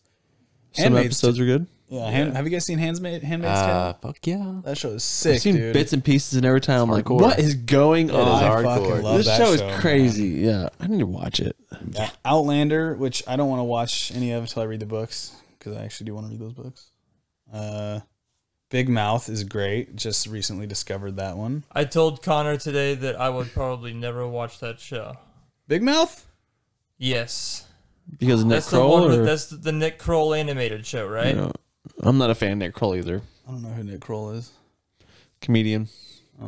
Some Handmaid's episodes are good. Yeah, have you guys seen Handmaid's Tale? Fuck yeah. That show is sick, I've seen dude. bits and pieces, and every time I'm like, hardcore. what is going on? is I hardcore. fucking love This that show is man. crazy. Yeah, I need to watch it. Yeah, Outlander, which I don't want to watch any of until I read the books because I actually do want to read those books. Big Mouth is great. Just recently discovered that one. I told Connor today that I would probably never watch that show. Big Mouth? Yes. Because of Nick That's the Kroll, one. or That's the Nick Kroll animated show, right? you know, I'm not a fan of Nick Kroll either. I don't know who Nick Kroll is. Comedian.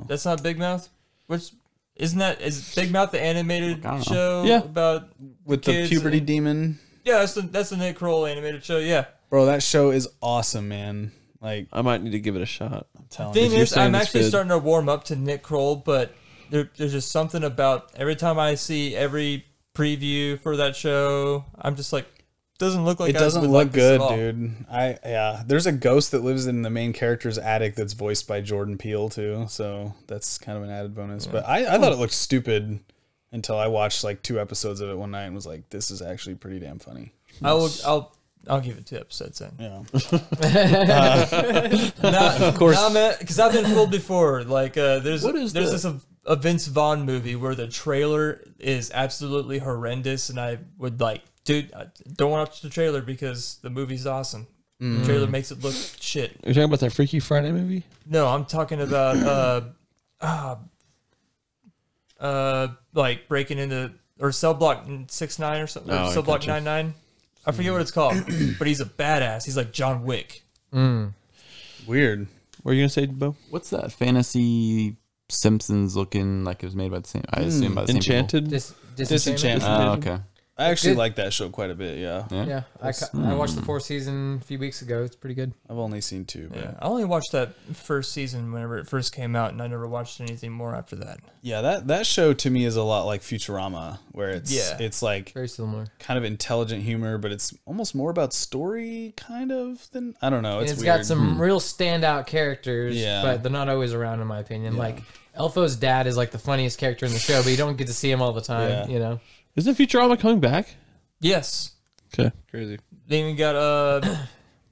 That's not Big Mouth. Which isn't that? Is Big Mouth the animated I don't know. show? Yeah. About With the kids puberty and- demon. Yeah, that's the Nick Kroll animated show. Yeah. Bro, that show is awesome, man. Like, I might need to give it a shot. I'm telling Thing you. you're is, saying I'm it's actually good. starting to warm up to Nick Kroll, but there's just something about every time I see every preview for that show, I'm just like, doesn't look like It I doesn't would look like this at good, all. dude. There's a ghost that lives in the main character's attic that's voiced by Jordan Peele too, so that's kind of an added bonus. But I thought it looked stupid until I watched like 2 episodes of it one night and was like, this is actually pretty damn funny. I'll give it 2 episodes then. Yeah. Of course, because I've been fooled before. Like, there's this a Vince Vaughn movie where the trailer is absolutely horrendous, and I would like, dude, I don't watch the trailer because the movie's awesome. The trailer makes it look shit. You're talking about that Freaky Friday movie? No, I'm talking about like breaking into or Cell Block 69 or something. Oh, Or Cell Block gotcha. 99. I forget what it's called, but he's a badass. He's like John Wick. Weird. What are you gonna say, Bo? What's that fantasy Simpsons looking like it was made by the same? I assume by the same people. Enchanted. Disenchantment. Oh, okay. I actually Good. like that show quite a bit, yeah. Yeah, I watched the 4th season a few weeks ago. It's pretty good. I've only seen 2, but Yeah, I only watched that first season whenever it first came out, and I never watched anything more after that. yeah, that show to me is a lot like Futurama, where it's like Very similar. kind of intelligent humor, but it's almost more about story kind of than I don't know. And It's it's weird. got some real standout characters, Yeah. but they're not always around, in my opinion. Like Elfo's dad is like the funniest character in the show, but you don't get to see him all the time. Yeah. You know, Isn't Futurama coming back? Yes, Okay. Crazy. they even got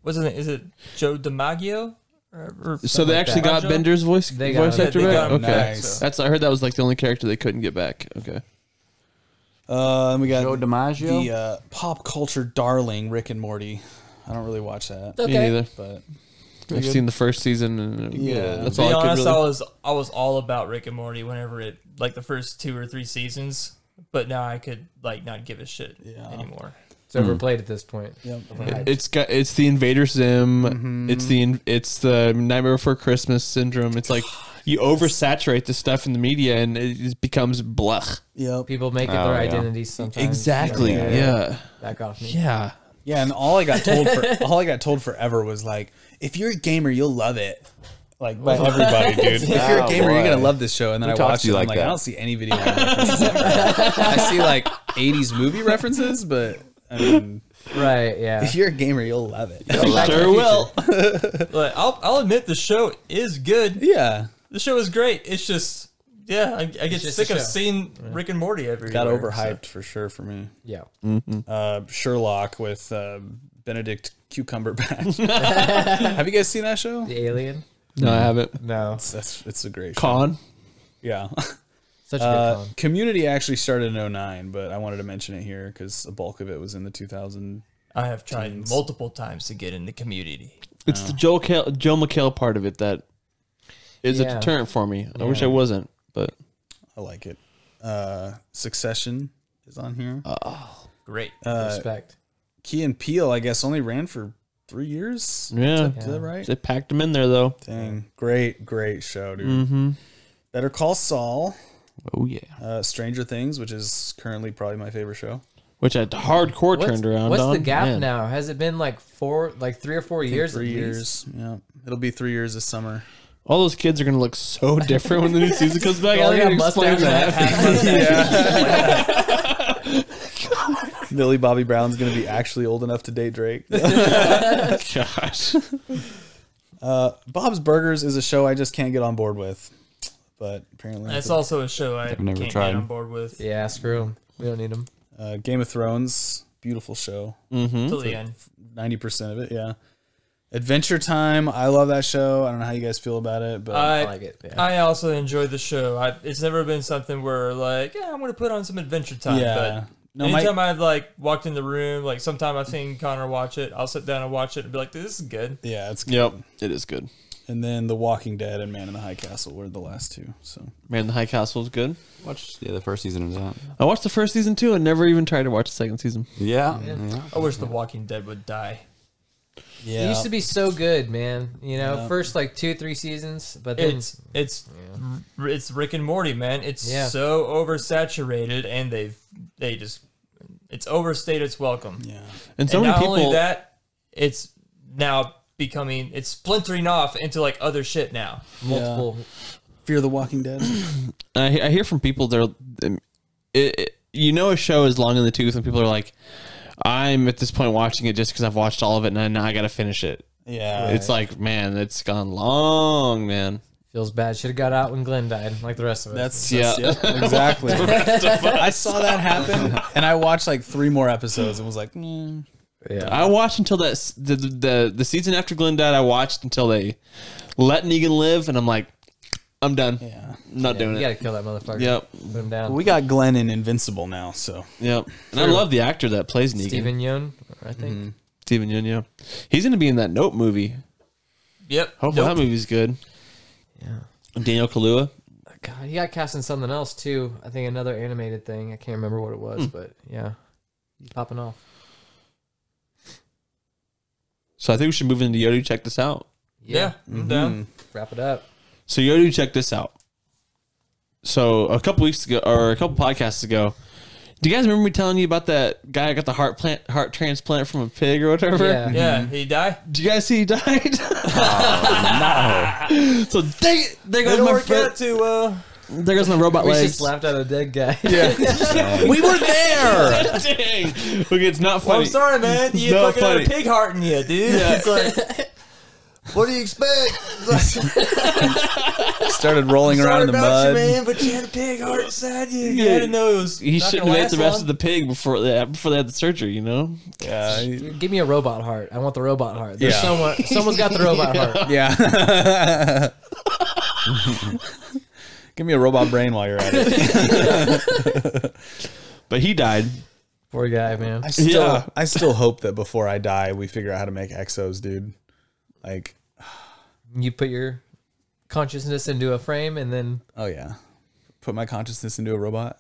what's his name? Is it Joe DiMaggio? Or So they actually got Joe? Bender's voice They got voice him. actor Yeah, they back? got him Okay. back, Nice. so. I heard that was like the only character they couldn't get back. Okay. And we got Joe DiMaggio? the pop culture darling Rick and Morty. I don't really watch that, Me neither. but I've seen the first season, and Yeah. that's To all be I could honest, really. I was all about Rick and Morty whenever it like the first 2 or 3 seasons, but now I could like not give a shit anymore. it's overplayed at this point. It's the Invader Zim. It's the Nightmare Before Christmas syndrome. It's like you oversaturate the stuff in the media, and it just becomes blah. yep. People make it Oh, their yeah. identities sometimes. Exactly. Yeah. Back off me. Yeah. Yeah, and all I got told forever was like, if you're a gamer, you'll love it. Like by everybody, dude. If you're a Oh, gamer, you're boy. gonna love this show. And then Who I talks watched to it. you I'm like like, I that? don't see any video game references. I see like 80s movie references, but I mean, Right. Yeah. if you're a gamer, you'll love it. Sure will. Like, I'll admit the show is good. Yeah. The show is great. It's just Yeah, I get just sick a of show. seeing Rick and Morty every Got year, overhyped for sure for me. Yeah. Sherlock with Benedict Cucumberbatch. Have you guys seen that show? The Alien. No, I haven't. No. It's a great show. Con. Yeah. Such a good con. Community actually started in 09, but I wanted to mention it here because the bulk of it was in the 2000. I have tried multiple times to get into Community. It's the Joe McHale part of it that is a Yeah. deterrent for me. I wish I wasn't, but I like it. Succession is on here. Great. Respect. Key and Peele, I guess, only ran for 3 years. yeah, Is that right? they packed him in there though. Dang. Great show, dude. Better Call Saul. Oh yeah. Stranger Things, which is currently probably my favorite show. Which I hardcore What's, turned around. what's on. the gap Man. now? Has it been like 3 or 4 years? 3 at least? years. Yeah. It'll be 3 years this summer. All those kids are gonna look so different when the new season comes back. All I got gotta explain mustaches that. Millie Bobby Brown's going to be actually old enough to date Drake. Gosh. Bob's Burgers is a show I just can't get on board with. But apparently That's also a show I never can't tried. get on board with Yeah, screw them. We don't need them. Game of Thrones, beautiful show. till the end. 90% of it, yeah. Adventure Time, I love that show. I don't know how you guys feel about it, but I like it. Yeah. I also enjoy the show. It's never been something where like, yeah, I'm going to put on some Adventure Time. yeah. But No, anytime I've like walked in the room, like sometime I've seen Connor watch it, I'll sit down and watch it and be like, this is good. yeah, it's good. Yep, it is good. And then The Walking Dead and Man in the High Castle were the last two. So Man, the High Castle is good. Watched the first season of that. I watched the first season too. I never even tried to watch the second season. Yeah. I wish The Walking Dead would die. yeah, It used to be so good, man. You know, first like 2-3 seasons, but then It's Rick and Morty, man. It's Yeah. so oversaturated, and it's overstayed its welcome. yeah. And so And many not people. only that, it's now it's splintering off into like other shit now. multiple. Fear the Walking Dead. I hear from people you know a show is long in the tooth, and people are like, I'm at this point watching it just because I've watched all of it, and now I got to finish it. Yeah, It's like, man, it's gone long, man. Feels bad. Should have got out when Glenn died, like the rest of us. that's Yeah. exactly. I saw that happen, and I watched like 3 more episodes and was like, yeah. I watched until the season after Glenn died. I watched until they let Negan live, and I'm like, I'm done. yeah. I'm not doing You it. gotta kill that motherfucker. Yep. Put him down. We got Glenn in Invincible now, so Yep. And I love the actor that plays Negan. Stephen Yeun, I think. Steven Yeun, yeah. He's going to be in that Nope movie. Yep. Hopefully Nope. that movie's good. Yeah. Daniel Kaluuya. God, he got cast in something else too. I think another animated thing. I can't remember what it was, but yeah, he's popping off. So I think we should move into Yodu. Check this out. Yeah. I'm down. Wrap it up. So Yodu, check this out. So a couple weeks ago, or a couple podcasts ago, do you guys remember me telling you about that guy who got the heart transplant from a pig or whatever? Yeah. Yeah. He died. Did you guys see he died? No. So there goes my friend. There goes my robot We legs. just laughed at a dead guy. we were there. Dang. Okay, it's not Well, funny. I'm sorry, man. You not fucking had funny. a pig heart in you, dude. It's like, What do you expect? Started rolling around sorry in the about mud. you, man, but you had a pig heart inside you. You Yeah. had to know it was He not shouldn't gonna have ate the last rest long. of the pig before they had the surgery, you know? Yeah, Give me a robot heart. I want the robot heart. There's Yeah. someone's got the robot heart. yeah. Give me a robot brain while you're at it. But he died. Poor guy, man. I still hope that before I die, we figure out how to make exos, dude. Like, You put your consciousness into a frame and then oh yeah, put my consciousness into a robot.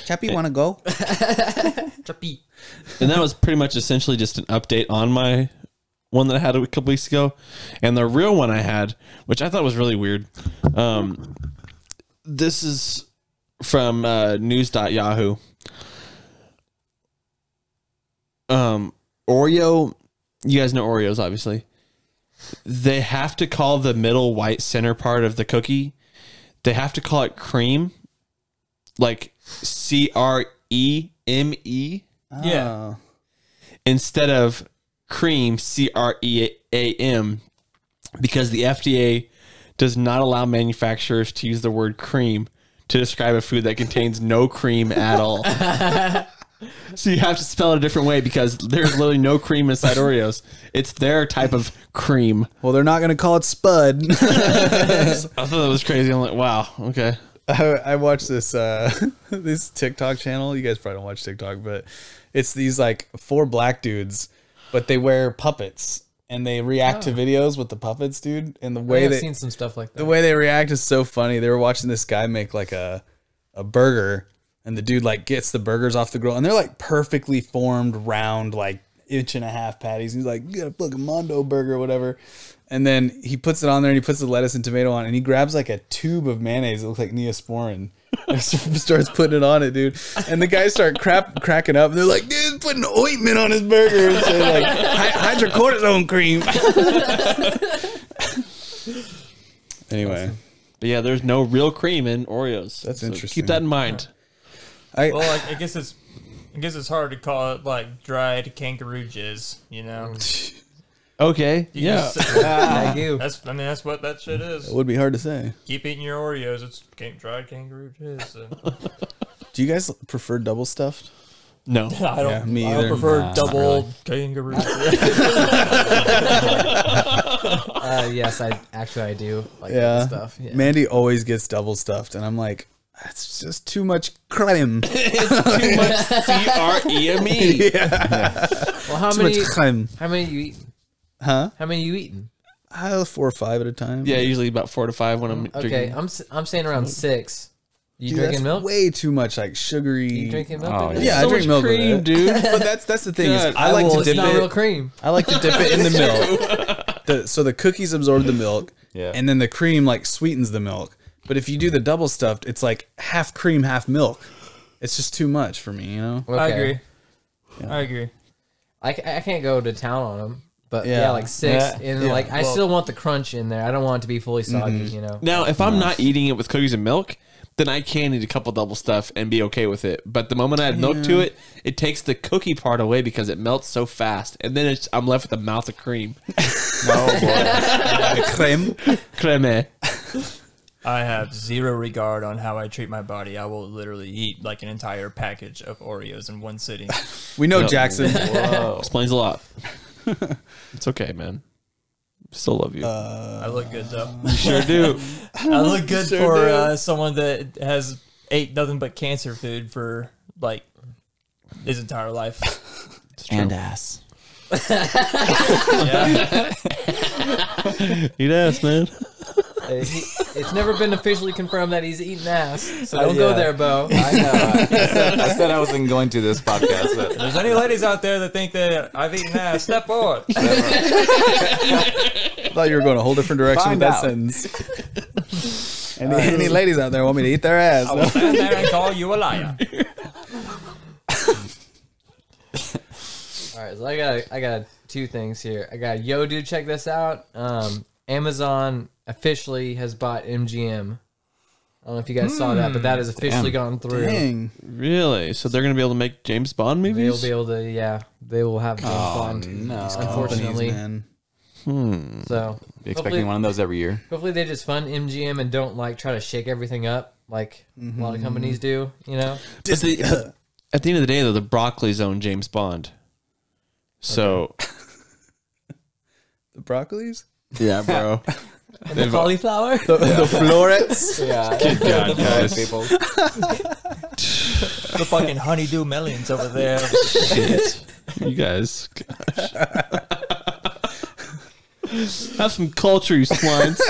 Chappie, want to go? And that was pretty much essentially just an update on my one that I had a couple weeks ago. And the real one I had, which I thought was really weird. This is from news.yahoo. Oreo, you guys know Oreos, obviously. They have to call the middle white center part of the cookie, they have to call it cream, like CREME, Yeah. instead of cream, CREAM, because the FDA does not allow manufacturers to use the word cream to describe a food that contains no cream at all. So you have to spell it a different way because there's literally no cream inside Oreos. It's their type of cream. Well, they're not going to call it Spud. I thought that was crazy. I'm like, wow, okay. I watched this this TikTok channel. You guys probably don't watch TikTok, but it's these like 4 black dudes, but they wear puppets and they react to videos with the puppets, dude. And the way I've seen some stuff like that. the way they react is so funny. They were watching this guy make like a burger, and the dude like gets the burgers off the grill, and they're like perfectly formed, round, like 1.5-inch patties. He's like, "You got a fucking Mondo burger or whatever." And then he puts it on there and he puts the lettuce and tomato on, and he grabs like a tube of mayonnaise that looks like Neosporin and starts putting it on it, dude. And the guys start cracking up, and they're like, "Dude, putting ointment on his burger," and so like hydrocortisone cream. Anyway, But yeah, there's no real cream in Oreos. That's So interesting. Keep that in mind. Well, I guess it's hard to call it like dried kangaroo jizz, you know. Okay. You Yeah. just say- Thank you. that's what that shit is. it would be hard to say. Keep eating your Oreos. It's dried kangaroo jizz. So. Do you guys prefer double stuffed? No. I don't. Yeah, me I either. don't prefer Nah, double not kangaroo. Yes, I do like Yeah. that stuff. Yeah. Mandy always gets double stuffed, and I'm like, that's just too much creme. Too much CREME. Well, how Too many? much creme. How many you eating? Huh? How many you eating? I have 4 or 5 at a time. Yeah, usually about 4 to 5 when I'm Okay, drinking. I'm saying around 6. You Dude, drinking that's milk? way too much, like sugary. You drinking milk? Oh, baby? Yeah, So I drink much milk cream, with it. dude. But that's the thing. Is God. I like Well, to it's dip not real it. cream. I like to dip it in the milk. So the cookies absorb the milk, Yeah. and then the cream like sweetens the milk. But if you do the double stuffed, it's like half cream, half milk. It's just too much for me, you know. Okay. I agree. I agree. I can't go to town on them, but Yeah. yeah, like 6. Yeah. And Yeah. like I still want the crunch in there. I don't want it to be fully soggy, you know. Now, if I'm not eating it with cookies and milk, then I can eat a couple double stuff and be okay with it. But the moment I add milk to it, it takes the cookie part away because it melts so fast. And then I'm left with a mouth of cream. Creme. Creme. I have zero regard on how I treat my body. I will literally eat like an entire package of Oreos in one sitting. We know Yep. Jackson. Whoa. Explains a lot. It's okay, man. Still love you. I look good though. Sure do. I look good Sure for do. someone that has ate nothing but cancer food for like his entire life. And ass. Yeah. Eat ass, man. It's never been officially confirmed that he's eating ass, so don't go Yeah. there, Bo. I know. I said I wasn't going to this podcast. But If there's any ladies out there that think that I've eaten ass, step forward. I thought you were going a whole different direction Find with that out. sentence. Any ladies out there want me to eat their ass? I will stand there and call you a liar. All right, so I got 2 things here. I got dude, check this out. Amazon officially has bought MGM. I don't know if you guys saw that, but that has officially gone through. Dang. Really? So they're going to be able to make James Bond They'll movies? be able to, yeah, they will have James Bond. no. Unfortunately, Man. so Be expecting one of those every year. hopefully they just fund MGM and don't like try to shake everything up like a lot of companies do. You know, But at the end of the day, though, the Broccoli's own James Bond. So, The broccolis? yeah, bro. and the cauliflower. The florets? Yeah. Good God, guys. People. The fucking honeydew millions over there. Shit. You guys. Gosh. Have some culture, you swines.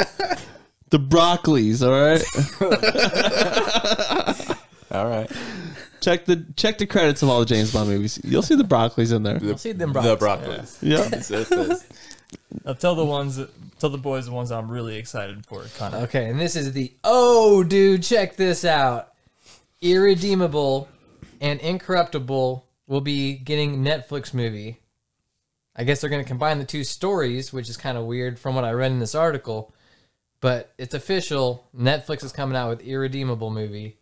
The Broccoli's, all right? All right. Check the credits of all the James Bond movies. You'll see the Broccoli's in there. I'll see them The broccoli. broccolis. Yeah. It says. I'll tell the boys the ones I'm really excited for. Kind of. Okay, and this is the dude, check this out. Irredeemable and Incorruptible will be getting Netflix movie. I guess they're going to combine the 2 stories, which is kind of weird from what I read in this article. But it's official. Netflix is coming out with Irredeemable movie.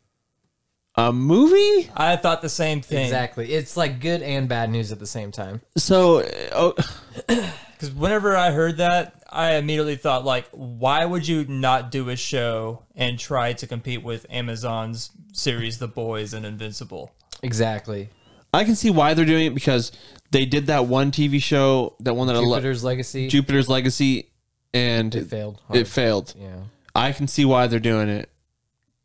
A movie? I thought the same thing. Exactly. It's like good and bad news at the same time. So, Because Because whenever I heard that, I immediately thought, like, why would you not do a show and try to compete with Amazon's series The Boys and Invincible? Exactly. I can see why they're doing it because they did that one TV show, that one that Jupiter's Legacy. Jupiter's Legacy, and It failed. hard. It failed. Yeah. I can see why they're doing it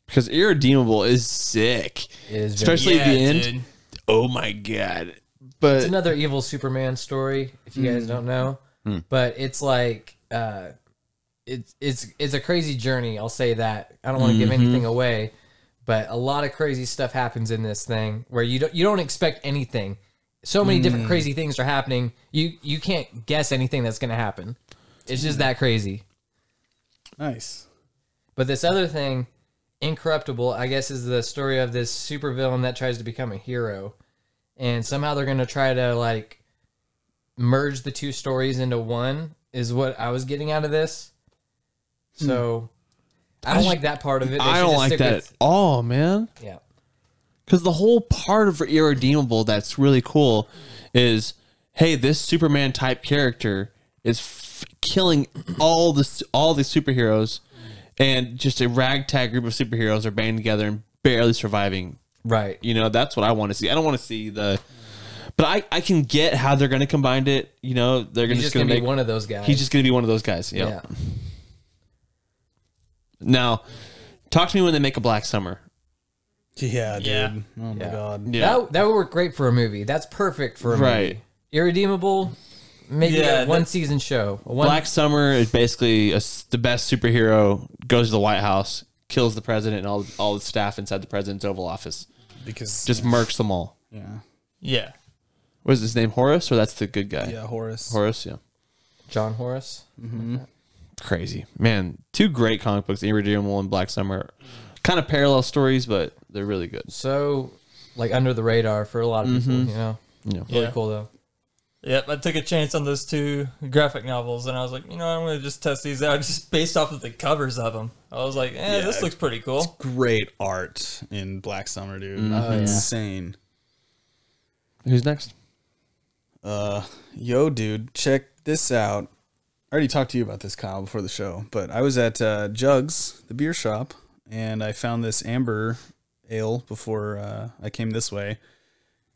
because Irredeemable is sick, It is very- especially at the end. Dude. Oh my god! It's But another evil Superman story, if you guys don't know. But it's like it's a crazy journey, I'll say that. I don't want to give anything away, but a lot of crazy stuff happens in this thing where you don't expect anything. So many different crazy things are happening. You can't guess anything that's going to happen. It's just that crazy. Nice. But this other thing, Incorruptible, I guess is the story of this supervillain that tries to become a hero. And somehow they're going to try to like merge the two stories into one is what I was getting out of this. So I don't like that part of it. They I should don't just like stick that with- at all, man. Yeah. Because the whole part of Irredeemable that's really cool is, hey, this Superman type character is killing all the superheroes, and just a ragtag group of superheroes are banding together and barely surviving. Right. You know, that's what I want to see. I don't want to see the, but I can get how they're going to combine it. You know, they're He's just just going going to to be one of those guys. He's just going to be one of those guys. Yep. Yeah. Now, talk to me when they make a Black Summer. Yeah, dude. Yeah. Oh my god. Yeah. That would work great for a movie. That's perfect for a Right. movie. Irredeemable, maybe Yeah, a one season show. Black Summer is basically the best superhero, goes to the White House, kills the president and all the staff inside the president's Oval Office. Because Just murks them all. yeah. Yeah. Was his name Horace, or that's the good guy? Yeah, Horace. Horace, yeah. John Horace. Crazy. Man, two great comic books, Irredeemable and Black Summer. Kind of parallel stories, but they're really good. So, like, under the radar for a lot of people, you know? Yeah. Really Yeah. cool, though. Yep, I took a chance on those two graphic novels, and I was like, you know, I'm going to just test these out just based off of the covers of them. I was like, this looks pretty cool. Great art in Black Summer, dude. Oh, Insane. Who's next? Yo, dude, check this out. I already talked to you about this, Kyle, before the show, but I was at Jugs, the beer shop, and I found this amber ale before I came this way.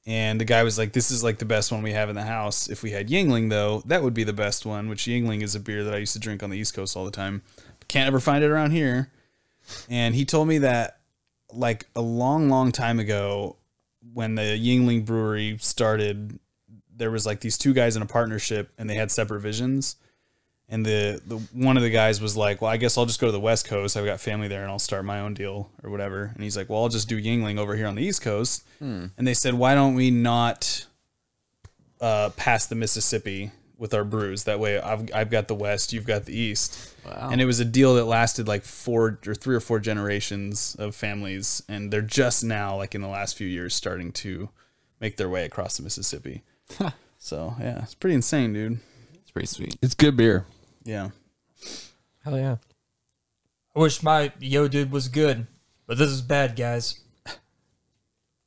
And the guy was like, this is like the best one we have in the house. If we had Yingling, though, that would be the best one, which Yingling is a beer that I used to drink on the East Coast all the time. Can't ever find it around here. And he told me that like a long, long time ago, when the Yingling brewery started, there was like these two guys in a partnership and they had separate visions. And the one of the guys was like, well, I guess I'll just go to the West Coast. I've got family there and I'll start my own deal or whatever. And he's like, well, I'll just do Yingling over here on the East Coast. And they said, why don't we not pass the Mississippi with our brews? That way I've got the West, you've got the East. Wow. And it was a deal that lasted like 3 or 4 generations of families. And they're just now, like in the last few years, starting to make their way across the Mississippi. So yeah, it's pretty insane, dude. It's pretty sweet. It's good beer. Yeah. Hell yeah. I wish my Yo Dude was good, but this is bad, guys.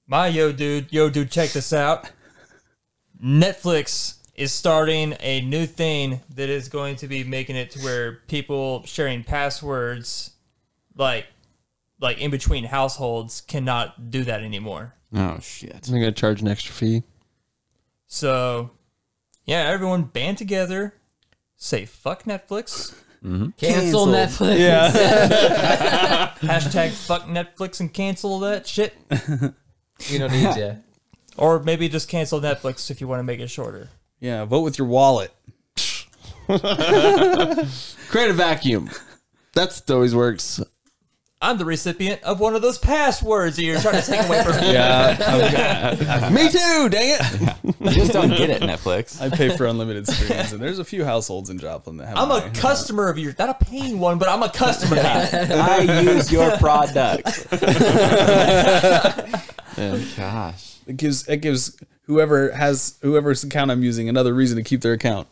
My Yo Dude, check this out. Netflix is starting a new thing that is going to be making it to where people sharing passwords, like in between households, cannot do that anymore. Oh shit. I'm going to charge an extra fee. So, yeah, everyone band together, say fuck Netflix. Cancel Netflix. Yeah. Hashtag fuck Netflix and cancel that shit. We don't need you. Or maybe just cancel Netflix if you want to make it shorter. Yeah. Vote with your wallet. Create a vacuum. That always works. I'm the recipient of one of those passwords that you're trying to take away from me. Yeah. Me too, dang it. You just don't get it, Netflix. I pay for unlimited screens, and there's a few households in Joplin that have. I'm a mine. customer of yours. Not a paying one, but I'm a customer. I use your product. Gosh. It gives whoever's account I'm using another reason to keep their account.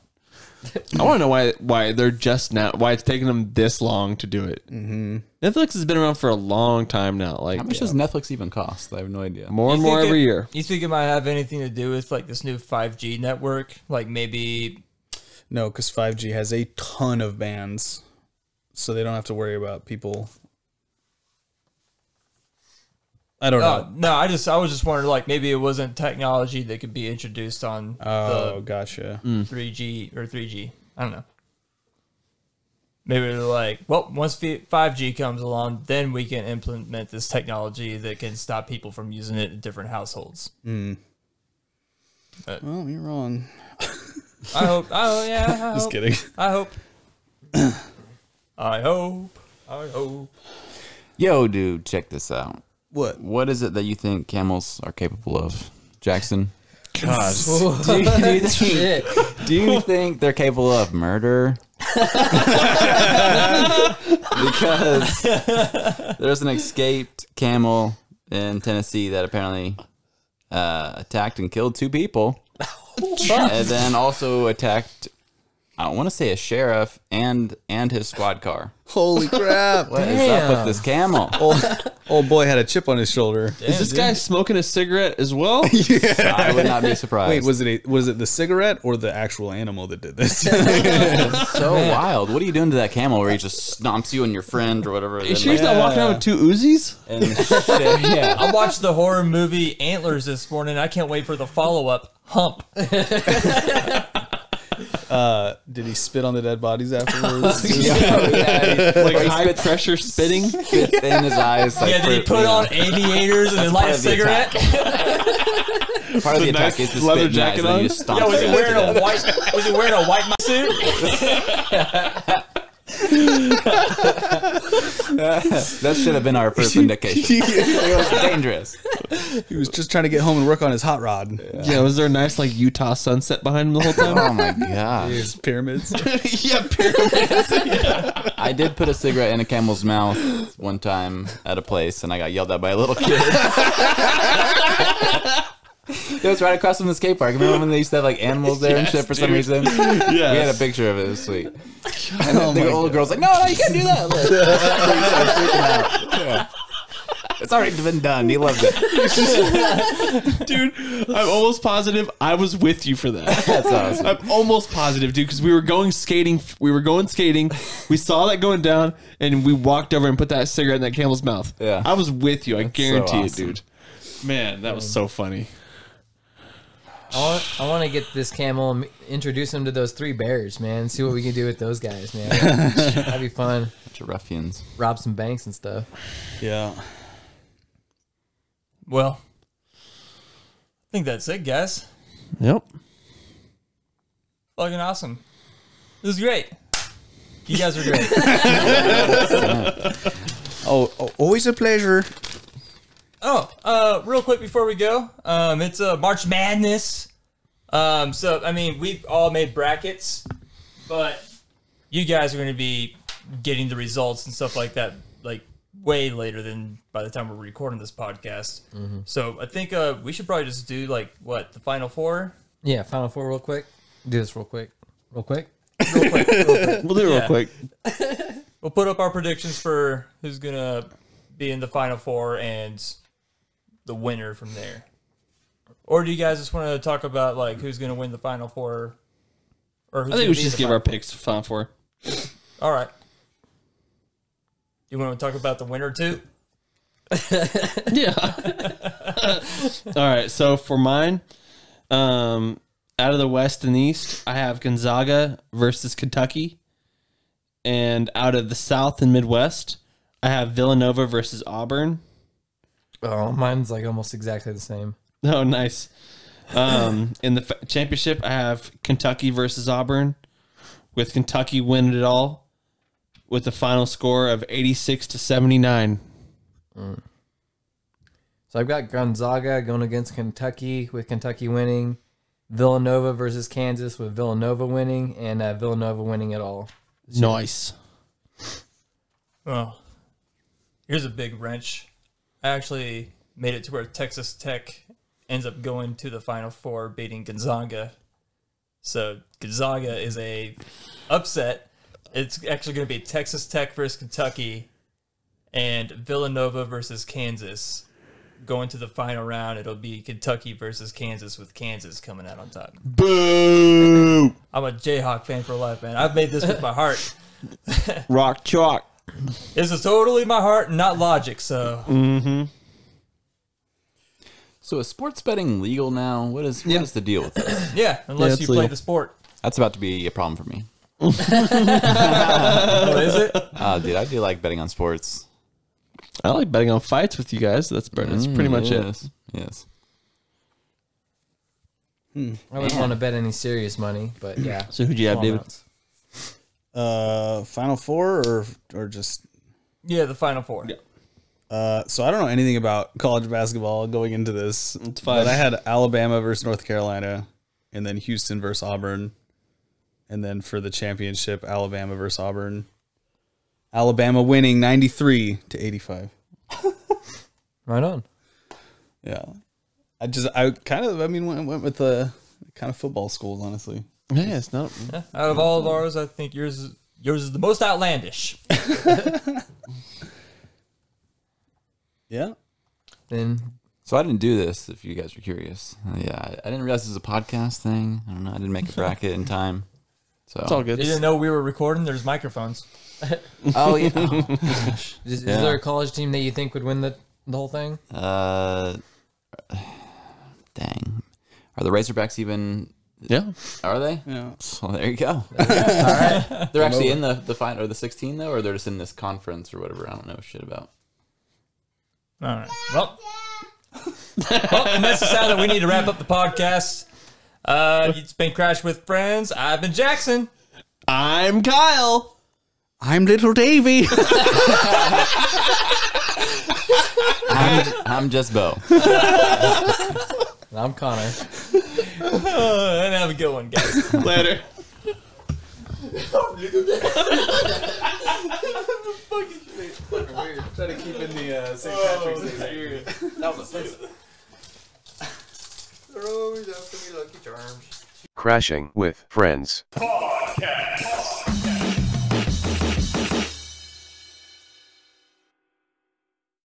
I want to know why they're just now, why it's taking them this long to do it. Mm-hmm. Netflix has been around for a long time now. Like, How much does Netflix even cost? I have no idea. more and more every year. You think it might have anything to do with like this new 5G network? Like maybe No, because 5G has a ton of bands, so they don't have to worry about people. I don't know. No, I was just wondering, like, maybe it wasn't technology that could be introduced on Oh, the gotcha. 3G or 3G. I don't know. Maybe they're like, well, once 5G comes along, then we can implement this technology that can stop people from using it in different households. Well, you're wrong. I hope. Oh yeah. Just kidding. I hope. I hope. Yo, dude, check this out. What? What is it that you think camels are capable of, Jackson? God. Do you think they're capable of murder? Because there's an escaped camel in Tennessee that apparently attacked and killed 2 people. And then also attacked, I don't want to say a sheriff and his squad car. Holy crap. What is up with this camel? Old boy had a chip on his shoulder. Is this guy smoking a cigarette as well? I would not be surprised. Wait, was it the cigarette or the actual animal that did this? It's so wild. What are you doing to that camel where he just stomps you and your friend or whatever? You sure he's not walking out with 2 Uzis? And shit, yeah. I watched the horror movie Antlers this morning. I can't wait for the follow-up, Hump. Did he spit on the dead bodies afterwards? Like high pressure spitting? Spits in his eyes. Like, Yeah, did he put on aviators and then light a part of the cigarette? Part of the attack is the spit in the eyes, and then you just stomp Yeah, was he his ass wearing to a death. Was he wearing a white suit? That should have been our first indication. It was dangerous. He was just trying to get home and work on his hot rod. Yeah, was there a nice like Utah sunset behind him the whole time? Oh my gosh. His pyramids. Yeah, pyramids. I did put a cigarette in a camel's mouth one time at a place, and I got yelled at by a little kid. It was right across from the skate park. Remember when they used to have like animals there and shit for some reason? Yes. We had a picture of it. It was sweet. And the little girl's like, no, you can't do that. Like, yeah. It's already been done. He loved it. Dude, I'm almost positive I was with you for that. That's awesome. I'm almost positive, dude, because we were going skating. We saw that going down, and we walked over and put that cigarette in that camel's mouth. Yeah. I was with you. I guarantee awesome. it, dude. Man, that was so funny. I want to get this camel and introduce him to those 3 bears, man. See what we can do with those guys, man. That'd be fun. Bunch of ruffians. Rob some banks and stuff. Yeah. Well, I think that's it, guys. Yep. Fucking awesome. This is great. You guys are great. Oh, always a pleasure. Real quick before we go, it's March Madness. So I mean, we've all made brackets, but you guys are going to be getting the results and stuff like that, like way later than by the time we're recording this podcast. Mm-hmm. So I think we should probably just do like the Final Four. Yeah, Final Four real quick. Do this real quick. We'll do it real quick. We'll put up our predictions for who's gonna be in the Final Four and the winner from there. Or do you guys just want to talk about like who's gonna win the Final Four? Or who's I think we should just give our picks for Final Four. All right. You want to talk about the winner too? Yeah. All right. So for mine, out of the West and East, I have Gonzaga versus Kentucky. And out of the South and Midwest, I have Villanova versus Auburn. Oh, mine's like almost exactly the same. Oh, nice. In the championship, I have Kentucky versus Auburn, with Kentucky winning it all, with the final score of 86-79. So I've got Gonzaga going against Kentucky, with Kentucky winning. Villanova versus Kansas, with Villanova winning, and Villanova winning it all. Nice. Oh, here's a big wrench. I actually made it to where Texas Tech ends up going to the Final Four, beating Gonzaga. So Gonzaga is a upset. It's actually going to be Texas Tech versus Kentucky and Villanova versus Kansas. going to the final round, it'll be Kentucky versus Kansas with Kansas coming out on top. Boo! I'm a Jayhawk fan for life, man. I've made this with my heart. Rock chalk. This is totally my heart, not logic. So, So is sports betting legal now? What is the deal with this? yeah, unless it's you play legal. the sport. That's about to be a problem for me. What is it? Dude, I do like betting on sports. I like betting on fights with you guys. That's pretty much it. Yes. I wouldn't want to bet any serious money, but yeah. So who'd you have, small David? amounts. Final Four or just Yeah, the Final Four. so I don't know anything about college basketball going into this. It's fine. But I had Alabama versus North Carolina, and then Houston versus Auburn, and then for the championship, Alabama versus Auburn. Alabama winning 93-85. Right on. Yeah, I went with the kind of football schools, honestly. Yeah, it's not. Yeah, out of all of ours, I think yours is the most outlandish. Yeah. Then So I didn't do this, if you guys are curious. I didn't realize this was a podcast thing. I don't know. I didn't make a bracket in time. So It's all good. You didn't know we were recording? There's microphones. Oh, yeah. is there a college team that you think would win the whole thing? Dang. Are the Razorbacks even... Yeah. Are they? Yeah. So there you go. All right. They're actually in the final or the 16 though, or they're just in this conference or whatever. I don't know shit about. All right. Well, and that's the sound that we need to wrap up the podcast. It's been Crash with Friends. I've been Jackson. I'm Kyle. I'm Little Davy. I'm just Bo. And I'm Connor. And have a good one, guys. Later. Try to keep in the St. Patrick's Day spirit. That was offensive. Crashing with Friends. Podcast.